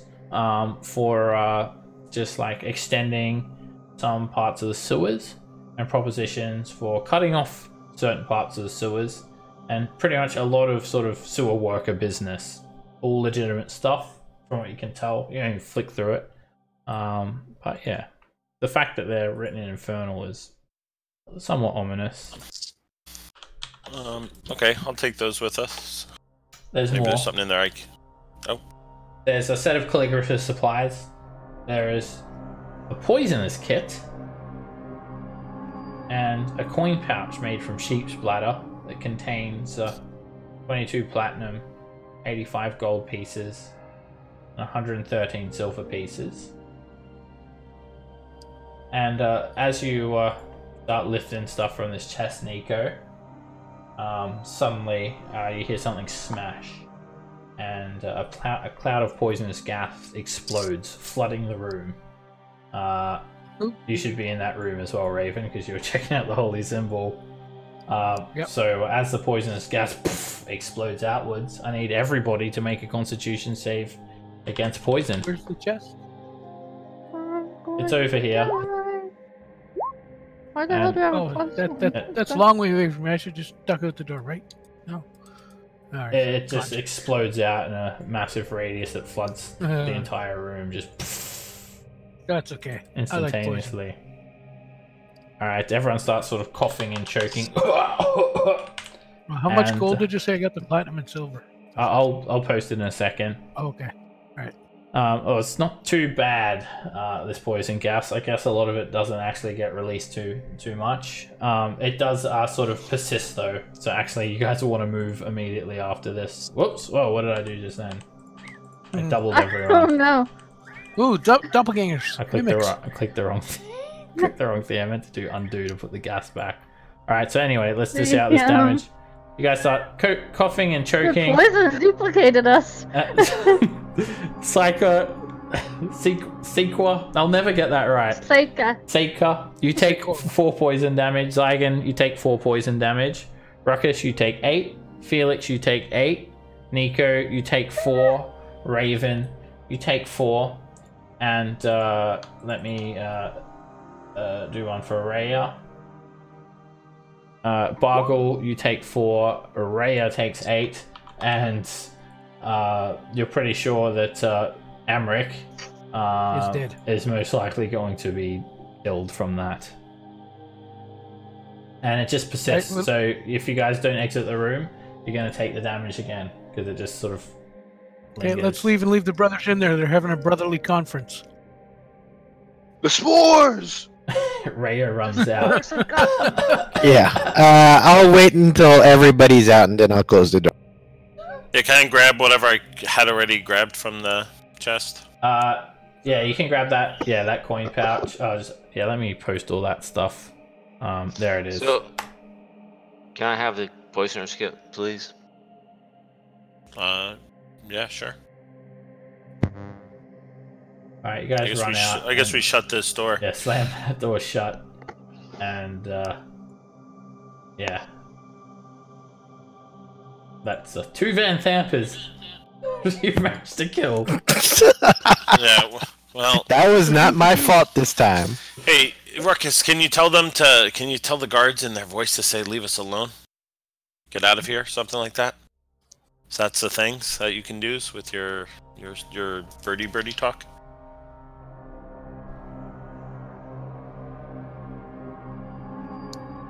for just like extending some parts of the sewers, and propositions for cutting off certain parts of the sewers, and pretty much a lot of sort of sewer worker business. All legitimate stuff from what you can tell. You can flick through it. But yeah, the fact that they're written in Infernal is somewhat ominous. Okay, I'll take those with us. There's Maybe more. there's something in there. There's a set of calligrapher's supplies. There is a poisonous kit. And a coin pouch made from sheep's bladder that contains 22 platinum, 85 gold pieces, and 113 silver pieces. And as you start lifting stuff from this chest, Nico, suddenly you hear something smash, and a cloud of poisonous gas explodes, flooding the room. You should be in that room as well, Raven, because you were checking out the holy symbol. Yep. So as the poisonous gas explodes outwards, I need everybody to make a Constitution save against poison. Where's the chest? It's over here. Why the hell do I have a Oh, plus? that's a long way away from me. I should just duck out the door, right? No. All right. It just Gotcha. explodes out in a massive radius that floods the entire room, just That's okay. instantaneously. Alright, everyone starts sort of coughing and choking. How much And, gold did you say I got? The platinum and silver. I'll post it in a second. Okay. Oh, it's not too bad, this poison gas. I guess a lot of it doesn't actually get released too much. It does sort of persist though, so actually you guys will want to move immediately after this. Whoops, whoa, what did I do just then? I doubled Oh everyone. no. Ooh, doppelgangers. I clicked the Mimics. wrong, clicked the wrong thing. I meant to do undo to put the gas back. Alright, so anyway, let's dish out this Yeah. damage. You guys start coughing and The choking. poison has duplicated us. Psycho... Sequa? I'll never get that right. Seika, you take 4 poison damage. Zygon, you take 4 poison damage. Ruckus, you take 8. Felix, you take 8. Nico, you take 4. Raven, you take 4. And let me do one for Raya. Boggle, you take 4. Raya takes 8. And you're pretty sure that Amric Is dead. is most likely going to be killed from that. And it just persists. Right, well- So if you guys don't exit the room, you're going to take the damage again because it just sort of Okay, lingers. let's leave and leave the brothers in there. They're having a brotherly conference. The s'mores! Raya runs out. Yeah. I'll wait until everybody's out and then I'll close the door. Yeah, can I grab whatever I had already grabbed from the chest? Yeah, you can grab that. Yeah, that coin pouch. Yeah, let me post all that stuff. There it is. So, can I have the poisoner's kit, please? Yeah, sure. All right, you guys run out. I guess we shut this door. Yeah, slam that door shut, and yeah, that's 2 Vanthampurs you've managed to kill. Yeah, well, That was not my fault this time. hey, Ruckus, can you tell the guards in their voice to say, "Leave us alone, get out of here," something like that? So that's the things that you can do with your birdie talk.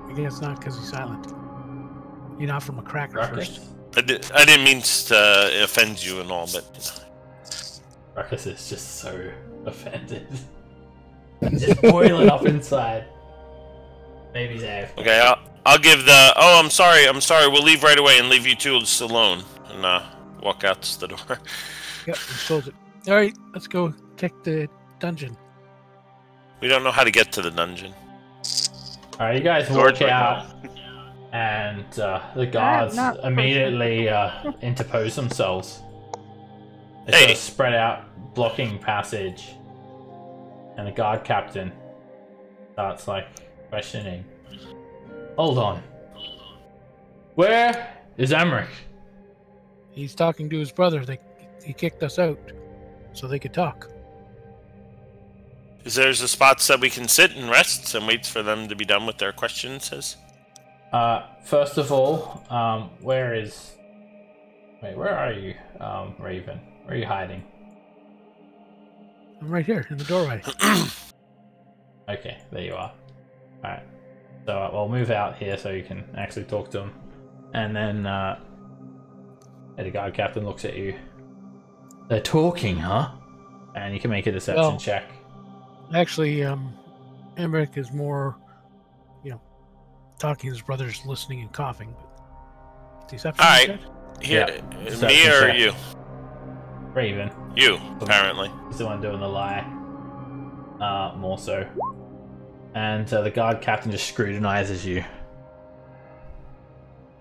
I guess not because he's silent. You're not from a cracker first. I didn't mean to offend you and all, but Ruckus is just so offended. Just boiling up inside. Maybe there. okay, I'll give the. Oh, I'm sorry. We'll leave right away and leave you two just alone, and walk out the door. Yep, we close it. All right, let's go check the dungeon. We don't know how to get to the dungeon. Alright, you guys walk out, and the guards immediately interpose themselves. They sort of spread out, blocking passage, and the guard captain starts questioning. Hold on. Where is Emmerich? He's talking to his brother. He kicked us out so they could talk. Is there a spots that we can sit and rest and wait for them to be done with their questions? First of all, where are you, Raven? Where are you hiding? I'm right here in the doorway. Okay, there you are. Alright. So we'll move out here so you can actually talk to him. And then the guard captain looks at you. They're talking, huh? And you can make a deception check. Actually, Emmerich is more, talking. His brother's listening and coughing. But deception. All right, here, me or check. You? Raven. You, apparently. He's the one doing the lie. More so. And the guard captain just scrutinizes you.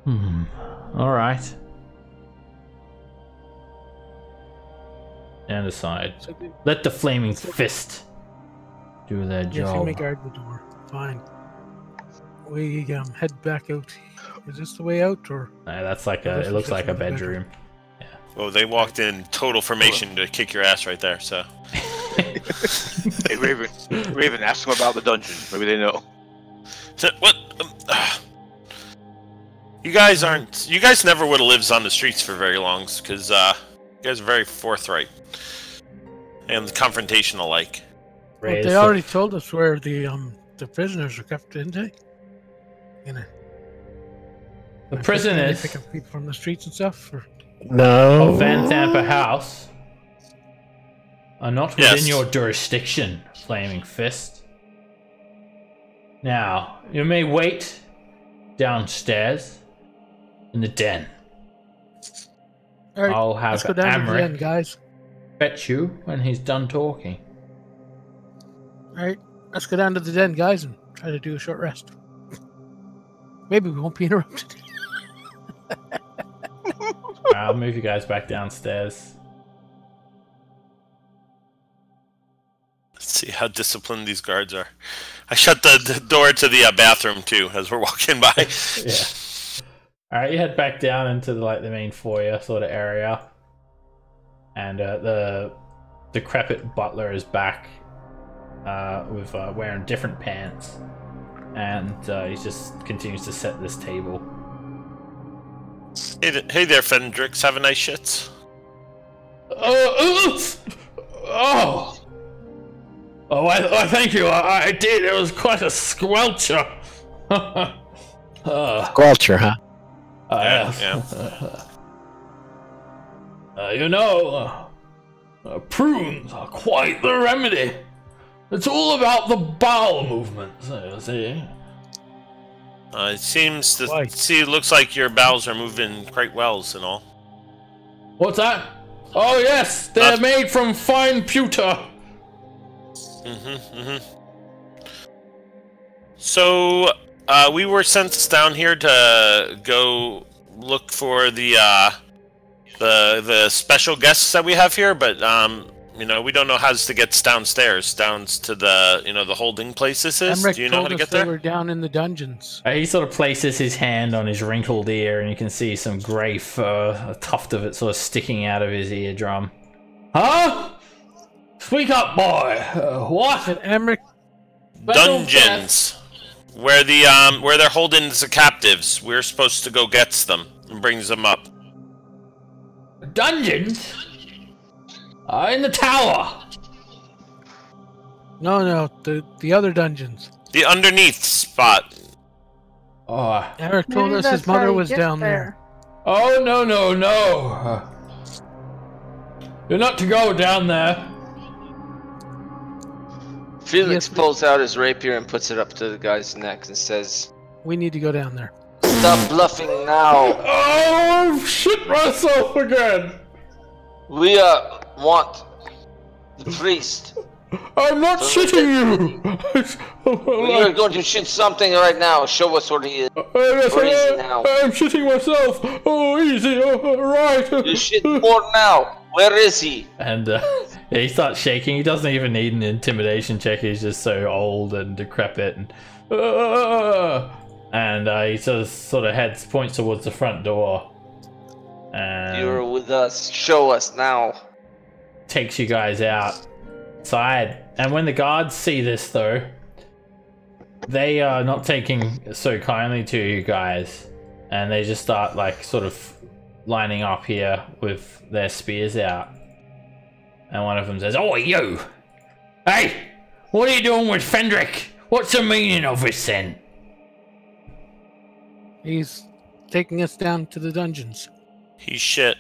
All right. Stand aside. Let the flaming fist do their job. Yes, you may guard the door. Fine. We head back out. Is this the way out, or? No, that's it looks like a bedroom. Yeah. Well, they walked in total formation to kick your ass right there. So. Hey, Raven, ask them about the dungeon. Maybe they know. So, what? You guys aren't. You guys never would have lived on the streets for very long, because you guys are very forthright and confrontational like. Well, they already told us where the prisoners are kept, didn't they? The prisoners pick up people from the streets and stuff. Or? No. Vanthampur House are not within your jurisdiction, Flaming Fist. Now, you may wait downstairs in the den. All right, I'll have let's go down to the den, Amric guys. fetch you when he's done talking. All right, let's go down to the den, guys, and try to do a short rest. Maybe we won't be interrupted. I'll move you guys back downstairs. Let's see how disciplined these guards are. I shut the door to the bathroom too as we're walking by. Yeah. All right, you head back down into the main foyer sort of area, and the decrepit butler is back with wearing different pants, and he just continues to set this table. Hey there, Fendrix. Have a nice shits. I thank you. I did. It was quite a squelcher. Squelcher, huh? Yeah. Prunes are quite the remedy. It's all about the bowel movements, see. It seems to it looks like your bowels are moving quite well and all. What's that? Oh yes, they're made from fine pewter. So, we were sent down here to go look for the special guests that we have here, but you know, we don't know how to get downstairs, down to the the holding place. This is. Emmerich Do you know how told to us get they there? were down in the dungeons. He sort of places his hand on his wrinkled ear, and you can see some grey fur, a tuft of it sort of sticking out of his eardrum. Huh? Speak up, boy. What? Said Emmerich, Dungeons, where they're holding the captives. We're supposed to go get them and brings them up. Dungeons? In the tower. no, the other dungeons. The underneath spot. Oh, Emmerich told us his mother was down there. oh no. You're not to go down there. Felix Yes, pulls out his rapier and puts it up to the guy's neck and says, We need to go down there. "Stop bluffing now. Oh, I've shit myself again. We want the priest. I'm not shitting you. We are going to shoot something right now. Show us what he is. Yes, Or easy now. I'm shitting myself. Oh, easy. Oh, right. You shit more now. Where is he?" And he starts shaking. He doesn't even need an intimidation check. He's just so old and decrepit. And he sort of points towards the front door. And You're with us. Show us now. takes you guys outside. And when the guards see this, though, they are not taking so kindly to you guys. And they just start, like, sort of lining up here with their spears out. And one of them says, "Oh, you! Hey! What are you doing with Fendrick? What's the meaning of this, then?" He's taking us down to the dungeons. He's shit.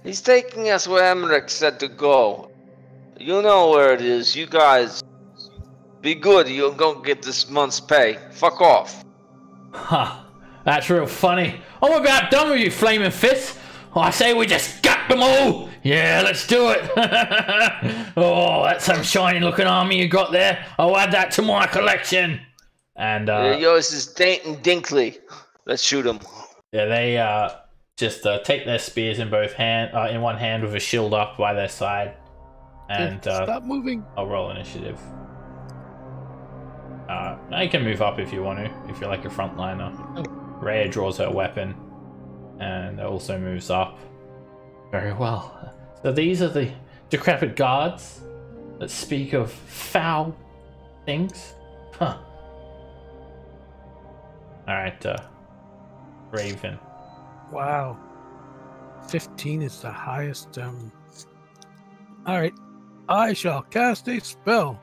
He's taking us where Emmerich said to go. You know where it is. You guys, be good. You'll go get this month's pay. Fuck off. Huh. That's real funny. I'm about done with you, flaming fists. I say we just gut them all. Yeah, let's do it. Oh, that's some shiny looking army you got there. I'll add that to my collection. And Yours is Dayton Dinkley. Let's shoot him. yeah, they just take their spears in in one hand with a shield up by their side. And Stop moving. I'll roll initiative. Now you can move up if you want to, if you're like a frontliner. Raya draws her weapon and also moves up. Very well. So these are the decrepit guards that speak of foul things. Huh. Alright, Raven. Wow. 15 is the highest. Alright. I shall cast a spell.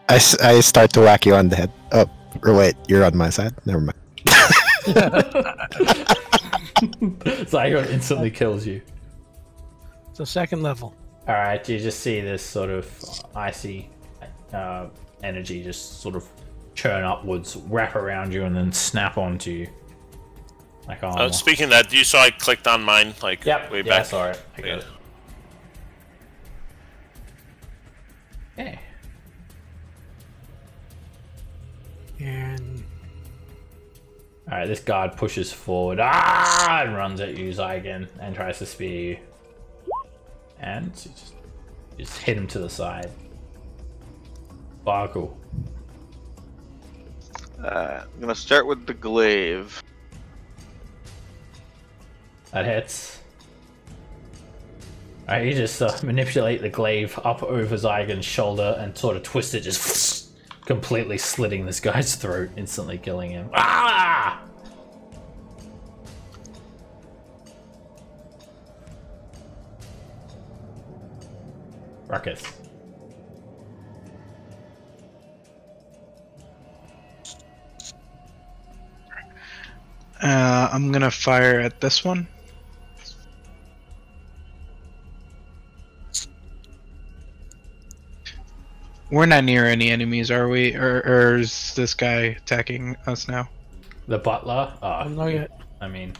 I start to whack you on the head. Oh, or wait, you're on my side? Never mind. Zygon instantly kills you. It's a second level. Alright, you just see this sort of icy energy just sort of churn upwards, wrap around you, and then snap onto you. Like armor. Speaking of that, you saw I clicked on mine like way back. I saw it. I got it. Okay. And Alright, this guard pushes forward and runs at you, Zygon, and tries to spear you. And you just hit him to the side. Boggle. I'm gonna start with the glaive. That hits. Alright, you just manipulate the glaive up over Zygon's shoulder and sort of twist it, just completely slitting this guy's throat, instantly killing him. Ah! Ruckus. I'm gonna fire at this one. We're not near any enemies, are we? Or is this guy attacking us now? The butler? I'm not yet. I mean,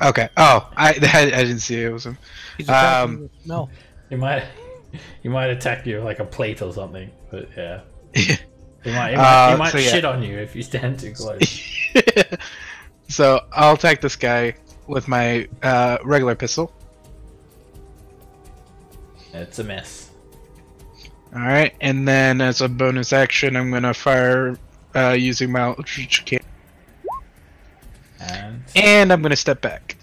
Okay. Oh, I didn't see it was him. He's attacking the smell. you might He might attack you with like a plate or something, but yeah. Yeah. He might So, yeah. shit on you if you stand too close. So I'll attack this guy with my regular pistol. It's a miss. All right, and then as a bonus action, I'm gonna fire using my Eldritch Cannon, and I'm gonna step back.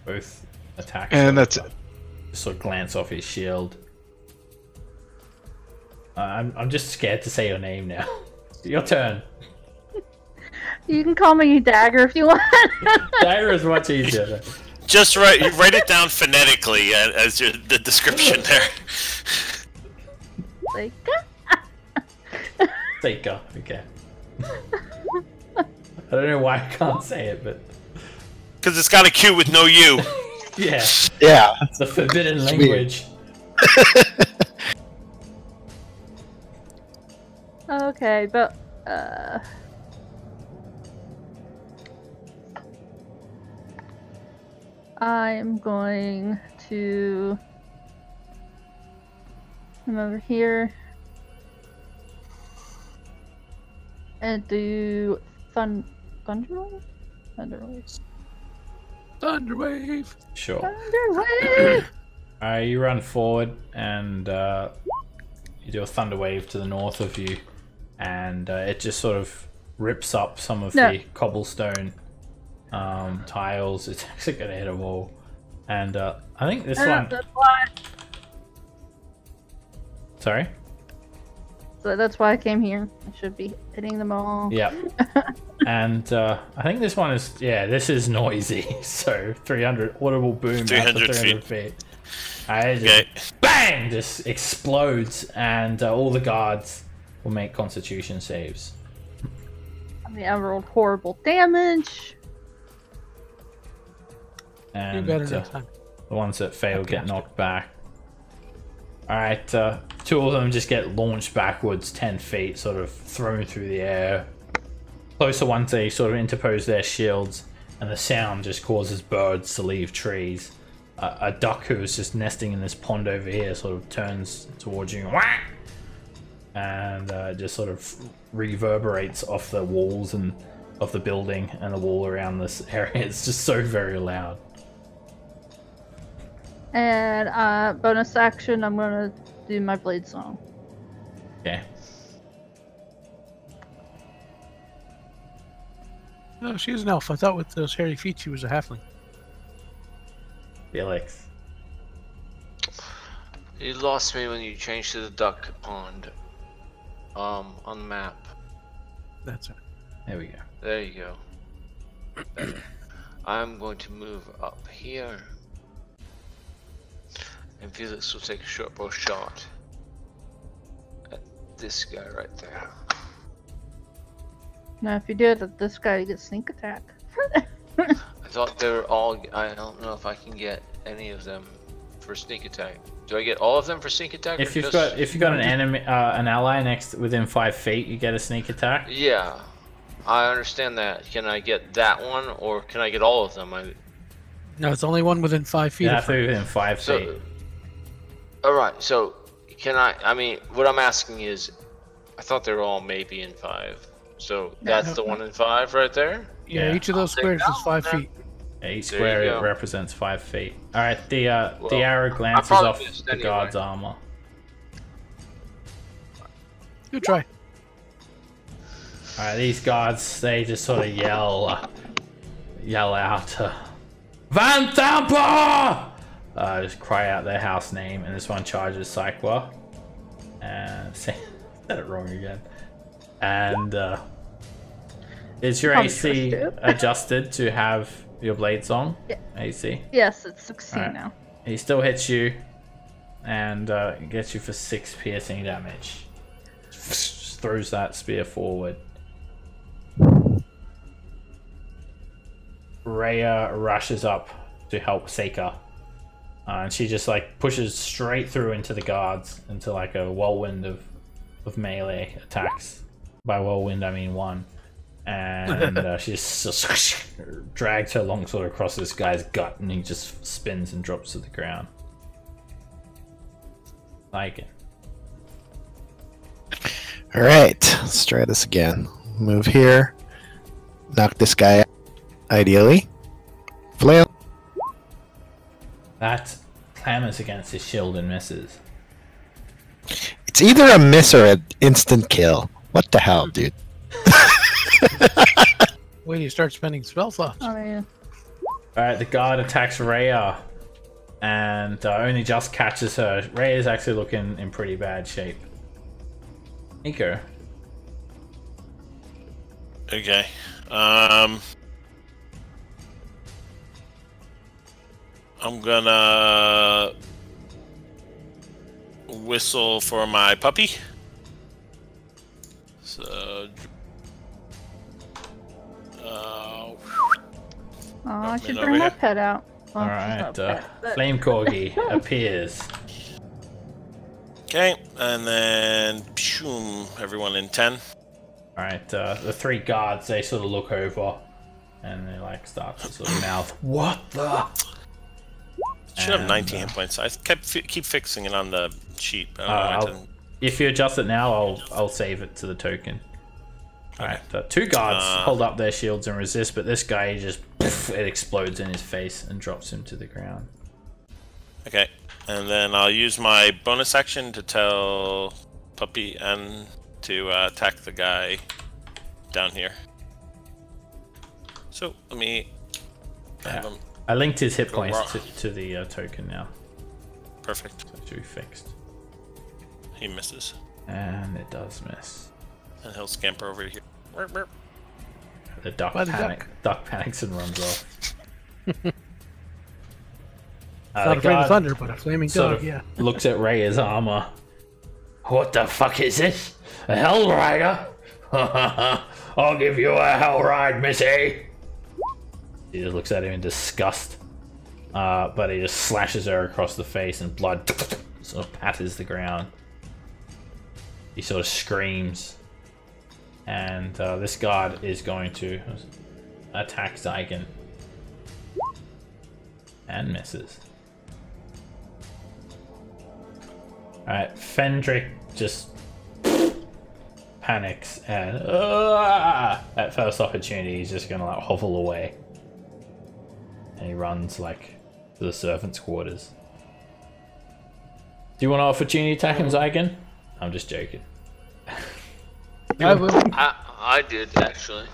Both attacks. And that's it. Just sort of glance off his shield. I'm just scared to say your name now. Your turn. You can call me Dagger if you want. Dagger is much easier. Just write it down phonetically as the description there. Seika. Okay. I don't know why I can't say it, but because it's got a Q with no U. Yeah. Yeah. It's a forbidden language. Okay, but I'm going to come over here and do Thunderwave? Thunderwave. Sure. Thunderwave! You run forward and you do a thunder wave to the north of you, and it just sort of rips up some of the cobblestone tiles. It's actually gonna hit a wall, and I think this one. That's why. Sorry. So that's why I came here. I should be hitting them all. Yeah. And I think this one is this is noisy. So 300 audible boom 300 feet. Bang! Just explodes, and all the guards will make Constitution saves. I mean, I rolled horrible damage. And better next time. the ones that fail get knocked back. Alright, two of them just get launched backwards 10 feet, sort of thrown through the air. Closer ones, they sort of interpose their shields, and the sound just causes birds to leave trees. A duck who is just nesting in this pond over here sort of turns towards you, and just sort of reverberates off the walls and of the building and the wall around this area. It's just so very loud. And bonus action, I'm gonna do my blade song. Okay. No, she's an elf. I thought with those hairy feet she was a halfling. Felix. You lost me when you changed to the duck pond. On the map. That's it. There we go. There you go. I'm going to move up here. And Felix will take a short bow shot at this guy right there. Now, if you do it, this guy gets sneak attack. I thought they were all. I don't know if I can get any of them for sneak attack. Do I get all of them for sneak attack? If you've got an enemy, an ally within 5 feet, you get a sneak attack. Yeah, I understand that. Can I get that one, or can I get all of them? No, it's only one within 5 feet. You have to be within 5 feet. All right. So can I? I mean, what I'm asking is, I thought they were all maybe in 5. So that's the one in 5 right there. Yeah, each of those squares is 5 feet. Yeah, each square represents 5 feet. All right, the arrow glances off the guard's armor. Good try. All right, these guards, they just sort of yell out, Vanthampur! Just cry out their house name, and this one charges Cycler. And said it wrong again. And is your AC adjusted to have your blade song? Yeah. AC? Yes, it's 16 now. He still hits you and gets you for 6 piercing damage. Just throws that spear forward. Raya rushes up to help Seika. And she just like pushes straight through into the guards, into like a whirlwind of melee attacks. By whirlwind I mean 1. And she just drags her longsword across this guy's gut, and he just spins and drops to the ground. Zygon. All right, let's try this again. Move here. Knock this guy out, ideally. Flail. That clamors against his shield and misses. It's either a miss or an instant kill. What the hell, dude? Wait till you start spending spell slots. Oh, yeah. Alright, the guard attacks Raya and only just catches her. Raya's actually looking in pretty bad shape. Nico. Okay. I'm gonna whistle for my puppy. So, I should over bring my here. pet out. Well, Alright, it's not a pet, but- Flame Corgi appears. okay, and then boom, everyone in 10. Alright, the three guards, they sort of look over and they like start to sort of mouth, "What the?" Should have And, 19 hit points. I keep fixing it on the sheet. But I don't know why it didn't. If you adjust it now, I'll save it to the token. Alright, two guards hold up their shields and resist, but this guy just it explodes in his face and drops him to the ground. Okay, and then I'll use my bonus action to tell Puppy and to attack the guy down here. So let me have him. I linked his hit Go points raw. to the token now. Perfect. So it should be fixed. He misses, And it does miss. and he'll scamper over here. Burp, burp. The duck By the duck panics and runs off. Not afraid of thunder, but a flaming sort dog, of yeah. looks at Raya's armor. What the fuck is this? A hell rider? I'll give you a hell ride, missy. He just looks at him in disgust. But he just slashes her across the face and blood sort of patters the ground. He sort of screams. And this guard is going to attack Zygon. And misses. Alright, Fendrick just panics and at first opportunity he's just gonna like hovel away. And he runs like to the servants' quarters. Do you want to opportunity attack him, Zygon? I'm just joking. I will. I did, actually.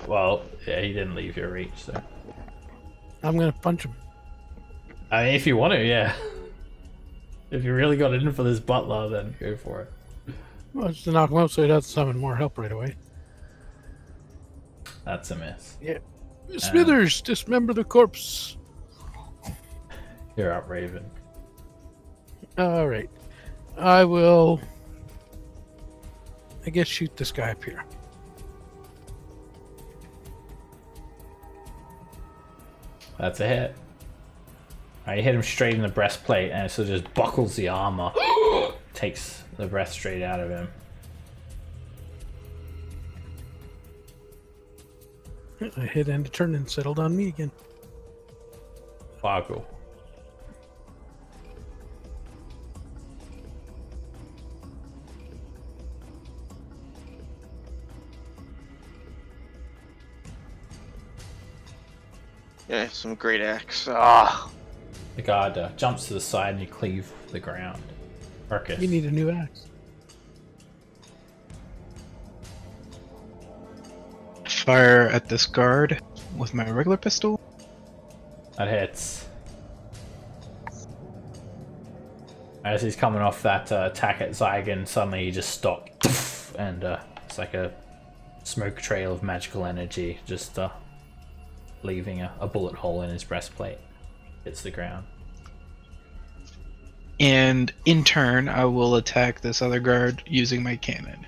Well, yeah, he didn't leave your reach, so. I'm gonna punch him. I mean, if you want to, yeah. If you really got it in for this butler, then go for it. Well, just to knock him out so he doesn't summon more help right away. That's a miss. Yeah. Smithers, dismember the corpse. You're up, Raven. All right. I will, I guess, shoot this guy up here. That's a hit. Alright, you hit him straight in the breastplate, and it sort of just buckles the armor. Takes the breath straight out of him. I hit end of turn and settled on me again. Boggle. Yeah, some great axe. Ah, The guard jumps to the side and you cleave the ground. Ruckus. You need a new axe. Fire at this guard with my regular pistol. That hits. As he's coming off that attack at Zygon, suddenly he just stopped. And it's like a smoke trail of magical energy just leaving a bullet hole in his breastplate. Hits the ground. And in turn, I will attack this other guard using my cannon.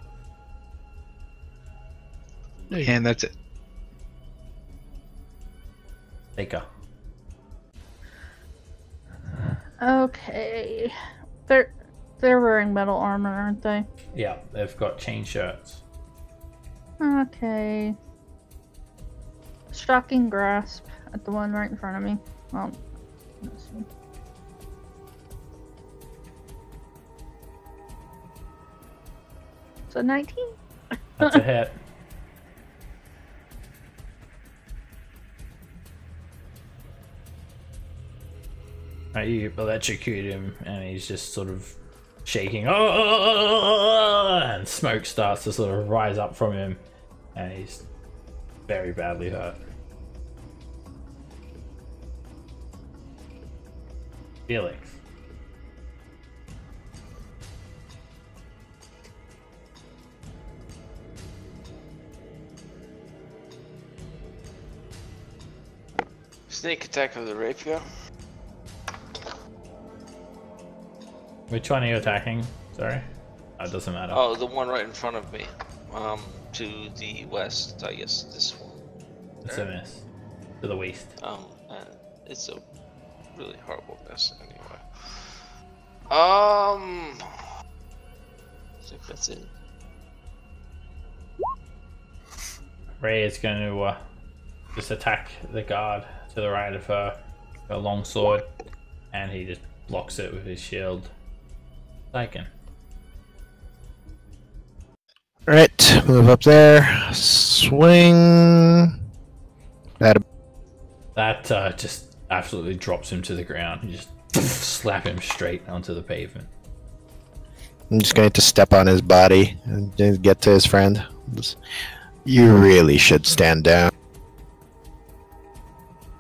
And that's it. Take Okay. They're wearing metal armor, aren't they? Yeah, they've got chain shirts. Okay. Shocking grasp at the one right in front of me. Well, let's see. So 19? That's a hit. You electrocute him, and he's just sort of shaking. And smoke starts to sort of rise up from him, and he's very badly hurt. Felix. Sneak attack of the rapier. Which one are you attacking? Sorry? Oh, it doesn't matter. Oh, the one right in front of me. To the west, I guess this one. It's a miss. To the west. It's a really horrible miss anyway. I think that's it. Ray is going to just attack the guard to the right of her, a long sword, and he just blocks it with his shield. Lycan. Right, move up there, swing. That just absolutely drops him to the ground. You just slap him straight onto the pavement. I'm just going to step on his body and get to his friend. You really should stand down.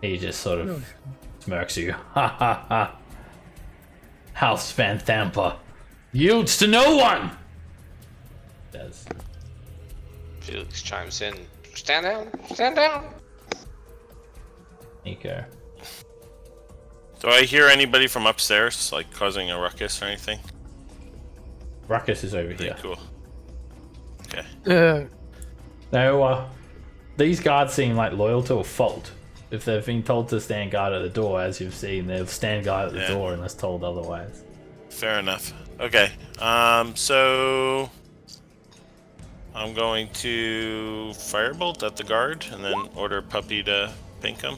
He just sort of smirks at you. Ha ha ha. House Vanthampur yields to no one! Does. Felix chimes in. Stand down! Stand down! Nico. Do I hear anybody from upstairs, like causing a ruckus or anything? Ruckus is over Pretty here. cool. Okay. No, these guards seem like loyal to a fault. If they've been told to stand guard at the door, as you've seen, they'll stand guard at the door unless told otherwise. Fair enough. Okay. So I'm going to firebolt at the guard and then order Puppy to pink him.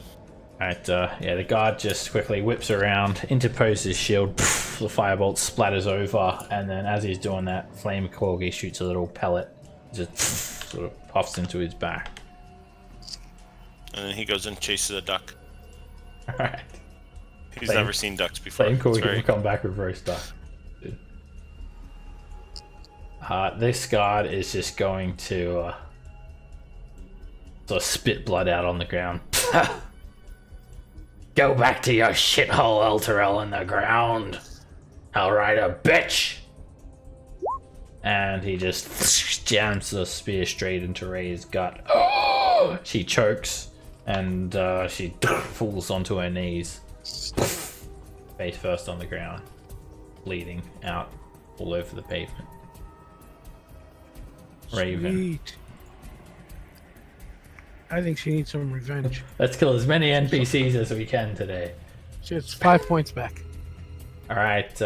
Alright, yeah, the guard just quickly whips around, interposes shield, poof, the firebolt splatters over, and then as he's doing that, Flame Corgi shoots a little pellet, just poof, sort of puffs into his back. And then he goes and chases a duck. Alright. He's never seen ducks before. Flame Corgi Sorry. will come back with roast duck. This guard is just going to sort of spit blood out on the ground. Go back to your shithole, Elturel, in the ground. Hellrider, bitch! And he just jams the spear straight into Ray's gut. She chokes and she falls onto her knees, face first on the ground, bleeding out all over the pavement. Raven. Sweet. I think she needs some revenge. Let's kill as many NPCs as we can today. She gets 5 points back. Alright,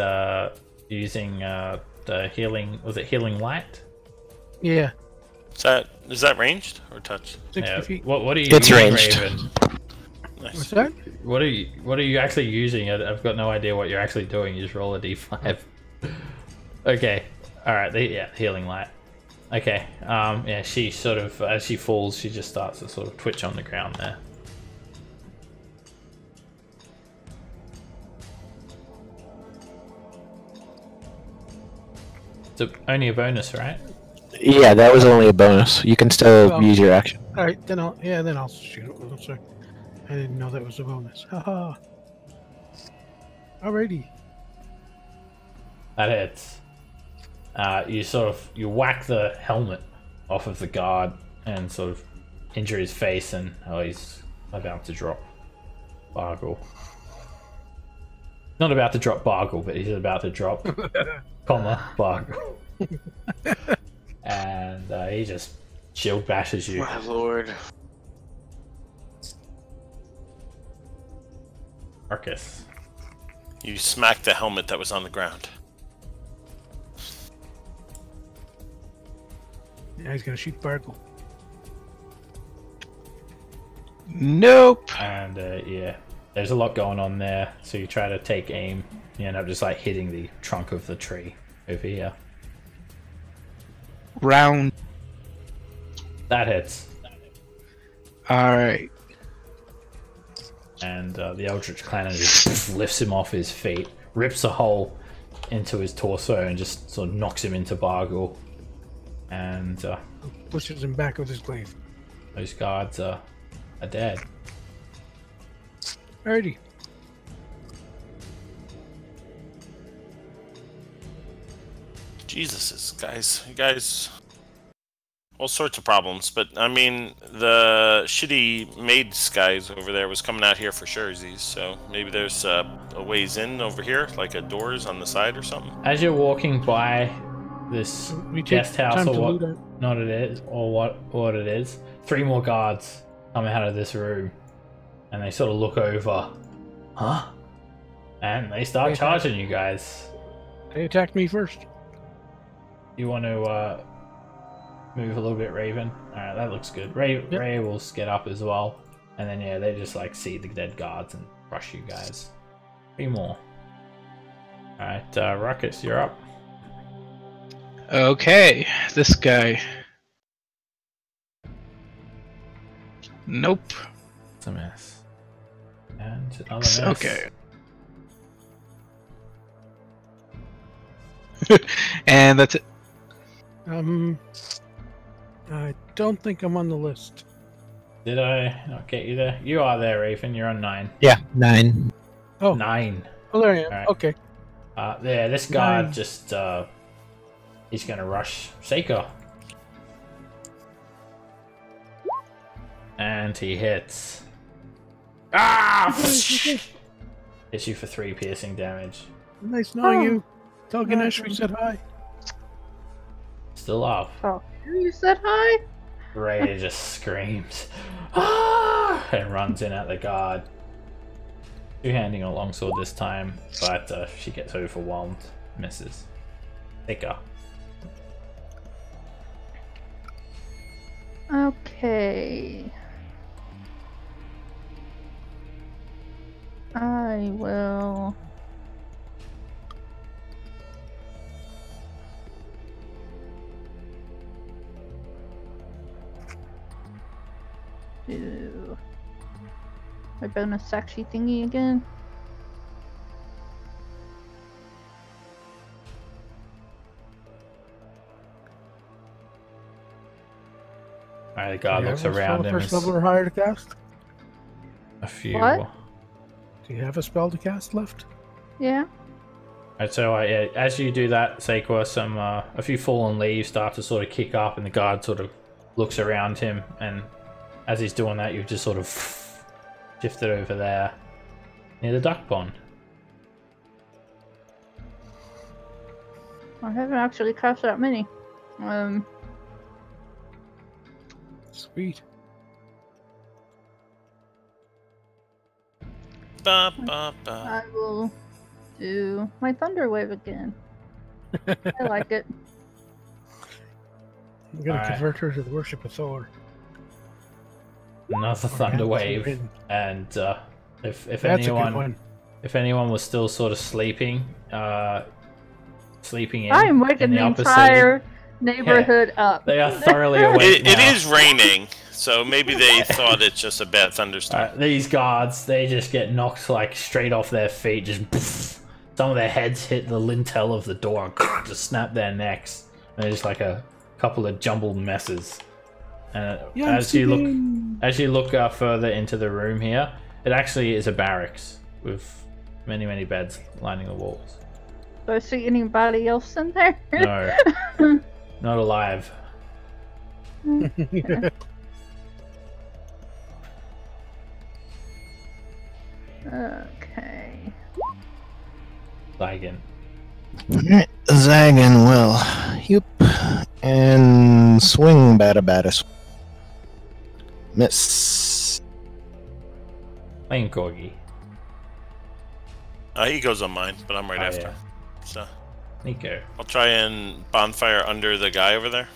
using the healing, was it healing light? Yeah. Is that ranged or touch? 60 feet. What are you It's using, ranged. Raven? Nice. What's that? What are you actually using? I've got no idea what you're actually doing. You just roll a d5. Okay. Alright, yeah, healing light. Okay, yeah, she sort of, as she falls, she just starts to sort of twitch on the ground there. It's only a bonus, right? Yeah, that was only a bonus. You can still use your action. All right, then I'll shoot it. I'm sorry. I didn't know that was a bonus. Haha. Alrighty. That hits. You whack the helmet off of the guard and sort of injure his face, and he's about to drop Boggle. Not about to drop Boggle, but he's about to drop Boggle. And he just shield bashes you. My lord. Marcus. You smacked the helmet that was on the ground. Yeah, he's gonna shoot Bargle. Nope. And yeah, there's a lot going on there. So you try to take aim, you end up just like hitting the trunk of the tree over here. round. That hits. Alright. And the Eldritch Clanner just lifts him off his feet, rips a hole into his torso, and just sort of knocks him into Boggle. And Pushes him back with his glaive. those guards are dead. Alrighty. Jesus, guys, you guys, all sorts of problems. But I mean, the shitty maids guys over there was coming out here for surezies, so maybe there's a ways in over here, like a doors on the side or something. As you're walking by this We take guest house time or to what, loot it. not it is, or what it is, 3 more guards come out of this room, and they sort of look over, huh? And they start Okay. charging you guys. They attacked me first. You want to move a little bit, Raven? Alright, that looks good. Ray will get up as well. And then, yeah, they just, like, see the dead guards and rush you guys. 3 more. Alright, Ruckus, you're up. Okay, this guy. Nope. It's a mess. And another mess. Okay. And that's it. I don't think I'm on the list. Did I not get you there? You are there, Raven. You're on 9. Yeah, 9. Oh. 9. Oh, there I am. Alright. Okay. Yeah, this guard 9. just, he's gonna rush Seiko. And he hits. Ah! Hits you for 3 piercing damage. Nice knowing Oh. you. Tell Ganesh we said hi. Still up. Oh, you said hi? Raya just screams. Ah! And runs in at the guard. Two-handing a longsword this time, but she gets overwhelmed. Misses. Seiko. Okay. I will. Do my bonus sexy thingy again. Alright, the guard Do you looks have a spell around him. first As level or higher to cast? a few. What? Do you have a spell to cast left? Yeah. Alright, so yeah, as you do that, Seiko, a few fallen leaves start to sort of kick up, and the guard sort of looks around him, and as he's doing that, you've just sort of shifted over there near the duck pond. I haven't actually cast that many. Sweet. Ba, ba, ba. I will do my thunder wave again. I like it. I'm gonna Alright. convert her to the worship of Thor. Another Or thunder Hamlet's wave, written. and if That's a good anyone one. if anyone was still sort of sleeping in, I'm in waking the the upper entire neighborhood up. city, they are thoroughly awake It now. is raining, so maybe they thought it's just a bad thunderstorm. These guards, they just get knocked like straight off their feet. Just poof. Some of their heads hit the lintel of the door and just snap their necks. And they're just like a couple of jumbled messes. And Yeah, as you look further into the room here, it actually is a barracks with many beds lining the walls. Do I see anybody else in there? No, not alive. Okay. Lagan. Alright, Zagan will and swing bada. Miss. Lane Corgi. He goes on mine, but I'm right Oh, after. yeah. So Nico. I'll try and bonfire under the guy over there.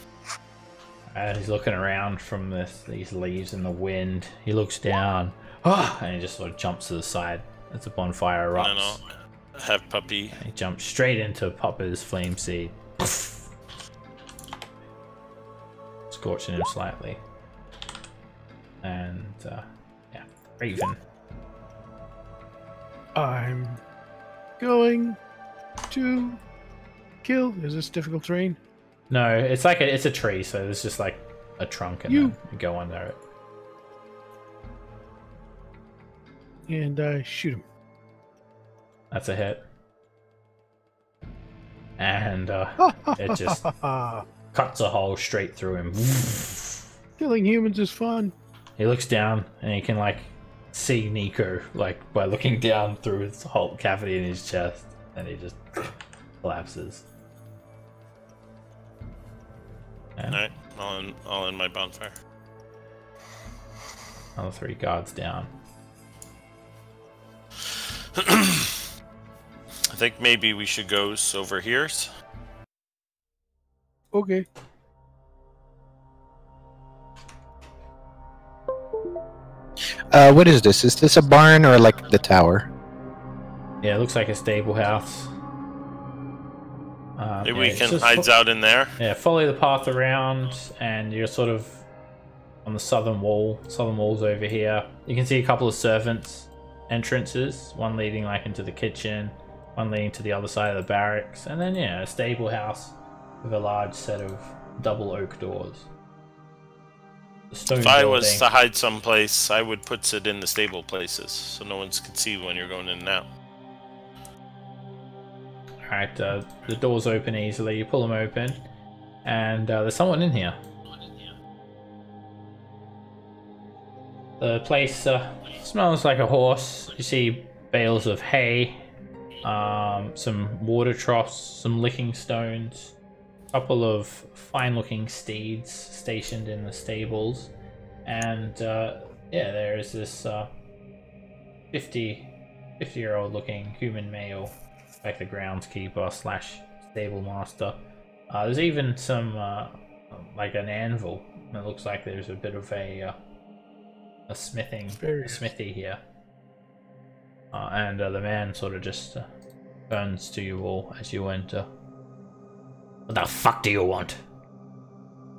He's looking around from these leaves in the wind. He looks down. And he just sort of jumps to the side as the bonfire And then erupts. I'll have Puppy. He jumps straight into Popper's flame seed. scorching him slightly. And yeah, Raven. I'm going to kill. Is this difficult terrain? No, it's like it's a tree, so there's just like a trunk and then you go under it. And I shoot him. That's a hit. And it just cuts a hole straight through him. Killing humans is fun. He looks down and he can like see Nico like by looking down through his whole cavity in his chest, and he just collapses. Alright, all in my bonfire. All 3 guards down. I think maybe we should go over here. Okay. What is this? Is this a barn or like the tower? Yeah, it looks like a stable house. Maybe yeah, we can hide out in there. Yeah, follow the path around, and you're sort of on the southern wall. Southern wall's over here. You can see a couple of servants' entrances, one leading like into the kitchen, one leading to the other side of the barracks, and then yeah, a stable house with a large set of double oak doors. If I was to hide someplace, I would put it in the stable places, so no one can see when you're going in and out. Alright, the doors open easily, you pull them open, and there's someone in here. The place smells like a horse. You see bales of hay, some water troughs, some licking stones, a couple of fine-looking steeds stationed in the stables, and yeah, there is this 50-year-old looking human male, like the groundskeeper slash stable master. There's even some like an anvil. It looks like there's a bit of a smithy here. And the man sort of just turns to you all as you enter. What the fuck do you want?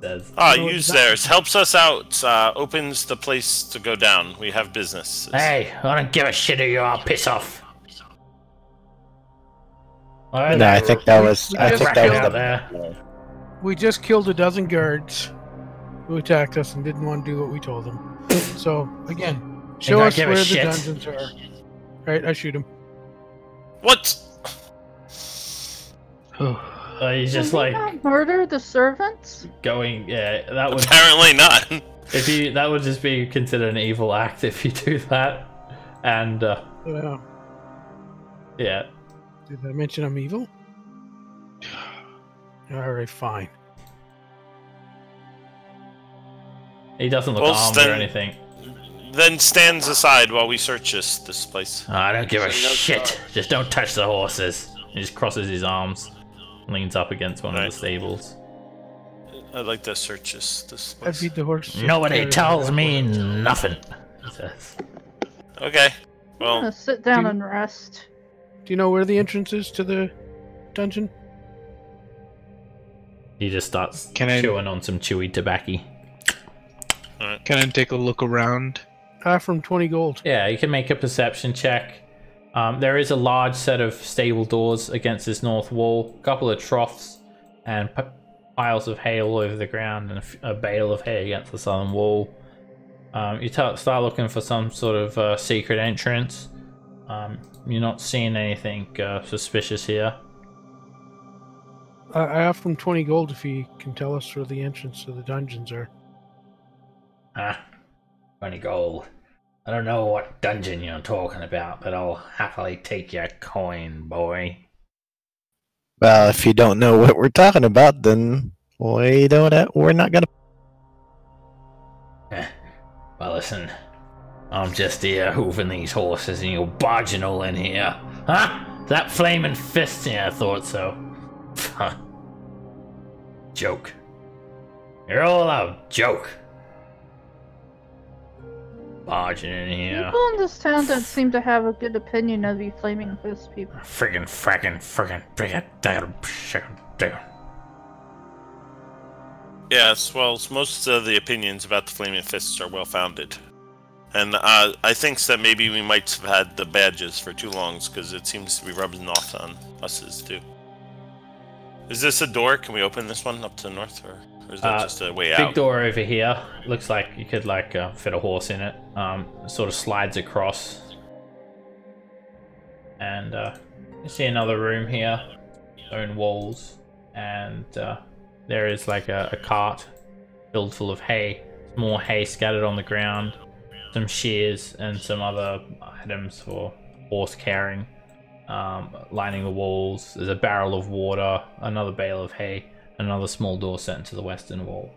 Says, Use theirs. Helps us out. Opens the place to go down. We have business. Hey, I don't give a shit who you are. Piss off. Alright, No, I think that was. I think that was out the. there. We just killed a dozen guards who attacked us and didn't want to do what we told them. So again, show I us give a where the shit. dungeons are. Right, I shoot him. What? He's just Did we like not murder the servants? going. Yeah, that would Apparently not. if you that would just be considered an evil act if you do that. And Yeah. yeah, Did I mention I'm evil? Alright, fine. he doesn't look Well, armed or anything. Then stands aside while we search this place. I don't give a shit. Just don't touch the horses. He just crosses his arms, leans up against one of the stables. I'd like to search this I place. feed the horse. Nobody tells me nothing. He says. Okay. I'm Well, gonna sit down do- and rest. Do you know where the entrance is to the dungeon? He just starts Can I- chewing on some chewy tobacco. Can I take a look around? From 20 gold. Yeah, you can make a perception check. There is a large set of stable doors against this north wall, a couple of troughs, and piles of hay all over the ground, and a bale of hay against the southern wall. You start looking for some sort of secret entrance. You're not seeing anything suspicious here. I offer him 20 gold if he can tell us where the entrance to the dungeons are. 20 gold. I don't know what dungeon you're talking about, but I'll happily take your coin, boy. Well, if you don't know what we're talking about, then we don't. We're not gonna. Well, listen. I'm just here hooving these horses and you're barging all in here. Huh? That flaming fist? Yeah, I thought so. Huh. Joke. You're all a joke. Barging in here. People in this town don't seem to have a good opinion of you flaming fist people. Friggin' Yes, well, most of the opinions about the Flaming Fists are well-founded. And I think that maybe we might have had the badges for too long, because it seems to be rubbing off on us too. Is this a door? Can we open this one up to the north, or is that just a way out? Big door over here. Looks like you could like fit a horse in it. Sort of slides across. And you see another room here. Stone walls. And there is like a cart filled full of hay. More hay scattered on the ground. Some shears and some other items for horse carrying. Lining the walls. There's a barrel of water, another bale of hay, another small door set into the western wall.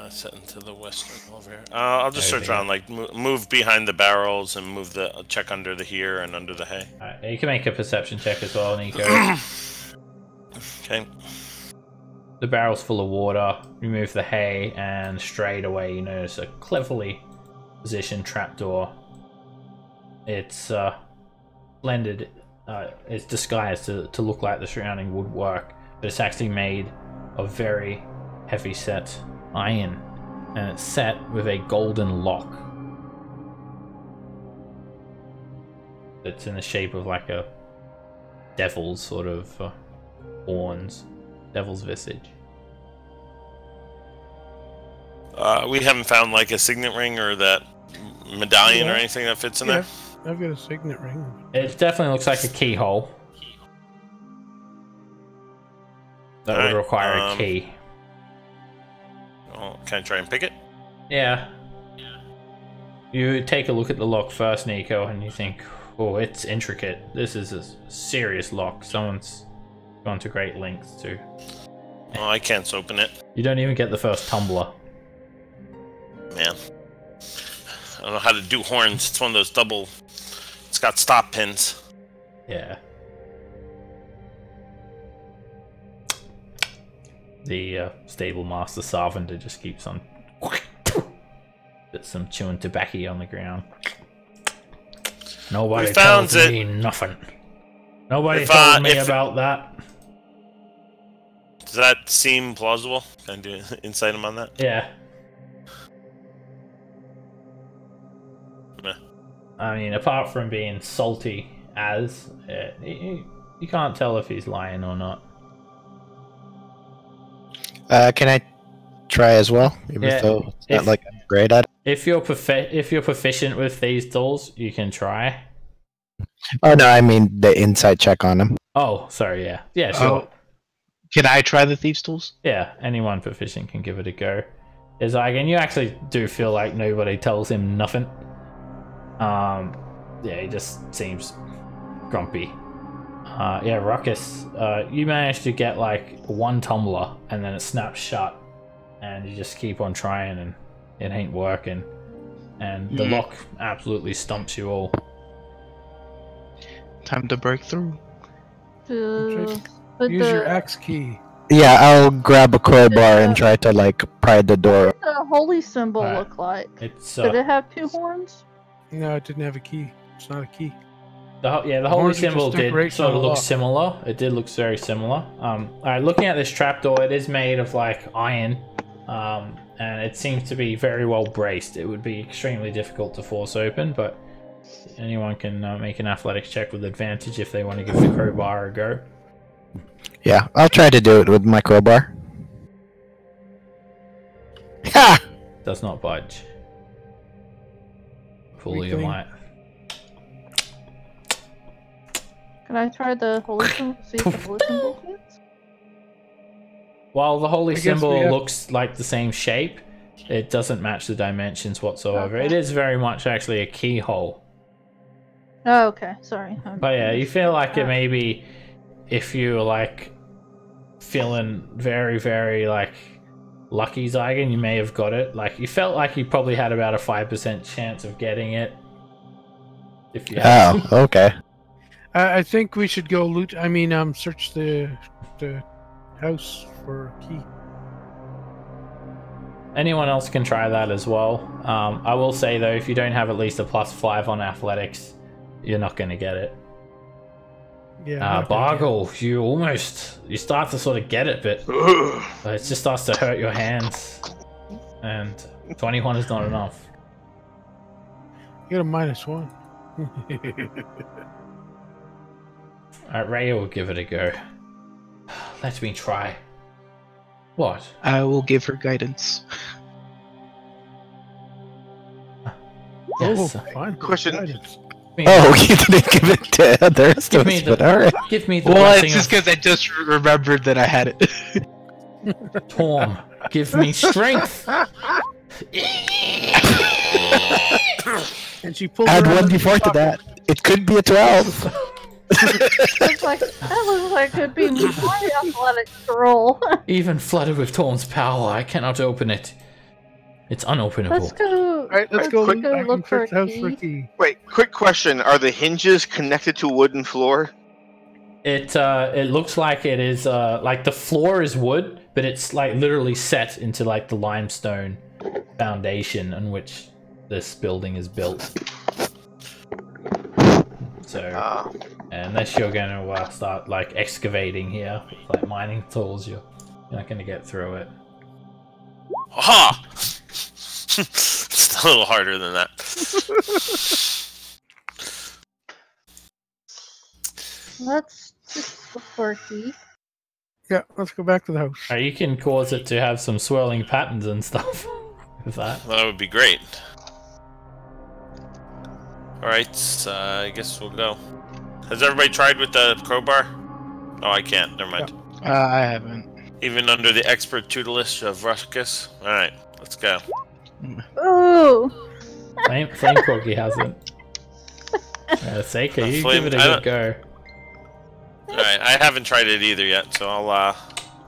Set into the western wall here. I'll just search around, like move behind the barrels and move the check under the here and under the hay. Alright, you can make a perception check as well, Nico. Okay. The barrel's full of water. Remove the hay, and straight away you notice a cleverly positioned trapdoor. It's blended. It's disguised to look like the surrounding woodwork, but it's actually made of very heavy set iron, and it's set with a golden lock. It's in the shape of like a devil's sort of horns. Devil's visage. We haven't found like a signet ring or that medallion or anything that fits in there? I've got a signet ring. It definitely looks like a keyhole. That would require a key. Oh, can I try and pick it? Yeah. You take a look at the lock first, Nico, and you think, oh, it's intricate. This is a serious lock. Someone's gone to great lengths to... Oh, I can't open it. You don't even get the first tumbler. Man. I don't know how to do horns. It's one of those double... It's got stop pins. Yeah. The stable master Sarvander just keeps on... Bit some chewing tobacco on the ground. Nobody tells me nothing. Nobody told me about that. Does that seem plausible? Can I do insight him on that? Yeah. Meh. I mean, apart from being salty as, you can't tell if he's lying or not. Can I try as well? Even though it's not like I'm great at it. If you're proficient with these tools, you can try. Oh no, I mean the insight check on him. Oh, sorry, yeah. Yeah, sure. Oh, can I try the thieves' tools? Yeah, anyone proficient can give it a go. It's like, and you actually do feel like nobody tells him nothing. Yeah, he just seems grumpy. Yeah, Ruckus, you managed to get like one tumbler and then it snaps shut, and you just keep on trying and it ain't working, and the lock absolutely stumps you all. Time to break through. Use your axe key. Yeah, I'll grab a crowbar and try to like pry the door. What does the holy symbol look like? Did it have two horns? No, it didn't have a key. It's not a key. The holy symbol did sort of look similar. It did look very similar. Alright, looking at this trapdoor, it is made of like iron, and it seems to be very well braced. It would be extremely difficult to force open, but anyone can make an athletics check with advantage if they want to give the crowbar a go. Yeah, I'll try to do it with my crowbar. Ha! Does not budge. Pull your might. Can I try the holy symbol? See if the holy symbol fits? While the holy symbol looks like the same shape, it doesn't match the dimensions whatsoever. Okay. It is very much actually a keyhole. Oh, okay. Sorry. But yeah, you feel like it maybe if you were like feeling very, very like lucky, Zygon, you may have got it. Like you felt like you probably had about a 5% chance of getting it. If you had okay. I think we should go loot. I mean, search the house for a key. Anyone else can try that as well. I will say though, if you don't have at least a +5 on athletics, you're not going to get it. Yeah. Boggle, you start to sort of get it, but it just starts to hurt your hands. And 21 is not enough. You get a -1. Alright, Raya will give it a go. Let me try. What? I will give her guidance. Yes. Oh, fine. Question. Guidance. Oh, you didn't give it to the rest of us, but alright. Give me the Well, blessing it's just because I just remembered that I had it. of Torm. Give me strength. And she pulled Add her out of 1d4 the to that. It could be a 12. That looks like it could be more athletic to roll. Even flooded with Torm's power, I cannot open it. It's unopenable. Let's go. All right, let's go quick- back look and for search a the house for a key. key. Wait, quick question. Are the hinges connected to a wooden floor? It looks like it is like the floor is wood, but it's like literally set into like the limestone foundation on which this building is built. So unless you're gonna start like excavating here with like mining tools, you're not gonna get through it. Aha! It's a little harder than that. Let's just look for a key. Yeah, let's go back to the house. You can cause it to have some swirling patterns and stuff with that. That would be great. Alright, I guess we'll go. Has everybody tried with the crowbar? Oh, I can't. Never mind. I haven't. Even under the expert tutelage of Ruckus? Alright, let's go. Ooh. Flame Corky hasn't. Seika, you Flame- give it a I good don't- go. Alright, I haven't tried it either yet, so I'll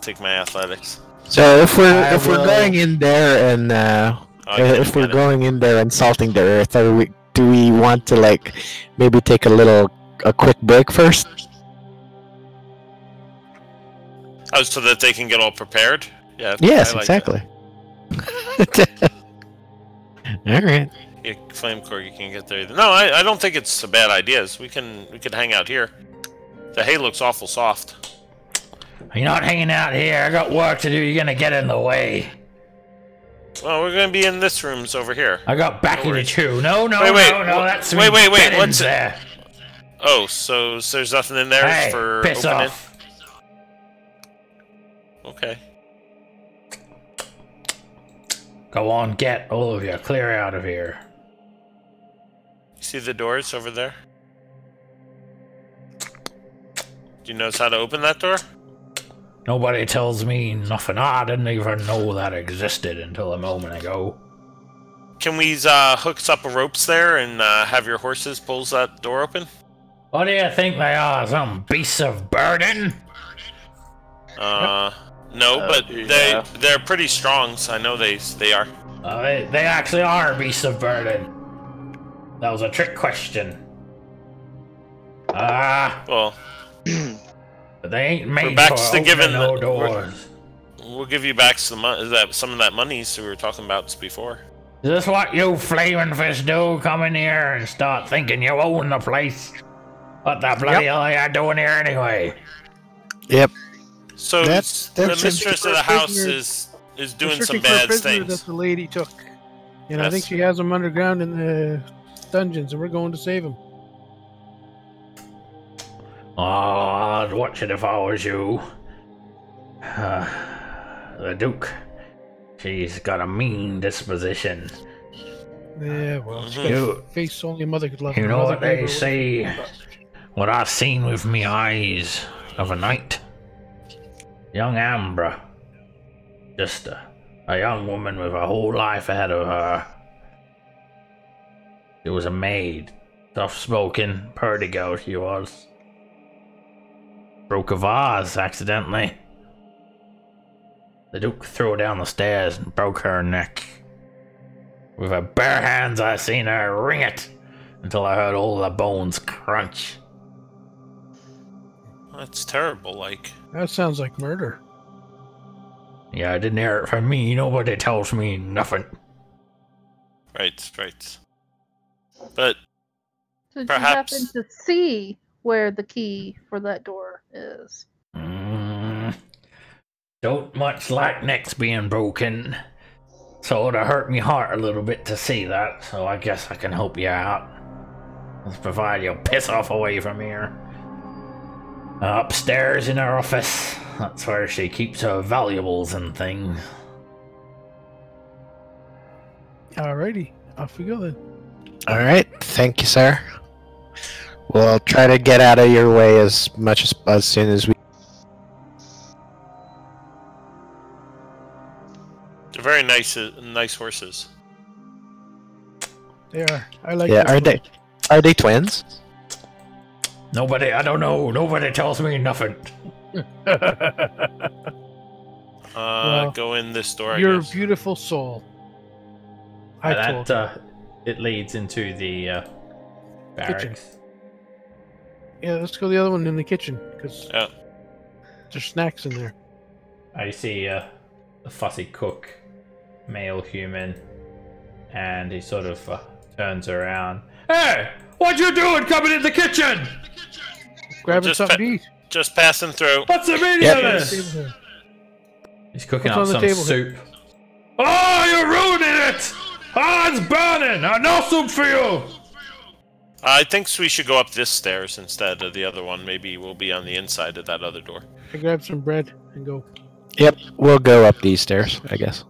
take my athletics. So if we're going in there and Oh, I can't if we're get it. going in there and salting the earth, do we want to like maybe take a quick break first? Oh, so that they can get all prepared? Yeah. Yes, I like that. exactly. All right. Yeah, Flame Core, you can get there either. No, I don't think it's a bad idea. We could hang out here. The hay looks awful soft. You're not hanging out here. I got work to do. You're gonna get in the way. Well, we're gonna be in this room's over here. I got back in the chew. No, Wait, wait, that's wait, me wait, beddings what's it? there. Oh, so there's nothing in there Hey, for piss opening? off. Okay. Go on, get all of you. Clear out of here. You see the doors over there? Do you notice how to open that door? Nobody tells me nothing. I didn't even know that existed until a moment ago. Can we hook up a ropes there and have your horses pulls that door open? What do you think they are? Some beasts of burden? No, but yeah. they're pretty strong, so I know they are. They actually are beasts of burden. That was a trick question. Well, But they ain't made back for to opening giving no the- doors. we'll give you back some of that monies we were talking about before. Is this what you flaming fish do? Come in here and start thinking you own the place? What the bloody hell are you doing here anyway? Yep. So That's the it. mistress of the house is We're doing some searching for a bad prisoner things. that the lady took. And I Yes. think she has him underground in the dungeons, and we're going to save him. Oh, I'd watch it if I was you. The Duke. She's got a mean disposition. Yeah, well, she's got You- a face only a mother could love. You Her know mother what gave they her say? What I've seen with me eyes of a night. Young Ambra. Just a young woman with a whole life ahead of her. She was a maid. Soft-spoken, purdy girl she was. Broke a vase accidentally. The Duke threw her down the stairs and broke her neck. With her bare hands I seen her wring it until I heard all the bones crunch. That's terrible. Like, That sounds like murder. Yeah, I didn't hear it from me. Nobody tells me nothing. right. But Did Perhaps- you happen to see where the key for that door is. Don't much like necks being broken. Sort of hurt me heart a little bit to see that, so I guess I can help you out. Let's provide you piss off away from here. Upstairs in her office. That's where she keeps her valuables and things. Alrighty, off we go then. All right, thank you, sir. We'll try to get out of your way as soon as we. They're very nice horses. They are. I like. Yeah, this are they twins? I don't know. Nobody tells me nothing. Well, go in this door, I Your guess. beautiful soul. I told you. It leads into the barracks. Yeah, let's go the other one in the kitchen because Yeah. there's snacks in there. I see a fussy cook, male human, and he sort of turns around. Hey, what you doing coming in the kitchen? Grabbing just something to eat. Just passing through. What's the meaning Yep. of Table this? here. He's cooking What's up on the some table here? soup. Oh, you're ruining it! Oh, it's burning! No soup for you! I think we should go up this stairs instead of the other one. Maybe we'll be on the inside of that other door. I grab some bread and go. Yep, we'll go up these stairs, I guess.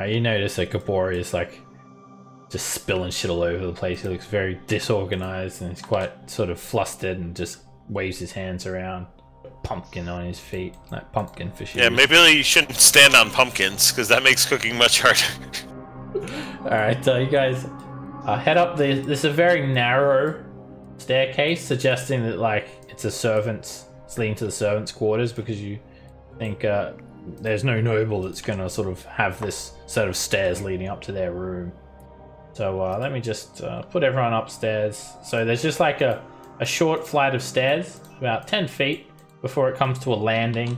You notice that Gabori is like just spilling shit all over the place. He looks very disorganized and he's quite sort of flustered and just waves his hands around. Pumpkin on his feet, like pumpkin for shoes. Yeah, maybe you shouldn't stand on pumpkins because that makes cooking much harder. Alright, you guys head up this is a very narrow staircase, suggesting that like it's leading to the servants' quarters, because you think there's no noble that's gonna sort of have this set of stairs leading up to their room. So let me just put everyone upstairs. So there's just like a short flight of stairs, about 10 feet, before it comes to a landing,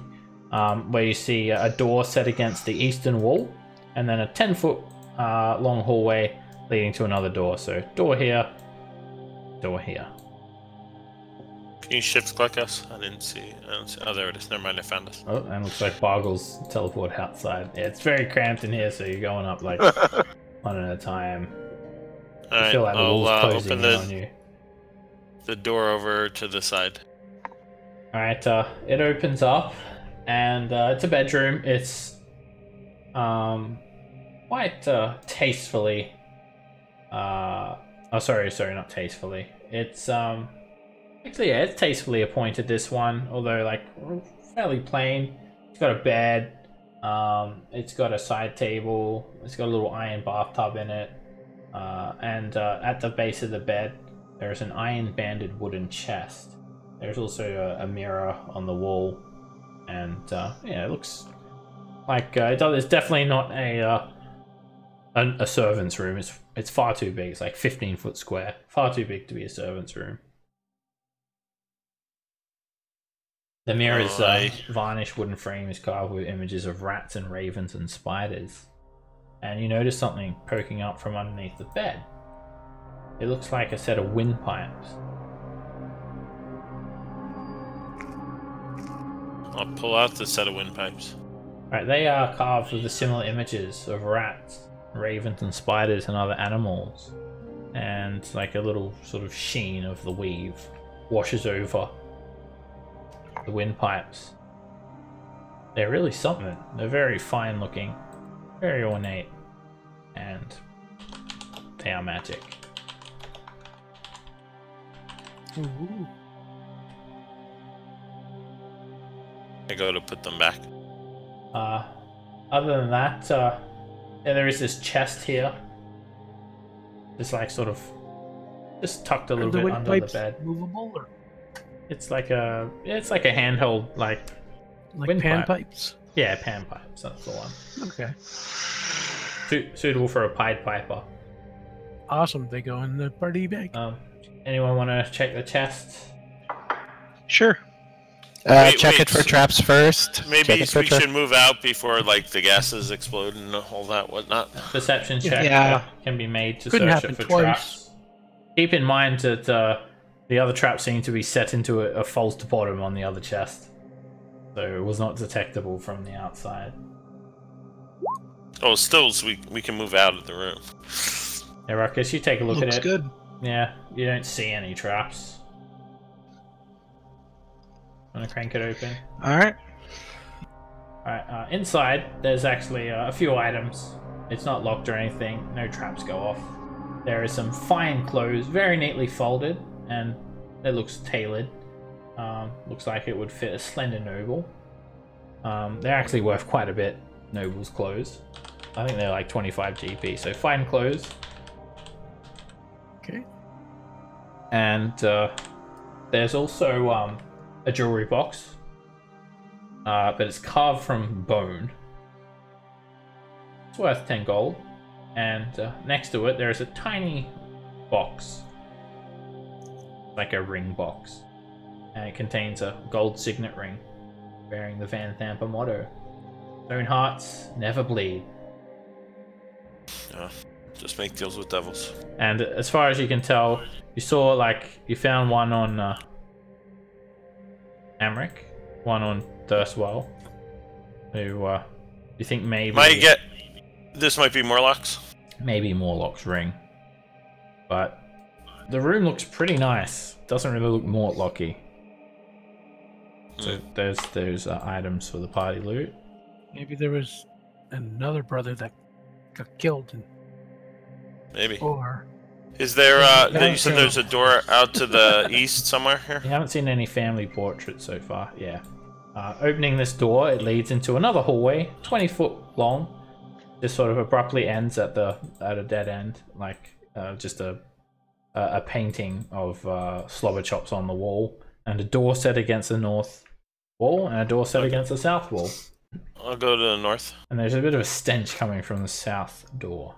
where you see a door set against the eastern wall, and then a 10-foot long hallway leading to another door. So door here, door here. Can you shift click us? I didn't see. Oh, there it is. Never mind, I found us. Oh, and looks like Boggle's teleport outside. Yeah, it's very cramped in here, so you're going up like one at a time. You Alright, feel like the walls I'll closing open in on you. the door over to the side. Alright, it opens up, and it's a bedroom. It's quite tastefully. Sorry, not tastefully. It's actually, yeah, it's tastefully appointed, this one, although like fairly plain. It's got a bed. It's got a side table. It's got a little iron bathtub in it, and at the base of the bed, there's an iron-banded wooden chest. There's also a mirror on the wall, and yeah, it looks like it's definitely not a servant's room. It's far too big. It's like 15-foot square. Far too big to be a servant's room. The mirror's varnished wooden frame is carved with images of rats and ravens and spiders. And you notice something poking up from underneath the bed. It looks like a set of windpipes. I'll pull out the set of windpipes. Right, they are carved with the similar images of rats, ravens and spiders and other animals. And like a little sort of sheen of the weave washes over the windpipes. They're really something. They're very fine looking, very ornate, and they are magic. Ooh. I go to put them back. Other than that, yeah, there is this chest here. It's like sort of just tucked a little bit under the bed. Movable or It's like a handheld like windpipe. panpipes? Yeah, panpipes. That's the one. Okay. Suitable for a Pied Piper. Awesome. They go in the party bag. Anyone want to check the chest? Sure. Check it for traps first. Maybe Check we it for traps. should move out before like the gases explode and all that whatnot. Perception check Yeah. can be made to Couldn't search happen it for twice. traps. Keep in mind that The other trap seemed to be set into a false bottom on the other chest, so it was not detectable from the outside. Oh, still, so we can move out of the room. Yeah, Ruckus, you take a look at it. Looks good. Yeah, you don't see any traps. I'm gonna crank it open. Alright. Alright, inside there's actually a few items. It's not locked or anything, no traps go off. There is some fine clothes, very neatly folded, and it looks tailored. Looks like it would fit a slender noble. They're actually worth quite a bit, noble's clothes. I think they're like 25 GP, so fine clothes. Okay. And there's also a jewelry box, but it's carved from bone. It's worth 10 gold. And next to it, there is a tiny box, like a ring box, and it contains a gold signet ring bearing the Vanthampur motto: "Stone hearts never bleed." Yeah, just make deals with devils. And as far as you can tell, you found one on Amric, one on Thurswell, who you think maybe this might be Morlock's. Maybe Morlock's ring, but the room looks pretty nice. Doesn't really look Mortlocky. So there's items for the party loot. Maybe there was another brother that got killed. Maybe. Or is there? You said there's a door out to the east somewhere here. You haven't seen any family portraits so far. Yeah. Opening this door, it leads into another hallway, 20 foot long. Just sort of abruptly ends at a dead end, like just a painting of slobber chops on the wall, and a door set against the north wall, and a door set against the south wall. I'll go to the north. And there's a bit of a stench coming from the south door.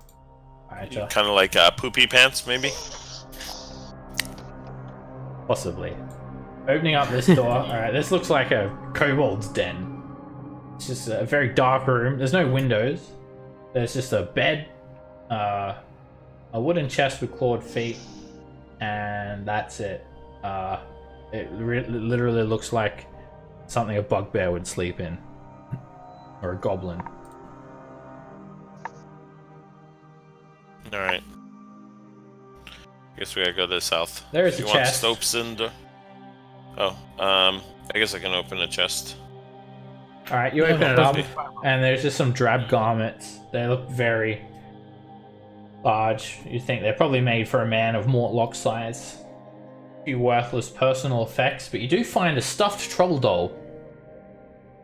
Right, kind of like poopy pants, maybe. Possibly. Opening up this door. Alright, this looks like a kobold's den. It's just a very dark room. There's no windows. There's just a bed, a wooden chest with clawed feet, and that's it. It literally looks like something a bugbear would sleep in, or a goblin. All right. I guess we gotta go to the south. There is a chest. chest. You want Stopes in the... Oh, I guess I can open a chest. Alright, you open it up, and there's just some drab garments. They look very large. You think they're probably made for a man of Mortlock size. A few worthless personal effects, but you do find a stuffed troll doll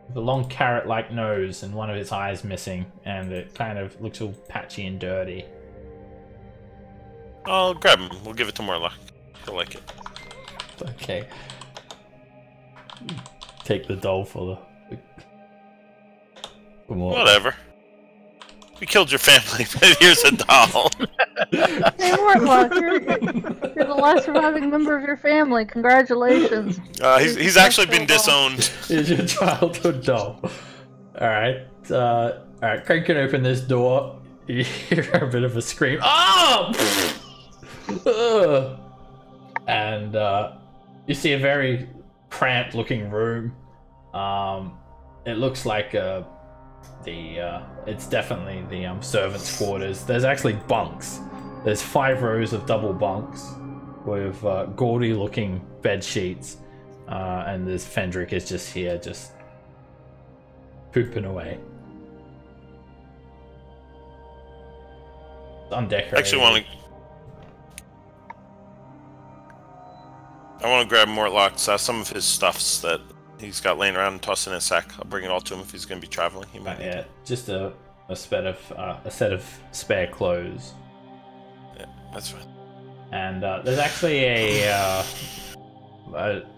with a long carrot-like nose and one of its eyes missing, and it kind of looks all patchy and dirty. I'll grab him. We'll give it to Morlock. He'll like it. Okay. Take the doll for the... Whatever. We killed your family, but here's a doll. Hey, Mortlock, you're the last surviving member of your family. Congratulations. He's actually been disowned. Here's your childhood doll. Alright, cranking open this door, you hear a bit of a scream. Oh! And you see a very cramped looking room. It looks like it's definitely the servants' quarters. There's actually bunks. There's 5 rows of double bunks with gaudy looking bed sheets, and this Fendrick is just here, just pooping away. It's undecorated. Actually, I want to grab Mortlock's some of his stuffs that he's got laying around and toss in his sack. I'll bring it all to him if he's going to be traveling. He might. Yeah, just a set of spare clothes. Yeah, that's fine. And there's actually it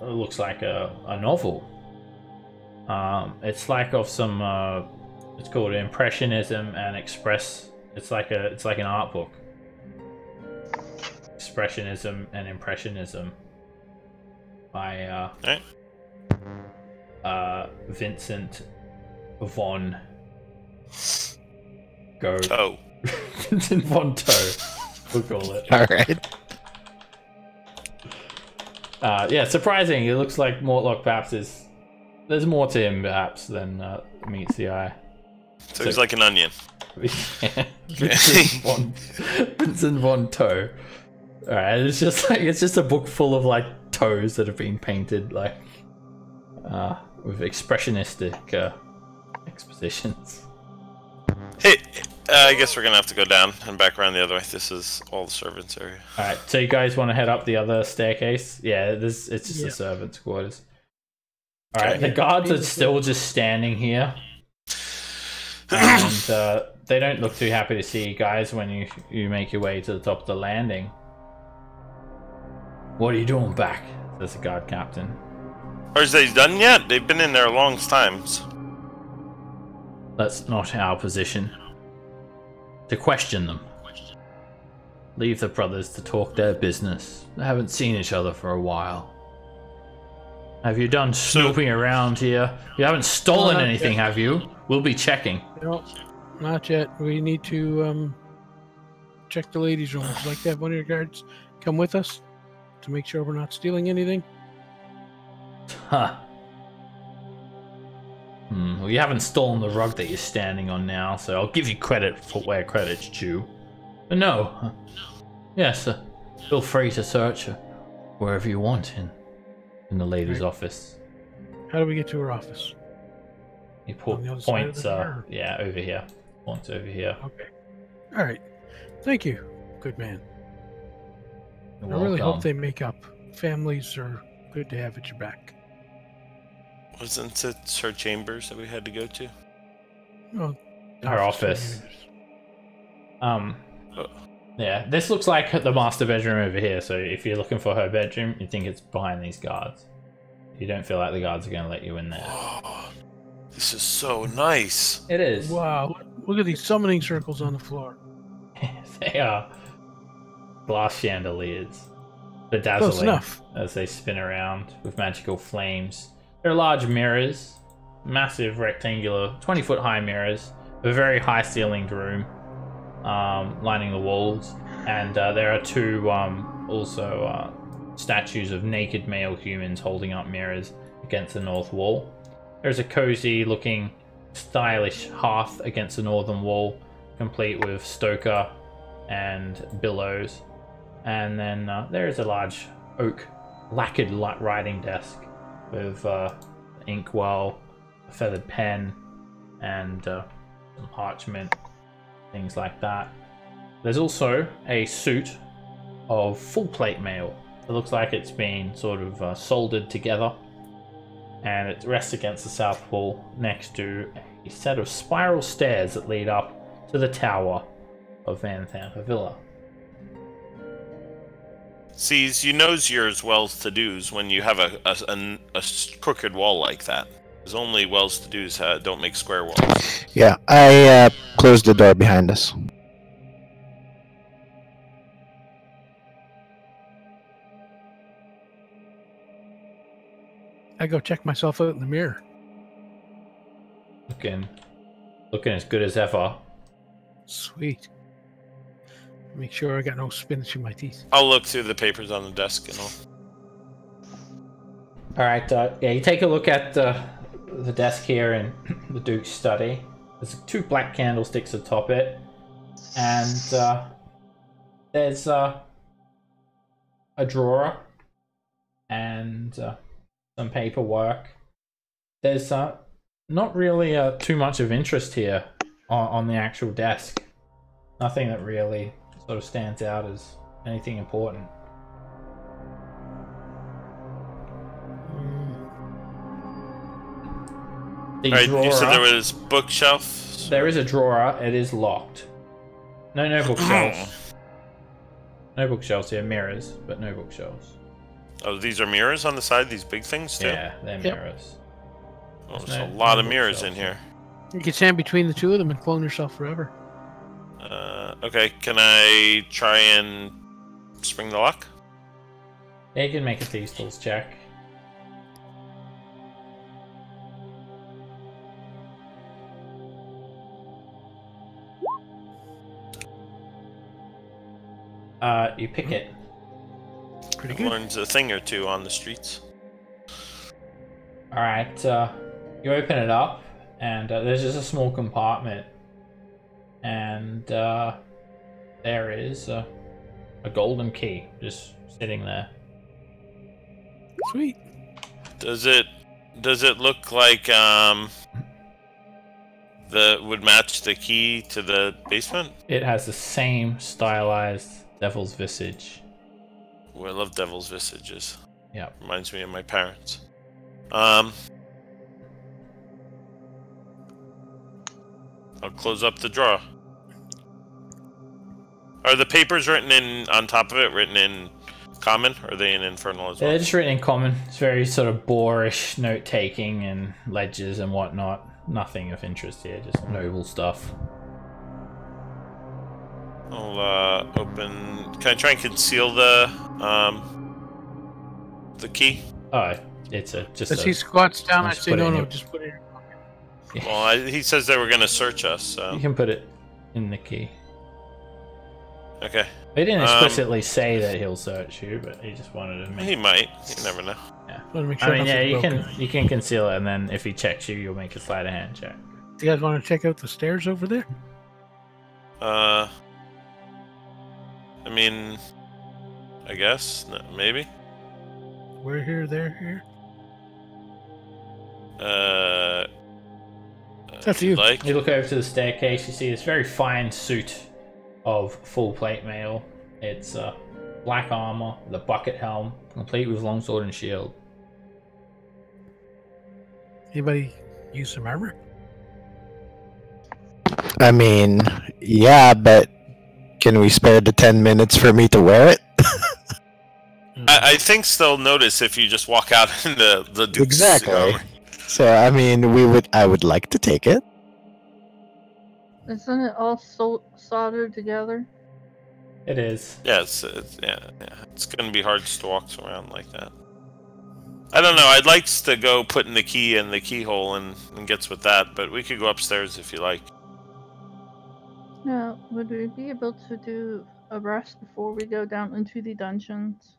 looks like a novel. It's like of some. It's called Impressionism and Express. It's like an art book. Expressionism and Impressionism by Vincent von Gogh. Vincent von Toe, we'll call it. All right. Yeah, surprising. It looks like Mortlock perhaps is... There's more to him perhaps than meets the eye. So he's like an onion. Yeah. Vincent von Toe. Alright, it's just a book full of like toes that have been painted like with expressionistic expositions. Hey, I guess we're gonna have to go down and back around the other way. This is all the servants area. Alright, so you guys want to head up the other staircase? Yeah, it's just the servants' quarters. Alright, the guards are still just standing here. And they don't look too happy to see you guys when you make your way to the top of the landing. What are you doing back? Says the guard captain. Are they done yet? They've been in there a long times. That's not our position. To question them. Leave the brothers to talk their business. They haven't seen each other for a while. Have you done snooping around here? You haven't stolen anything, have you? We'll be checking. No, not yet. We need to check the ladies' room. Would you like to have one of your guards come with us to make sure we're not stealing anything? Huh. Well, you haven't stolen the rug that you're standing on now, so I'll give you credit for where credit's due. But no. Yes, feel free to search wherever you want in the lady's office. How do we get to her office? He points, yeah, over here. Points over here. Okay. All right. Thank you, good man. You're I really welcome. hope they make up. Families are good to have at your back. Wasn't it her chambers that we had to go to? Well, Her office. Yeah, this looks like the master bedroom over here, so if you're looking for her bedroom, you think it's behind these guards. You don't feel like the guards are going to let you in there. Oh, this is so nice. It is. Wow, look at these summoning circles on the floor. They are glass chandeliers. They're Close dazzling enough. as they spin around with magical flames. They're large mirrors, massive rectangular, 20-foot high mirrors, a very high ceilinged room lining the walls, and there are two also statues of naked male humans holding up mirrors against the north wall. There's a cozy looking stylish hearth against the northern wall, complete with stoker and billows, and then there is a large oak lacquered writing desk with inkwell, a feathered pen, and some parchment, things like that. There's also a suit of full plate mail. It looks like it's been sort of soldered together, and it rests against the south wall next to a set of spiral stairs that lead up to the tower of Vanthampur Villa. Sees, you knows you're as well-to-dos when you have a crooked wall like that. Because only well-to-dos don't make square walls. Yeah, I closed the door behind us. I go check myself out in the mirror. Looking as good as ever. Sweet. Make sure I got no spinach in my teeth. I'll look through the papers on the desk and all. Alright, yeah, you take a look at the desk here in the Duke's study. There's two black candlesticks atop it, and there's a drawer and some paperwork. There's not really too much of interest here on the actual desk. Nothing that really sort of stands out as anything important. The Alright, drawer, you said there was bookshelves? there is a drawer. It is locked. No bookshelves. No bookshelves here. Mirrors, but no bookshelves. Oh, these are mirrors on the side, these big things too? Yeah, they're Yep. mirrors. Oh, there's no- a lot no of mirrors in bookshelves. here. You can stand between the two of them and clone yourself forever. Okay, can I try and spring the lock? Yeah, you can make a thieves' tools check. You pick it. Pretty good. Learns a thing or two on the streets. Alright, you open it up, and there's just a small compartment. And there is a golden key just sitting there. Sweet. Does it look like would match the key to the basement? It has the same stylized devil's visage. Oh, I love devil's visages. Yeah. Reminds me of my parents. I'll close up the drawer. Are the papers written in on top of it written in common, or are they in infernal as well? They're just written in common. It's very sort of boorish note taking and ledgers and whatnot. Nothing of interest here, just noble stuff. I'll open. Can I try and conceal the key? Oh, it's just. As he squats down, I just say, put it in no, your- just put it in your pocket. Well, he says they were going to search us. So. You can put it in the key. Okay. He didn't explicitly say that he'll search you, but he just wanted to make. He might. You never know. Yeah. Want to make sure I mean, yeah, nothing's broken. you can conceal it, and then if he checks you, you'll make a sleight of hand check. Do you guys want to check out the stairs over there? I mean, I guess maybe. We're here, they're here. If That's you'd you. like. You look over to the staircase, you see this very fine suit of full plate mail. It's black armor, the bucket helm, complete with longsword and shield. Anybody use some armor? I mean, yeah, but can we spare the 10 minutes for me to wear it? I think they'll notice if you just walk out in the Duke's Exactly. armor. So I mean, I would like to take it. Isn't it all soldered together? It is. Yeah, it's gonna be hard to walk around like that. I don't know. I'd like to go putting the key in the keyhole and gets with that, but we could go upstairs if you like. Now, would we be able to do a rest before we go down into the dungeons?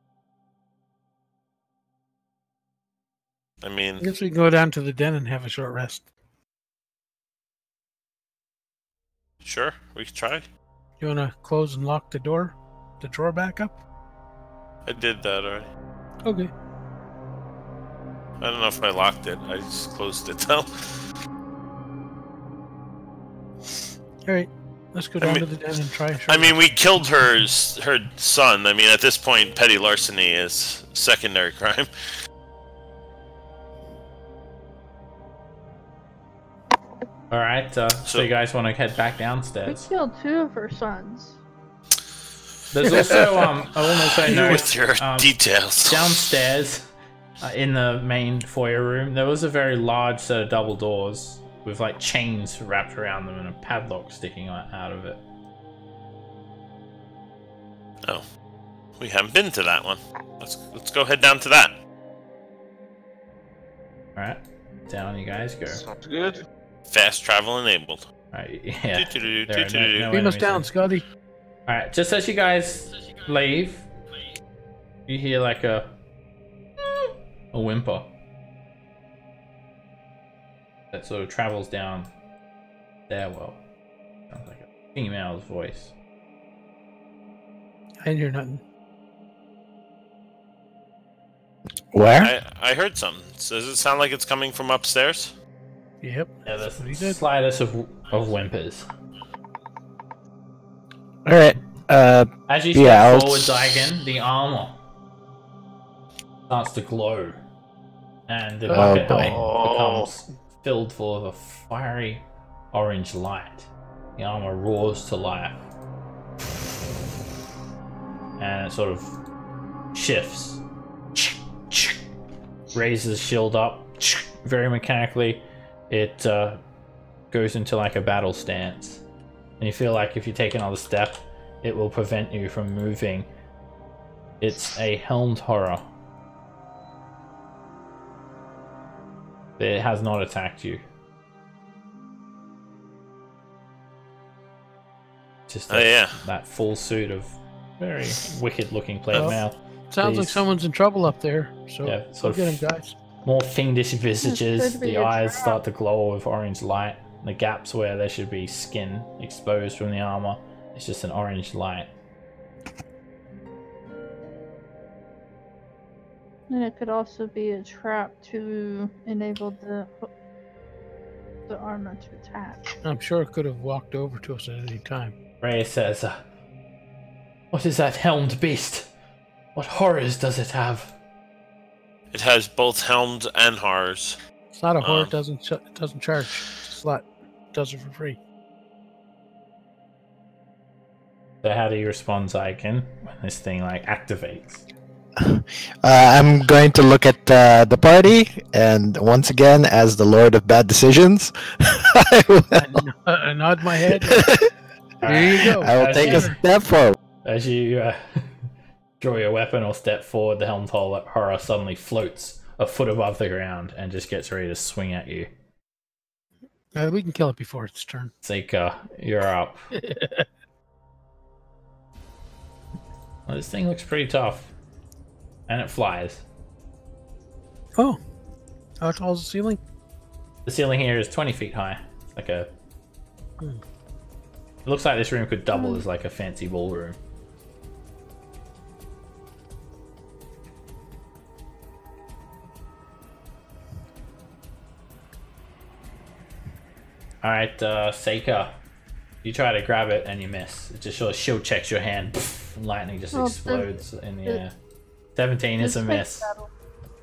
I mean, I guess we can go down to the den and have a short rest. sure, we could try. You want to close and lock the drawer back up? I did that already. Okay. I don't know if I locked it. I just closed it though. All right. Let's go down to the den and try a short I mean, rest. we killed her son. I mean, at this point, petty larceny is secondary crime. All right. So So- you guys want to head back We downstairs? killed 2 of her sons. There's also I want to say no. With your details. Downstairs, in the main foyer room, there was a very large set of double doors with like chains wrapped around them and a padlock sticking out of it. Oh, we haven't been to that one. Let's go head down to that. All right, down you guys go. Sounds good. Fast travel enabled. All right, yeah. Do-do-do-do, There are do-do-do. no Beam us enemies down, there. Scotty. All right, just as you guys leave, you hear like a whimper that sort of travels down stairwell. Sounds like a female's voice. I didn't hear nothing. Where? I heard something. Does it sound like it's coming from upstairs? Yep. Yeah, That's that's what he the did. slightest of whimpers. All right. As you Yeah, I'll step forward, Daigen, the armor starts to glow, and the Oh, bucket boy. helmet becomes filled full of a fiery orange light. The armor roars to life, and it sort of shifts, raises the shield up very mechanically. It goes into like a battle stance, and you feel like if you take another step, it will prevent you from moving. It's a helmed horror. It has not attacked you. Just Oh yeah. that full suit of very wicked looking plate Oh. mail. Sounds like These- someone's in trouble up there. So Yeah, go sort get of him, guys. more fiendish visages. could be The a eyes trap. start to glow with orange light. The gaps where there should be skin exposed from the armor, it's just an orange light. And it could also be a trap to enable the armor to attack. I'm sure it could have walked over to us at any time. Raya says, "What is that helmed beast? What horrors does it have?" It has both helmed and horrors. It's not a whore. It doesn't charge. It's a slut. It does it for free. So how do you respond, Zyken, when this thing like activates? I'm going to look at the party, and once again, as the Lord of Bad Decisions, I will, I nod my head. Here you go. I will take a step forward. As you draw your weapon or step forward, the helmed horror suddenly floats a foot above the ground and just gets ready to swing at you. We can kill it before its turn. Seika, you're up. Well, this thing looks pretty tough. And it flies. Oh. How tall is the ceiling? The ceiling here is 20 feet high. It's like a... It looks like this room could double as like a fancy ballroom. Alright, Seika. You try to grab it and you miss. It just sort of shield checks your hand. Pff, and lightning just explodes in the air. 17 is a miss.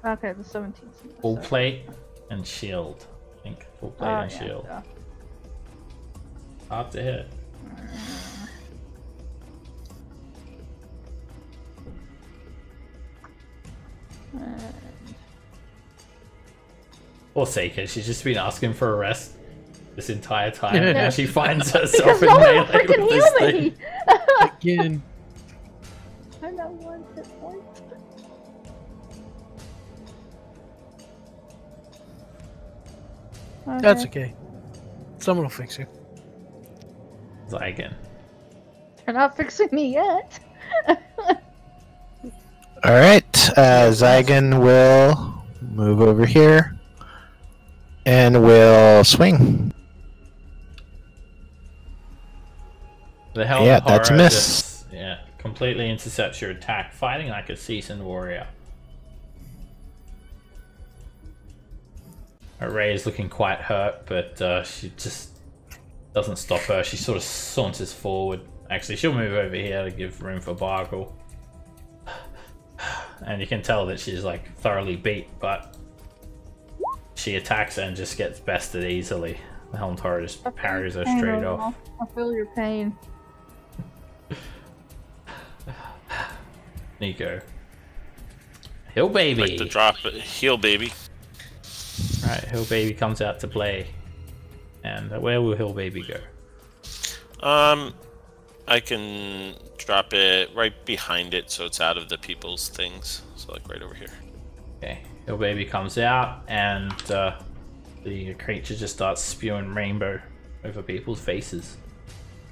Okay, the 17. Full plate and shield. I think full plate and shield. Yeah. Hard to hit. Poor Seika, she's just been asking for a rest this entire time, and she finds herself in no one melee freaking with this heal thing. me! Again. I got 1 hit point. That's okay. Someone will fix you. Zygon. They're not fixing me yet. All right, Zygon will move over here and will swing. The hell Yeah, that's a horror miss. just, completely intercepts your attack, fighting like a seasoned warrior. Ray is looking quite hurt, but she just doesn't stop her. She sort of saunters forward. Actually, she'll move over here to give room for Boggle. And you can tell that she's like thoroughly beat, but she attacks and just gets bested easily. The helmed horror just parries her straight off. I feel your pain. Nico. Hill baby. Like to drop it. Heal, baby. Right, Hill baby comes out to play. And where will Hill baby go? I can drop it right behind it, so it's out of the people's things. So like right over here. Okay, Hill baby comes out, and the creature just starts spewing rainbow over people's faces.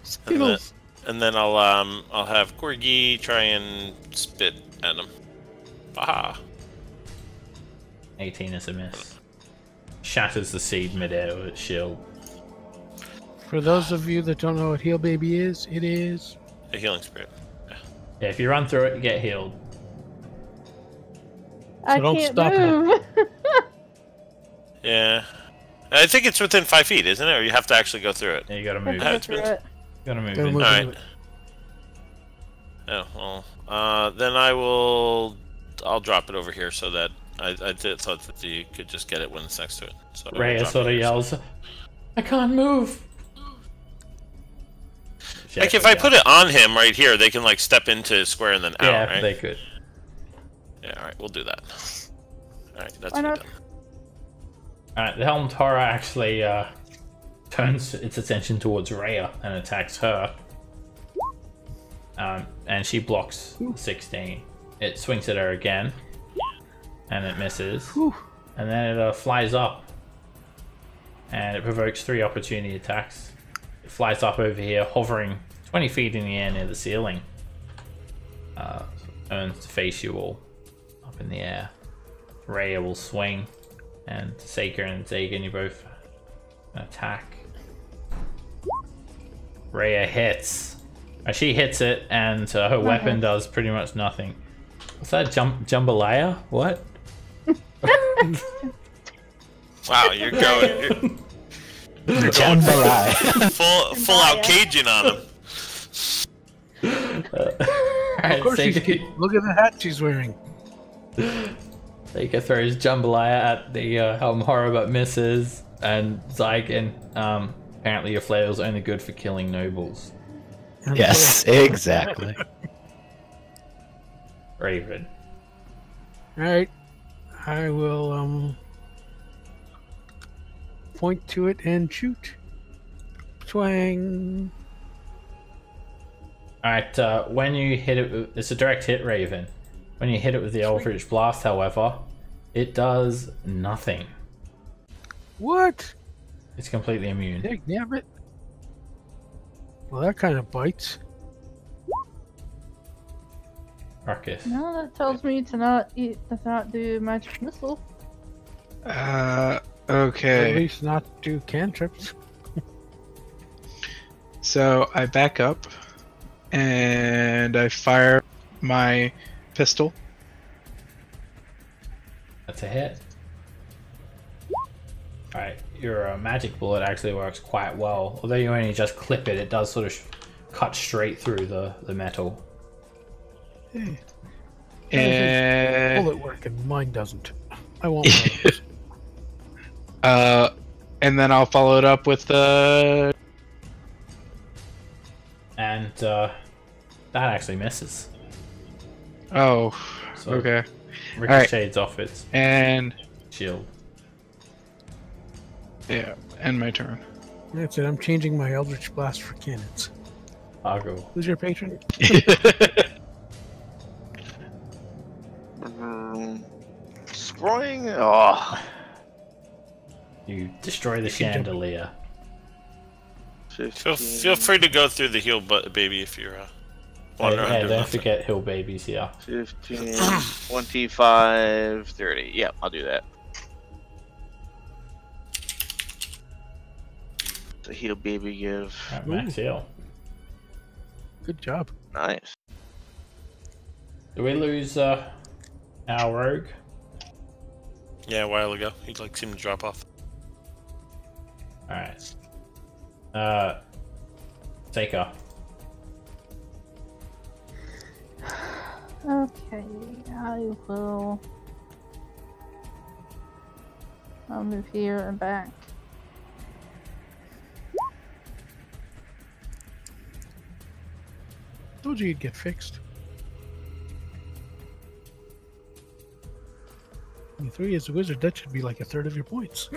Skittles. And then I'll have Corgi try and spit at him. Aha! 18 is a miss. Shatters the seed midair with its shield. For those of you that don't know what Heal Baby is, it is A healing spirit. Yeah, if you run through it, you get healed. I don't can't stop her. move. Yeah. I think it's within 5 feet, isn't it? Or you have to actually go through it. Yeah, you gotta I move. can go it's through been- it. You gotta move Gotta in. move Alright. into it. Oh, well. Then I'll drop it over here so that I thought that you could just get it when it's next to it. So I'll Raya drop sort it of here. yells, "I can't move!" Like if I put it on him right here, they can like step into his square and then out, yeah, right? they could. Yeah, alright, we'll do that. Alright, that's Why me not? done. Alright, the helmed horror actually turns its attention towards Raya and attacks her. And she blocks 16. It swings at her again, and it misses. And then it flies up, and it provokes 3 opportunity attacks. It flies up over here, hovering 20 feet in the air near the ceiling. turns to face you all up in the air. Raya will swing, and Seika and Zagan, you both attack. Raya hits. She hits it, and her weapon does pretty much nothing. What's that? Jambalaya? What? Wow, you're going Jambalaya. full out Cajun on him. Of course she's look at the hat she's wearing. Seika throws jambalaya at the Helm Horror but misses, and Zygon, apparently your flail's only good for killing nobles. Yes, exactly. Raven. Alright. I will point to it and shoot. Swang. Alright, when you hit it, it's a direct hit, Raven. When you hit it with the Eldritch Blast, however, it does nothing. What? It's completely immune. Damn it. Well, that kind of bites. Ruckus. No, that tells me to not do magic missile. At Okay. least not do cantrips. So I back up and I fire my pistol. That's a hit. Alright, your magic bullet actually works quite well. Although you only just clip it, it does sort of cut straight through the metal. And Bullet work and mine doesn't. I won't. One of those. and then I'll follow it up with the. And that actually misses. Oh, So okay. ricochets off its And shield. yeah, end my turn. That's it. I'm changing my Eldritch Blast for cannons. Boggle. Who's your patron? Screwing. Oh. You destroy the chandelier. 15. Feel free to go through the heal baby if you're wandering Hey, under don't nothing. forget hill babies here. 15, 25, 30. Yep, I'll do that. The heal baby give. Alright, max heal. Good job. Nice. Do we lose our rogue? Yeah, a while ago. He'd like seemed to drop off. Alright. Seika. Okay, I'll move here and back. Told you you'd get fixed. You 3 as a wizard, that should be like a third of your points.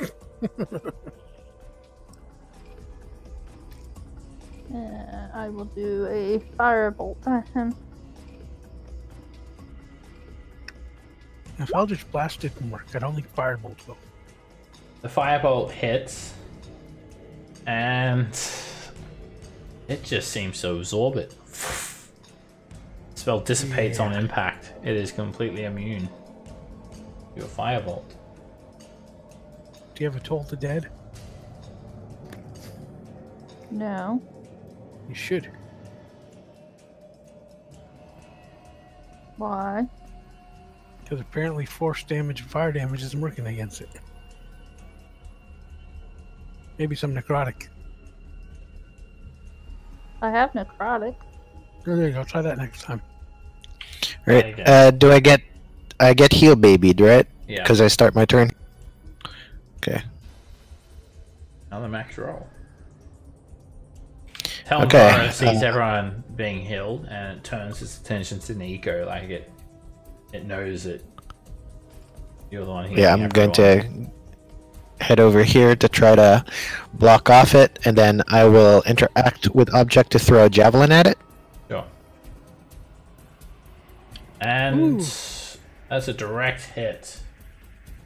I will do a firebolt at him. If Eldritch Blast didn't work, I'd only firebolt though. The firebolt hits, and it just seems to absorb it. Spell dissipates on impact. It is completely immune to a firebolt. Do you have a Toll the Dead? No. You should. Why? Because apparently force damage and fire damage isn't working against it. Maybe some necrotic. I have necrotic. Oh, there you go. Try that next time. Right. Okay. Do I get heal babied, right? Yeah. Because I start my turn. Okay. Another max roll. Helm Okay, Horror sees everyone being healed, and it turns its attention to Nico. Like it knows that you're the one healing. Yeah, I'm going everyone. to head over here to try to block off it, and then I will interact with object to throw a javelin at it. Sure. And Ooh. that's a direct hit.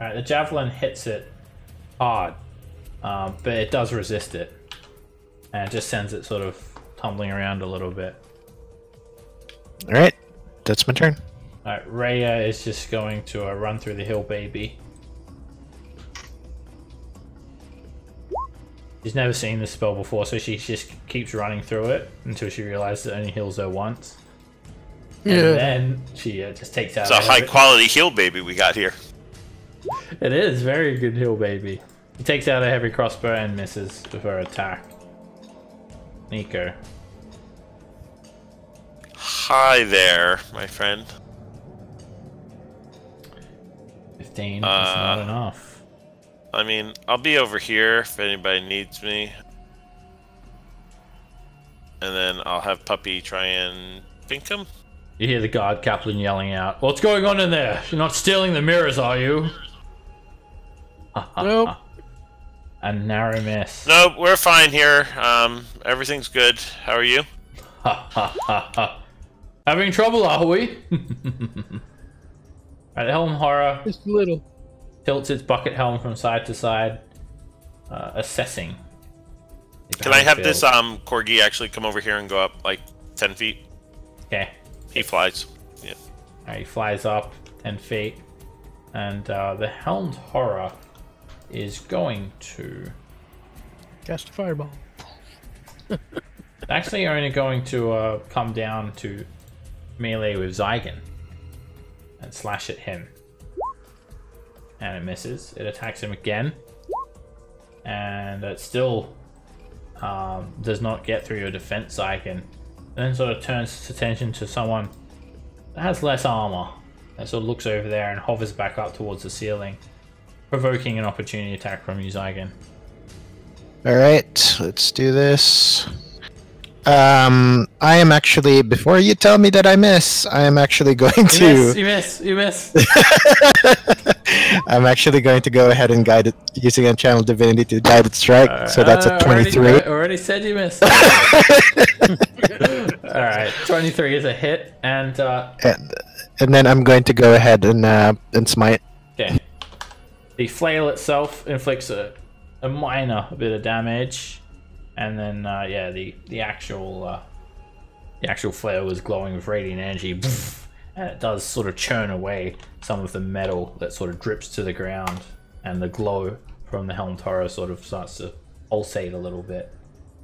Alright, the javelin hits it hard, but it does resist it. And it just sends it sort of tumbling around a little bit. All right, that's my turn. Alright, Raya is just going to run through the hill, baby. She's never seen this spell before, so she just keeps running through it until she realizes it only heals her once. And then she just takes out. It's a high quality heal baby we got here. It is very good heal baby. He takes out a heavy crossbow and misses with her attack. Nico. Hi there, my friend. 15 is not enough. I mean, I'll be over here if anybody needs me. And then I'll have Puppy try and pink him. You hear the guard captain yelling out, "What's going on in there? You're not stealing the mirrors, are you?" Nope. A narrow miss. Nope, we're fine here. Everything's good. How are you? Having trouble, are we? Right, the helm horror Just a little. tilts its bucket helm from side to side, assessing. Can I have this corgi actually come over here and go up like 10 feet? Okay. He flies. Yeah. Alright, he flies up 10 feet, and the helmed horror is going to Cast a fireball. actually only going to come down to melee with Zygon and slash at him. And it misses. It attacks him again. And it still does not get through your defense, Zygon. And then sort of turns its attention to someone that has less armor. And sort of looks over there and hovers back up towards the ceiling, provoking an opportunity attack from you, Zygon. Alright, let's do this. I am actually, before you tell me that I miss, I am actually going to... You miss. I'm actually going to go ahead and guide it, using a channel divinity to guide it strike, so that's a 23. Already said you missed. Alright, 23 is a hit, and then I'm going to go ahead and smite. okay. The flail itself inflicts a minor bit of damage, and then yeah, the actual flail is glowing with radiant energy, and it does sort of churn away some of the metal that sort of drips to the ground, and the glow from the helmed horror sort of starts to pulsate a little bit.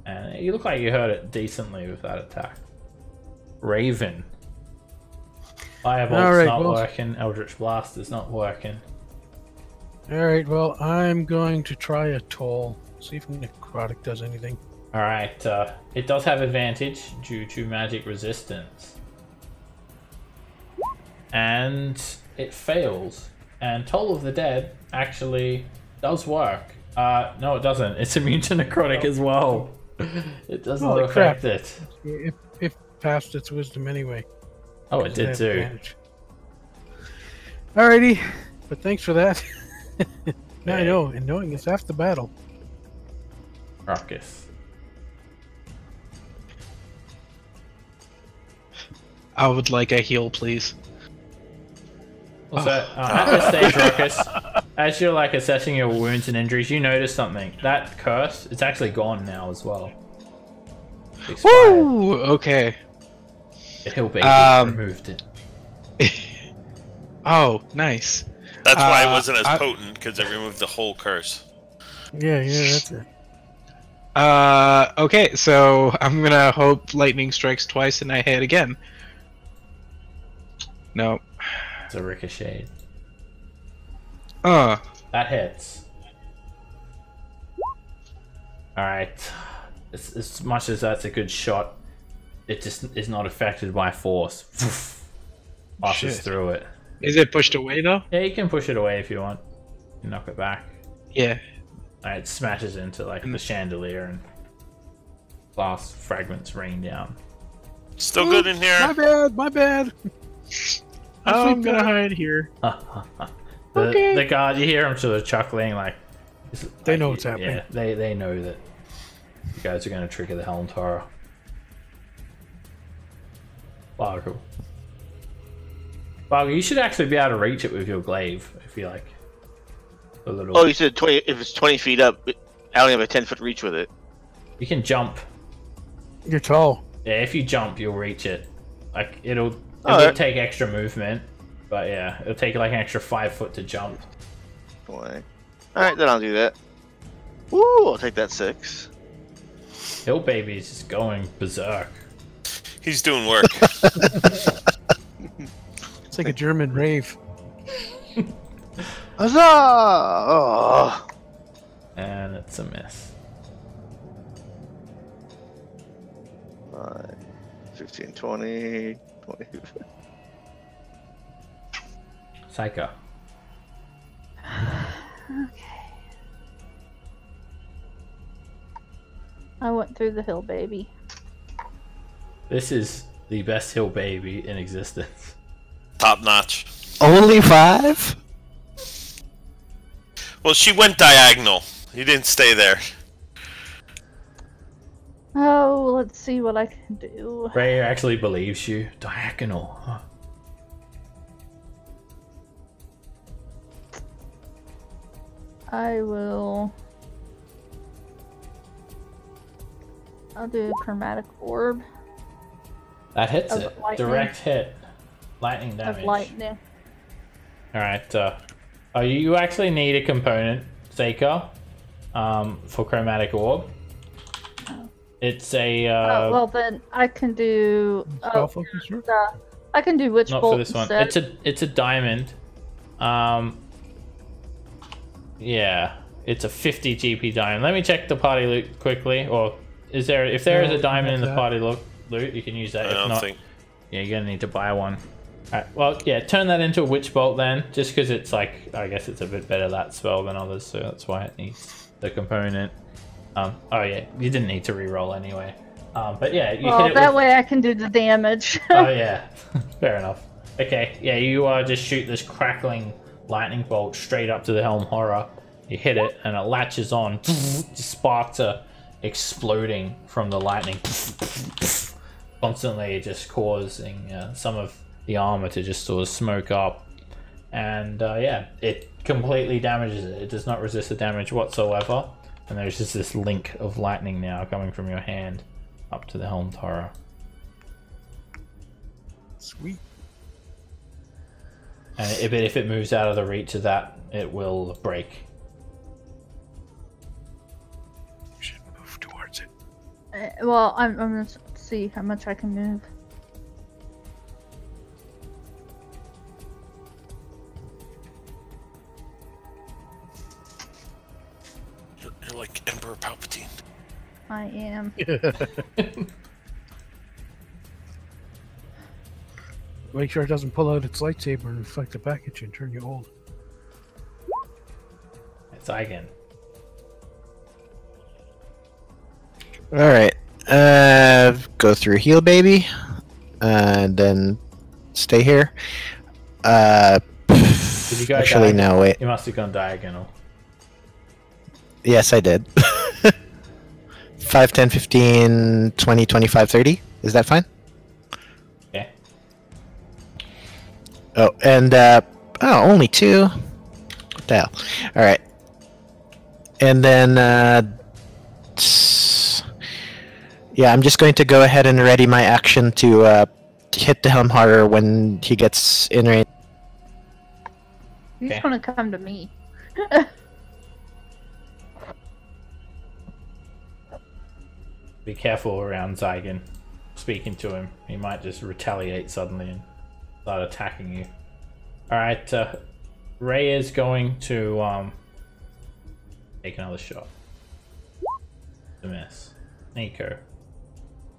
And you look like you hurt it decently with that attack. Raven. Firebolt's not working. Eldritch Blast is not working. Alright, well, I'm going to try a toll. See if necrotic does anything. Alright, it does have advantage due to magic resistance. And it fails. And Toll of the Dead actually does work. No, it doesn't. It's immune to necrotic as well. It doesn't affect it. It passed its wisdom anyway. Oh, it did too. Advantage. Alrighty, but thanks for that. Now I know, and knowing is half the battle. Ruckus. I would like a heal, please. Also, at this stage, Ruckus, as you're like assessing your wounds and injuries, you notice something. That curse, it's actually gone now as well. Woo! Okay. The hill baby removed it. Oh, nice. That's why it wasn't as potent, because it removed the whole curse. Yeah, that's it. Okay, so I'm gonna hope lightning strikes twice and I hit again. No. It's a ricochet. That hits. Alright. As much as that's a good shot, it just is not affected by force. Passes through it. Is it pushed away though? Yeah, you can push it away if you want. You knock it back. Yeah. It smashes into like the chandelier and glass fragments rain down. Still good in here. My bad. I'm gonna hide here. The guard, you hear him sort of chuckling, like they know what's happening. Yeah, they know that you guys are going to trigger the helmed horror. Boggle. Boggle, you should actually be able to reach it with your glaive if you like. A little. Oh, you said 20. If it's 20 feet up, I only have a 10-foot reach with it. You can jump. You're tall. Yeah, if you jump, you'll reach it. Like it'll Oh, take extra movement, But yeah, it'll take like an extra 5 foot to jump. Boy. Alright, then I'll do that. Woo! I'll take that 6. Hill Baby's just going berserk. He's doing work. It's like a German rave. Huzzah! Oh. And it's a miss. 5, 15, 20, 20. Psycho. Okay. I went through the hill, baby. This is the best Hill Baby in existence. Top notch. Only 5? Well, she went diagonal. You didn't stay there. Oh, let's see what I can do. Raya actually believes you. Diagonal. Huh. I'll do a chromatic orb That hits Of it. lightning. Direct hit. Lightning damage. of lightning. Alright, you actually need a component, Seika, for chromatic orb. It's a Well, then I can do. Spell focus, right? I can do witch not bolt for this one. instead. It's a diamond. Yeah, it's a 50 GP diamond. Let me check the party loot quickly. Or if there is a diamond in the party loot, you can use that. I If don't not, think. yeah, you're gonna need to buy one. Alright, well, yeah, turn that into a witch bolt then, just because it's like, I guess it's a bit better that spell than others, so that's why it needs the component. Oh yeah, you didn't need to reroll anyway. But yeah, you Well, hit it that with... way I can do the damage. Oh yeah, fair enough. Okay, yeah, you just shoot this crackling lightning bolt straight up to the Helm Horror. You hit it, and it latches on. Sparks are exploding from the lightning, constantly just causing some of the armor to just sort of smoke up. And yeah, it completely damages it. It does not resist the damage whatsoever. And there's just this link of lightning now coming from your hand up to the Helm Horror. Sweet. And if it moves out of the reach of that, it will break. You should move towards it. Well, I'm gonna see how much I can move. You're like Emperor Palpatine. I am. Make sure it doesn't pull out its lightsaber and reflect it back at you and turn you old. It's Eigen. Alright. Go through heal baby. And then stay here. Did you go Actually, diagonal? no, wait. You must have gone diagonal. Yes, I did. 5, 10, 15, 20, 25, 30. Is that fine? Okay. Oh, and, only 2. What the hell? Alright. And then, yeah, I'm just going to go ahead and ready my action to, hit the Helm Horror when he gets in range. He's Okay. gonna come to me. Be careful around Zygon. Speaking to him, he might just retaliate suddenly and start attacking you. Alright, Ray is going to take another shot. To miss. Nico.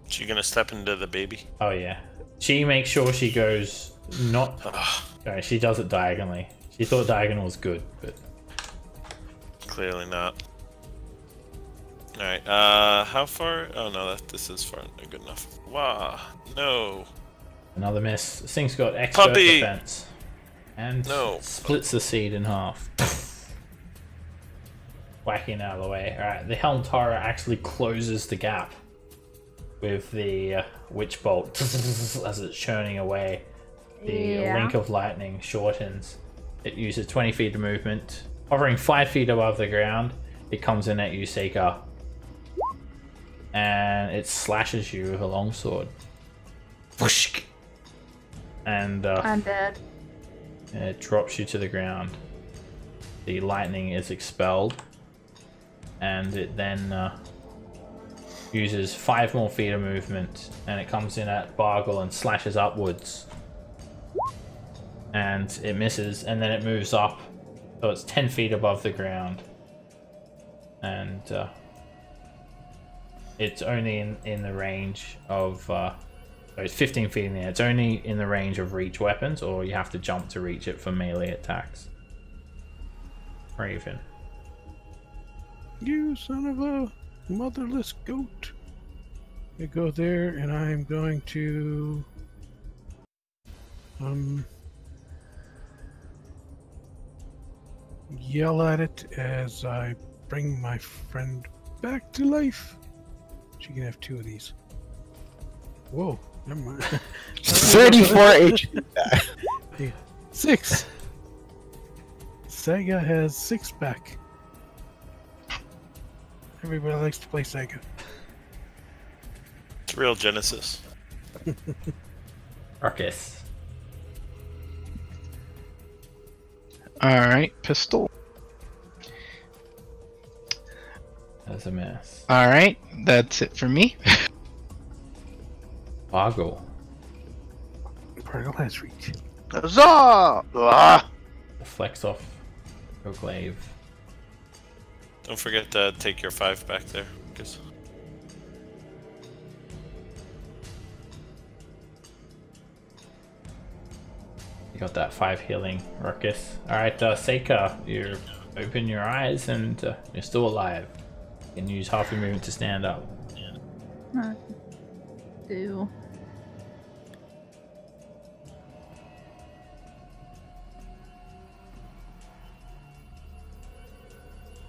She gonna step into the baby? Oh yeah. She makes sure she goes not... Ugh, Okay, she does it diagonally. She thought diagonal was good, but... clearly not. Alright, how far? Oh no, this is far good enough. Wow, no. Another miss. This thing's got expert Puppy! defense. And No. splits the seed in half. Whacking out of the way. Alright, the Helm Horror actually closes the gap with the Witch Bolt as it's churning away. The Yeah. link of lightning shortens. It uses 20 feet of movement. Hovering 5 feet above the ground, it comes in at you, Seika. And it slashes you with a longsword. Whoosh! And I'm dead. It drops you to the ground. The lightning is expelled, and it then uses 5 more feet of movement, and it comes in at Boggle and slashes upwards. And it misses, and then it moves up, so it's 10 feet above the ground. And it's only in the range of... so it's 15 feet in the air. It's only in the range of reach weapons, or you have to jump to reach it for melee attacks. Raven. You son of a motherless goat. I go there and I'm going to yell at it as I bring my friend back to life. She can have 2 of these. Whoa, never mind. 34 HP. 6. Sega has 6 back. Everybody likes to play Sega. It's real Genesis. Ruckus. Alright, pistol. That's a mess. Alright, that's it for me. Boggle. Particle has reach. Huzzah! Ah! Flex off your glaive. Don't forget to take your 5 back there. Cause... You got that 5 healing, Ruckus. Alright, Seika, you open your eyes and you're still alive. You can use half your movement to stand up. Do.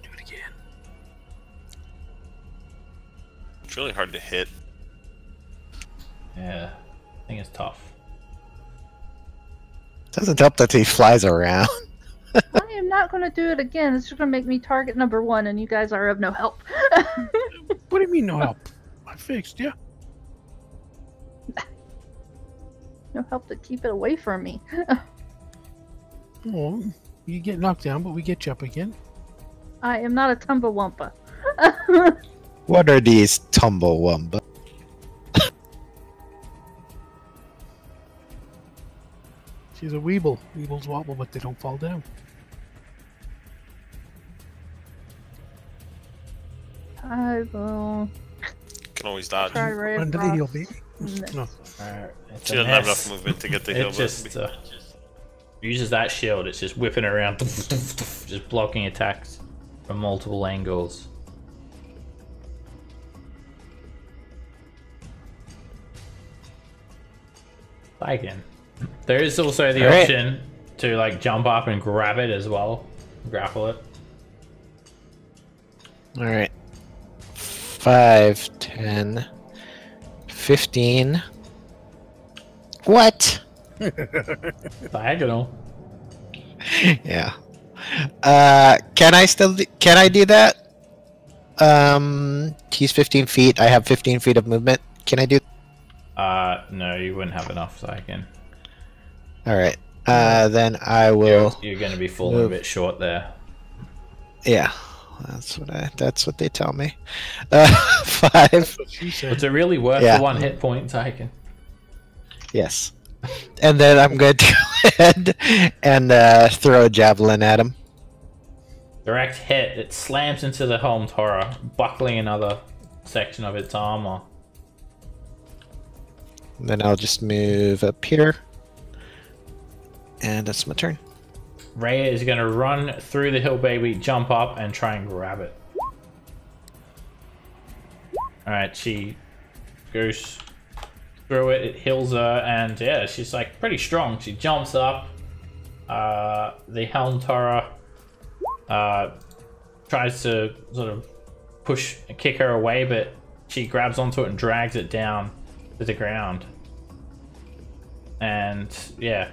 Do it again. It's really hard to hit. Yeah, I think it's tough. Doesn't help that he flies around. I am not going to do it again. It's just going to make me target number 1, and you guys are of no help. What do you mean no help? I fixed you. No help to keep it away from me. Oh, you get knocked down, but we get you up again. I am not a Tumbawumpa. What are these tumblewumba? She's a weeble. Weebles wobble, but they don't fall down. I will Can always dodge. try Ray Run of to the heel, Frost. baby. No. Alright, it's She a doesn't have mess. enough movement to get the It heal. just uses that shield. It's just whipping around, just blocking attacks from multiple angles. Again, there is also the Alright. option to like jump up and grab it as well, grapple it. Alright. 5, 10, 15. What? Diagonal. Yeah. Can I do that? He's 15 feet. I have 15 feet of movement. Can I do? No, you wouldn't have enough, so I can. Alright. Then I will. You're going to be falling a move. bit short there. Yeah. That's what they tell me. 5. She said. Was it really worth Yeah. the 1 hit point, Tyken? Yes. And then I'm going to go ahead and throw a javelin at him. Direct hit. It slams into the helmed horror, buckling another section of its armor. And then I'll just move up here. And that's my turn. Raya is going to run through the hill baby, jump up, and try and grab it. Alright, she goes through it, it heals her, and yeah, she's like pretty strong. She jumps up. The helmed horror tries to sort of push and kick her away, but she grabs onto it and drags it down to the ground. And yeah,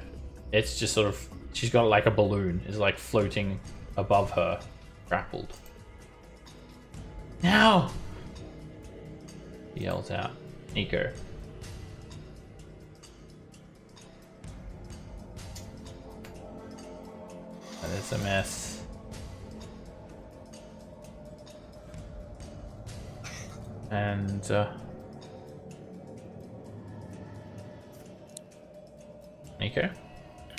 it's just sort of, she's got like a balloon is like floating above her, grappled. Now! He yells out. Nico. That is a miss. And Nico?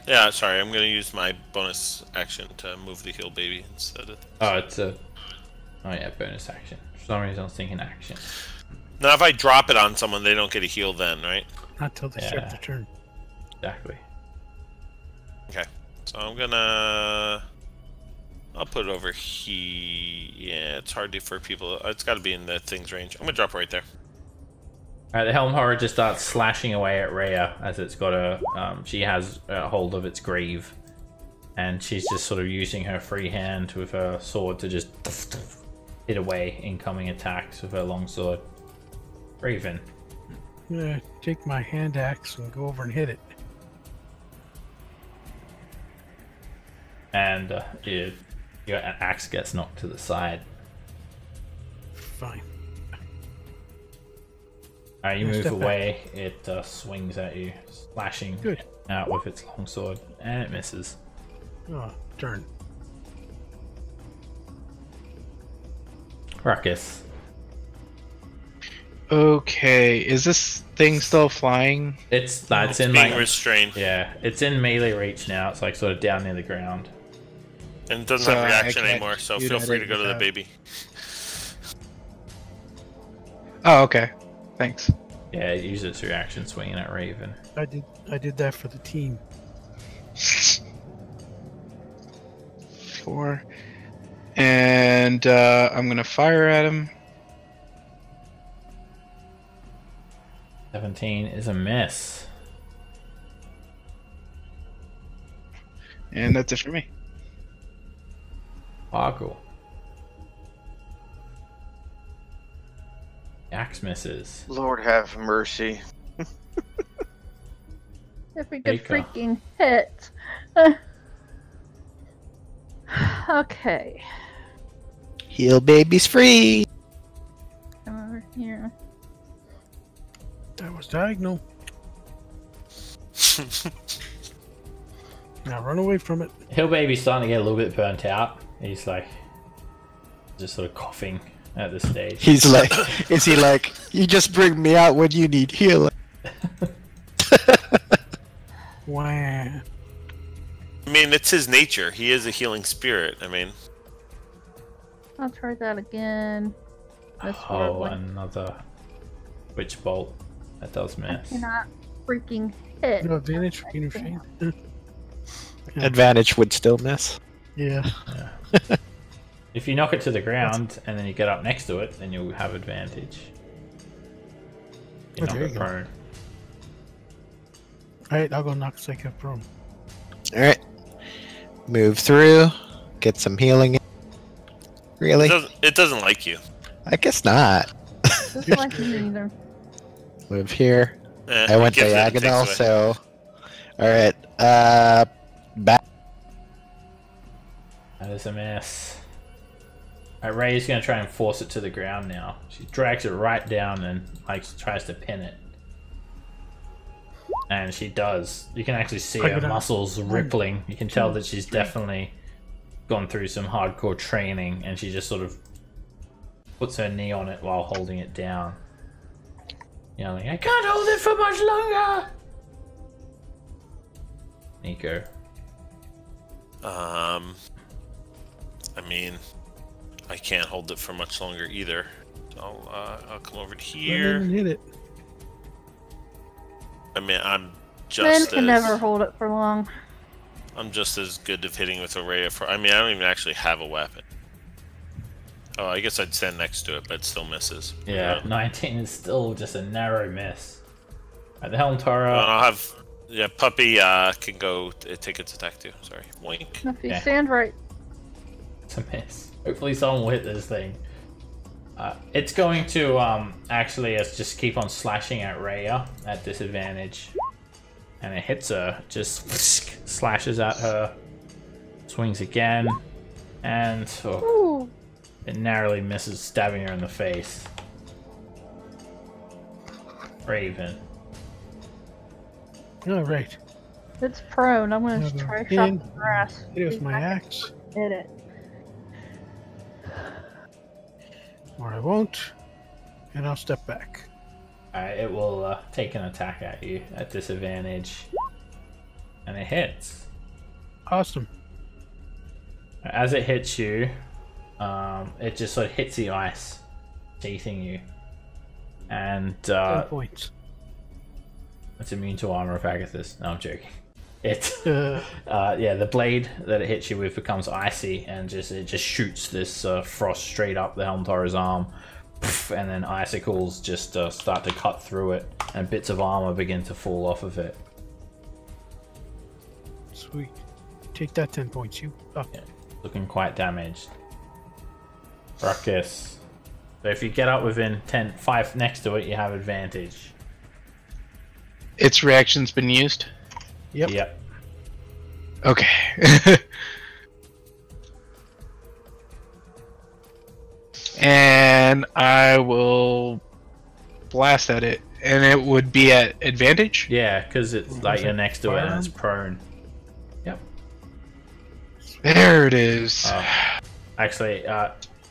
Yeah, sorry, I'm gonna use my bonus action to move the heal baby instead of... Oh, it's a... Oh yeah, bonus action. For some reason I was thinking action. Now, if I drop it on someone, they don't get a heal then, right? Not till they start the turn. Exactly. Okay. So I'm gonna... I'll put it over here. Yeah, it's hard to for people. It's got to be in the thing's range. I'm gonna drop it right there. Alright, the Helm Horror just starts slashing away at Raya as it's got a... she has a hold of its greave. And she's just sort of using her free hand with her sword to just hit away incoming attacks with her long sword. Raven. I'm gonna take my hand axe and go over and hit it. And your axe gets knocked to the side. Fine. Alright, you Yeah, move step away, it swings at you, slashing Good. out with its long sword, and it misses. Oh, turn. Ruckus. Okay, is this thing still flying? It's It's in being like restrained. yeah, it's in melee reach now. It's like sort of down near the ground. And it doesn't So have I reaction can't anymore, so shoot feel at free it to go to the without- baby. Oh, okay. Thanks. Yeah, it uses its reaction swinging at Raven. I did that for the team. 4. And I'm gonna fire at him. 17 is a miss. And that's it for me. Boggle. Axe misses. Lord have mercy. If we There could you go. freaking hit. Okay. Heal babies free. Come over here. That was diagonal. Now run away from it. Hill Baby's starting to get a little bit burnt out. He's like just sort of coughing at this stage. He's like, is he like, you just bring me out when you need healing? Wow. I mean, it's his nature. He is a healing spirit. I mean, I'll try that again. Miss Oh, horribly. another witch bolt. That does I miss. cannot freaking hit. No advantage for Keen Shane. Advantage would still miss. Yeah. If you knock it to the ground and then you get up next to it, then you'll have advantage. You Oh, knock there it you go. prone. Alright, I'll go knock Psycho prone. Alright. Move through. Get some healing in. Really? it doesn't like you. I guess not. Just like me either. Move here. Eh, I went it gives it and takes diagonal, away. so... Alright. Back. That is a miss. Alright, Ray's gonna try and force it to the ground now. She drags it right down and like tries to pin it. And she does. You can actually see Break her it up. muscles rippling. You can tell that she's definitely gone through some hardcore training, and she just sort of puts her knee on it while holding it down. Yelling, I can't hold it for much longer! Nico. I mean, I can't hold it for much longer either. So I'll come over to Run in here. and hit it. I mean, I'm Men just can as never hold it for long. I'm just as good of hitting with a Raya for. I mean, I don't even actually have a weapon. Oh, I guess I'd stand next to it, but it still misses. Yeah, 19 is still just a narrow miss. At the Helm Tara, I'll have. Yeah, Puppy can go take its attack too. Sorry, Wink. If you Yeah. stand right, it's a miss. Hopefully someone will hit this thing. It's going to actually just keep on slashing at Raya at disadvantage. And it hits her, just slashes at her, swings again, and ooh, it narrowly misses, stabbing her in the face. Raven. Alright. It's prone. I'm gonna Have a try hit. shot the grass. Hit it with See my if I can axe. Hit it. Or I won't. And I'll step back. Alright, it will take an attack at you at disadvantage. And it hits. Awesome. As it hits you, it just sort of hits the ice, teething you. And 10 points. it's immune to armor of Agathis. No, I'm joking. It, Uh, yeah, the blade that it hits you with becomes icy, and it just shoots this frost straight up the Helmtor's arm, and then icicles just start to cut through it, and bits of armor begin to fall off of it. Sweet. Take that 10 points, you. Oh. Yeah, looking quite damaged. Ruckus. So if you get up within 5 next to it, you have advantage. Its reaction's been used. Yep. Okay. And I will blast at it, and it would be at advantage. Yeah, because it's like you're next to it and it's prone. Yep. There it is. Actually,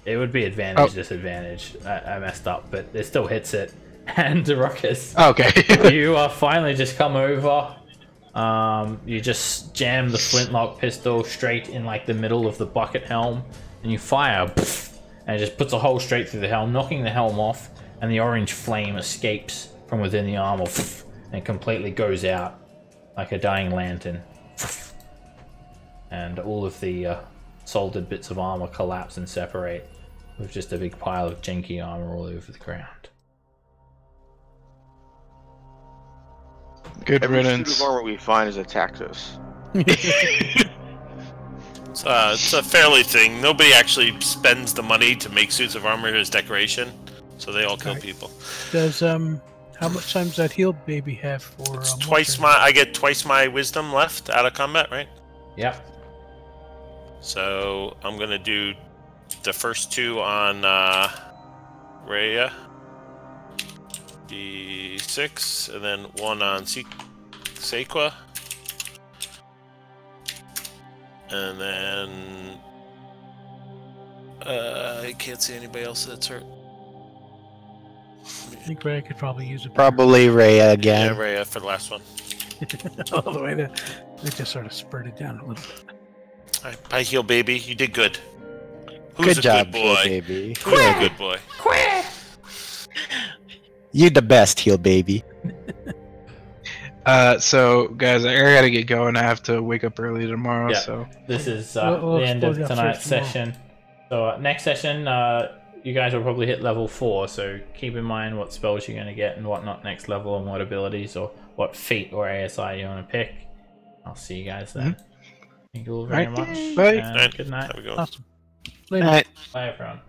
it would be advantage, disadvantage. I messed up, but it still hits it. And Ruckus, Okay. you finally just come over. You just jam the flintlock pistol straight in like the middle of the bucket helm, and you fire, and it just puts a hole straight through the helm, knocking the helm off, and the orange flame escapes from within the armor and completely goes out like a dying lantern. And all of the soldered bits of armor collapse and separate, with just a big pile of janky armor all over the ground. Good Every riddance. suit of armor we find has attacked us. It's a fairly thing. Nobody actually spends the money to make suits of armor as decoration, so they all kill people. Does how much time does that healed baby have for? It's I get twice my wisdom left out of combat, right? Yep. So I'm gonna do the first 2 on Raya, D6, and then 1 on Sequa, and then I can't see anybody else that's hurt. I think Raya could probably use it. Probably Raya Yeah, again. Raya for the last one. All the way there. It just sort of spurted down a little bit. I heal, baby. You did good. Who's Good a job, good boy? baby. Who's a good boy? You the best, heel baby. So guys, I gotta get going. I have to wake up early tomorrow. Yeah. So This is We'll the end of explore the tonight's upstairs session. So next session, you guys will probably hit level 4, so keep in mind what spells you're going to get and whatnot next level, and what abilities or what feat or ASI you want to pick. I'll see you guys then. Thank you all very much. Bye. And good night. Have a good one. Awesome. Later. Alright. Bye everyone.